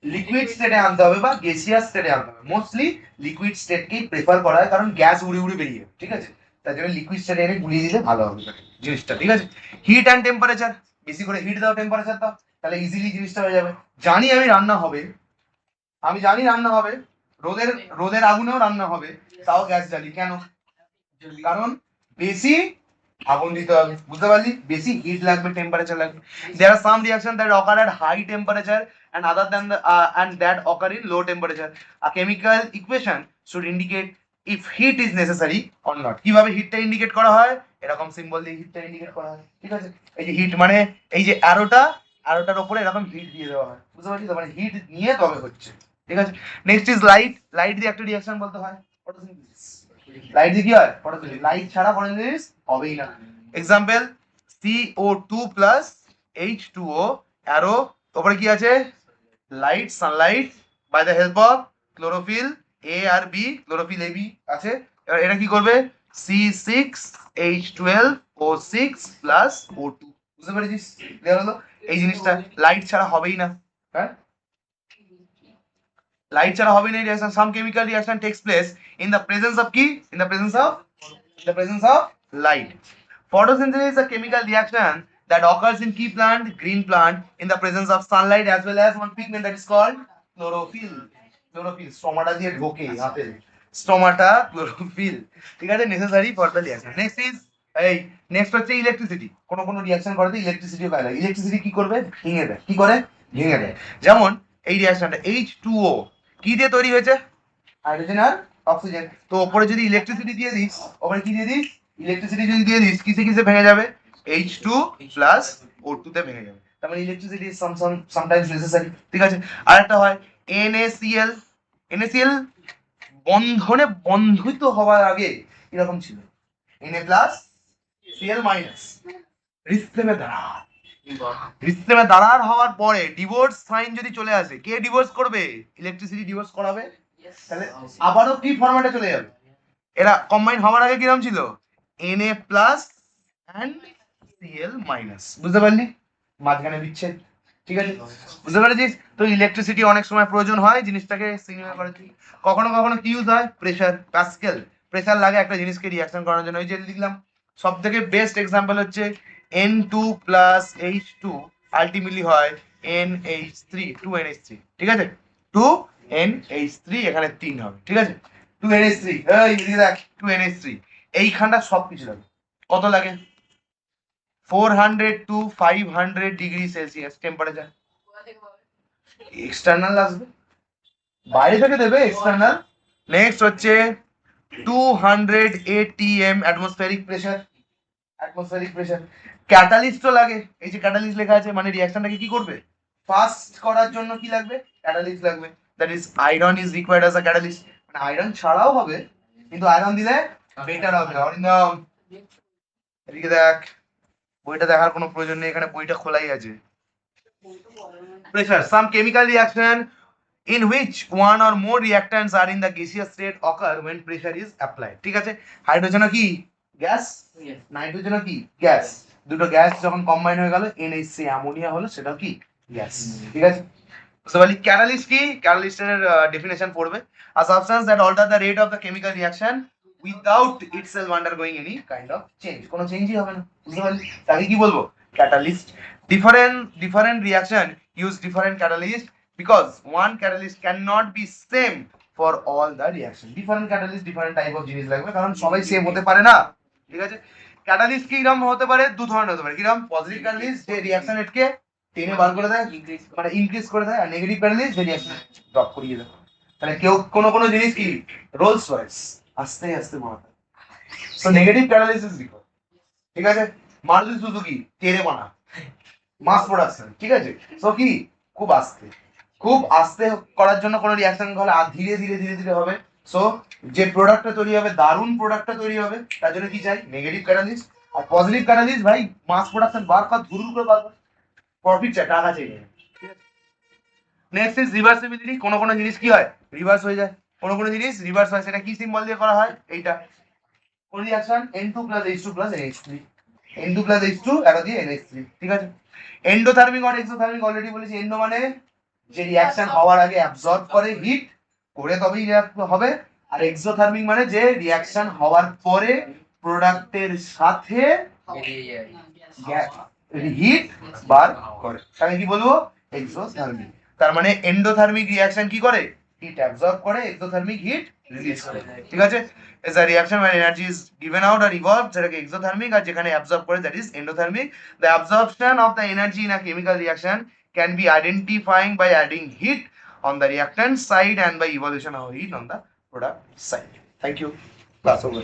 liquid স্টেটে আনতে হবে বা গ্যাসিয়াস স্টেটে আনতে হবে। মোস্টলি লিকুইড স্টেটকেই প্রেফার করা হয়, কারণ গ্যাস উড়ে উড়ে বেরিয়ে যাবে, ঠিক আছে, তার জন্য লিকুইড স্টেটে এনে গুলিয়ে দিলে ভালো হবে জিনিসটা, ঠিক আছে। হিট অ্যান্ড টেম্পারেচার, বেশি করে হিট দাও, টেম্পারেচার দাও, তাহলে ইজিলি জিনিসটা হয়ে যাবে। জানি আমি রান্না হবে, আমি জানি রান্না হবে, রোদের রোদের আগুনেও রান্না হবে, তাও গ্যাস জ্বালি কেন, কারণ বেশি আগুন দিতে হবে, বুঝতে পারলি, বেশি হিট লাগবে, টেম্পারেচার লাগবে। There are some reactions that occur at high temperature and other than the and that occur in low temperature. A chemical equation should indicate if heat is necessary or not. কিভাবে হিটটা indicate করা হয়, এরকম symbol দিয়ে হিটটা indicate করা হয়, ঠিক আছে। এই যে হিট মানে এই যে অ্যারোটার উপরে এরকম হিট দিয়ে দেওয়া হয়, বুঝতে পারলি তো, মানে হিট নিয়ে তবে হচ্ছে, ঠিক আছে। নেক্সট ইজ লাইট, লাইট দিয়ে একটা রিঅ্যাকশন বলতে হয় ফটোসিনথেসিস, লাইট দিয়ে কি হয়, ফটোসিনথেসিস, লাইট ছাড়া ফটোসিনথেসিস হবেই না। Example CO2 plus H2O, arrow তারপরে কি আছে, light, sunlight by the help of chlorophyll A আর B, ক্লোরোফিল AB আছে। এবার এটা কি করবে, C6H12O6 প্লাস O2, বুঝতে পেরেছিস, ক্লিয়ার হলো? এই জিনিসটা লাইট ছাড়া হবেই না, হ্যাঁ, লাইট ছাড়া হবে না reaction. Some chemical reaction takes place in the presence of কি, in the presence of light. Photosynthesis is a chemical reaction that occurs in key plant, green plant, in the presence of sunlight as well as one pigment that is called chlorophyll. Chlorophyll, stomata দিয়ে ঢোকে হাতে, stomata chlorophyll, ঠিক আছে, necessary for the reaction. Next হচ্ছে electricity, কোন reaction করাতে ইলেকট্রিসিটিও কাজে লাগে। ইলেকট্রিসিটি কি করবে, ভেঙে দেয়, কি করে, ভেঙে দেয়। যেমন এই রিঅ্যাকশনটা H2O কি দিয়ে তৈরি হয়েছে, হাইড্রোজেন আর অক্সিজেন, তো ওপরে যদি ইলেকট্রিসিটি দিয়ে দিস, ওপরে কি দিয়ে দিস, ইলেকট্রিসিটি যদি দিয়ে দিস, কিসে কিসে ভেঙে যাবে, H2 প্লাস O2 তে ভেঙে যাবে, তার মানে ইলেকট্রিসিটি ইজ সামটাইমস নেসেসারি, ঠিক আছে। আর একটা হয় NaCl, NaCl বন্ধনে বন্ধিত হওয়ার আগে এরকম ছিল, Na প্লাস Cl মাইনাস, রিস্টেমে দাঁড়ার হওয়ার পরে ডিভোর্স সাইন যদি চলে আসে, কে ডিভোর্স করবে, ইলেকট্রিসিটি ডিভোর্স করাবে, তাহলে আবারও কি ফরম্যাটে চলে যাবে, এরা কম্বাইন হওয়ার আগে কিরকম ছিল, Na plus and Cl minus, বুঝতে পারলি, মাঝখানে বিচ্ছেদ, ঠিক আছে, বুঝতে পেরেছিস। তো ইলেকট্রিসিটি অনেক সময় প্রয়োজন হয় জিনিসটাকে সিগন্যাল করার জন্য। কখনো কখনো কি ইউজ হয়, প্রেসার, প্যাসকেল, প্রেসার লাগে একটা জিনিসকে রিঅ্যাকশন করানোর জন্য। ওই যে লিখলাম, সব থেকে বেস্ট এক্সাম্পল হচ্ছে N2 প্লাস H2 আলটিমেটলি হয় NH3, 2NH3, ঠিক আছে, 2 NH3 এখানে 3 হবে, ঠিক আছে? 2NH3, এই এদিকে দেখ, 2NH3 এইখানটা সব কিছু লাগে। কত লাগে? 400 to 500 degree Celsius temperature. External আসবে, বাইরে থেকে দেবে এক্সটার্নাল। নেক্সট হচ্ছে 200 atm atmospheric pressure, atmospheric pressure. ক্যাটালিস্টও লাগে, এই যে ক্যাটালিস্ট লেখা আছে মানে রিঅ্যাকশনটাকে কি করবে, ফাস্ট করার জন্য কি লাগবে, ক্যাটালিস্ট লাগবে। That is iron is required as a catalyst, মানে আয়রন ছাড়াও হবে কিন্তু আয়রন দিলে বেটার হবে। অরিন্দম এদিকে দেখ, বইটা দেখার কোনো প্রয়োজন নেই, এখানে বইটা খোলাই আছে। Pressure, some chemical reaction in which one or more reactants are in the gaseous state occur when pressure is applied, ঠিক আছে? হাইড্রোজেনও কি গ্যাস, নাইট্রোজেনও কি গ্যাস, দুটো গ্যাস যখন কম্বাইন হয়ে গেল NH3 অ্যামোনিয়া হলো, সেটাও কি গ্যাস, ঠিক আছে? বুঝতে পারলি? ক্যাটালিস্ট কি, ক্যাটালিস্টের ডেফিনেশন পড়বে, a substance that alter the rate of the chemical reaction without itself undergoing any kind of change, কোনো চেঞ্জই হবে না, বুঝতে পারলি? তাকে কি বলবো, catalyst. different reaction use different catalyst because one catalyst cannot be same for all the reaction, different catalyst different type of জিনিস লাগবে, কারণ সবাই সেম হতে পারে না, ঠিক আছে? ক্যাটালিস্ট কিরকম হতে পারে, দু ধরনের হতে পারে। কিরকম? পজিটিভ ক্যাটালিস্ট যে রিঅ্যাকশন রেটকে টেনে বার করে দেয়, মানে ইনক্রিজ করে দেয়, আর নেগেটিভ ক্যাটালিস্ট যে রিঅ্যাকশন ড্রপ করিয়ে দেয়। তাহলে কেউ কোনো জিনিস কি রোলস রয়েস আস্তে আস্তে বাড়াতে, so negative catalyst is required, ঠিক আছে? মারুতি সুজুকি তেরে বানা মাস প্রোডাকশন, ঠিক আছে? সো কি খুব আস্তে, খুব আস্তে করার জন্য কোনো রিঅ্যাকশন হলে আর ধীরে ধীরে ধীরে ধীরে হবে। সো যে প্রোডাক্টটা তৈরি হবে, দারুণ প্রোডাক্টটা তৈরি হবে, তার জন্য কি চাই, নেগেটিভ ক্যাটালিস্ট। আর পজিটিভ ক্যাটালিস্ট ভাই মাস প্রোডাকশন বার কর, ধুরুর করে বার কর, প্রফিট চাই, টাকা চাই, ঠিক আছে? নেক্সট ইজ রিভার্সিবিলিটি, কোনো জিনিস কি হয় রিভার্স হয়ে যায়, কোনো জিনিস রিভার্স হয়, সেটা কি সিম্বল দিয়ে করা হয়, এইটা কোন reaction N2 + H2 + NH3, N2 + H2 এটা দিয়ে NH3, ঠিক আছে? এন্ডোথার্মিক আর এক্সোথার্মিক অলরেডি বলেছি। এন্ডো মানে যে রিঅ্যাকশন হওয়ার আগে অ্যাবজর্ব করে হিট করে তবেই রিঅ্যাক্ট হবে, আর এক্সোথার্মিক মানে যে রিঅ্যাকশন হওয়ার পরে প্রোডাক্টের সাথে হিট বার করে, তাহলে কি বলবো, এক্সোথার্মিক। তার মানে এন্ডোথার্মিক রিঅ্যাকশন কি করে, হিট অ্যাবজর্ব করে, এক্সোথার্মিক হিট রিলিজ করে, ঠিক আছে? is a reaction where energy is given out or evolved, যেটাকে exothermic, আর যেখানে absorb করে that is endothermic. The absorption of the energy in a chemical reaction can be identifying by adding heat on the reactant side and by evolution of heat on the product side. Thank you. Class over.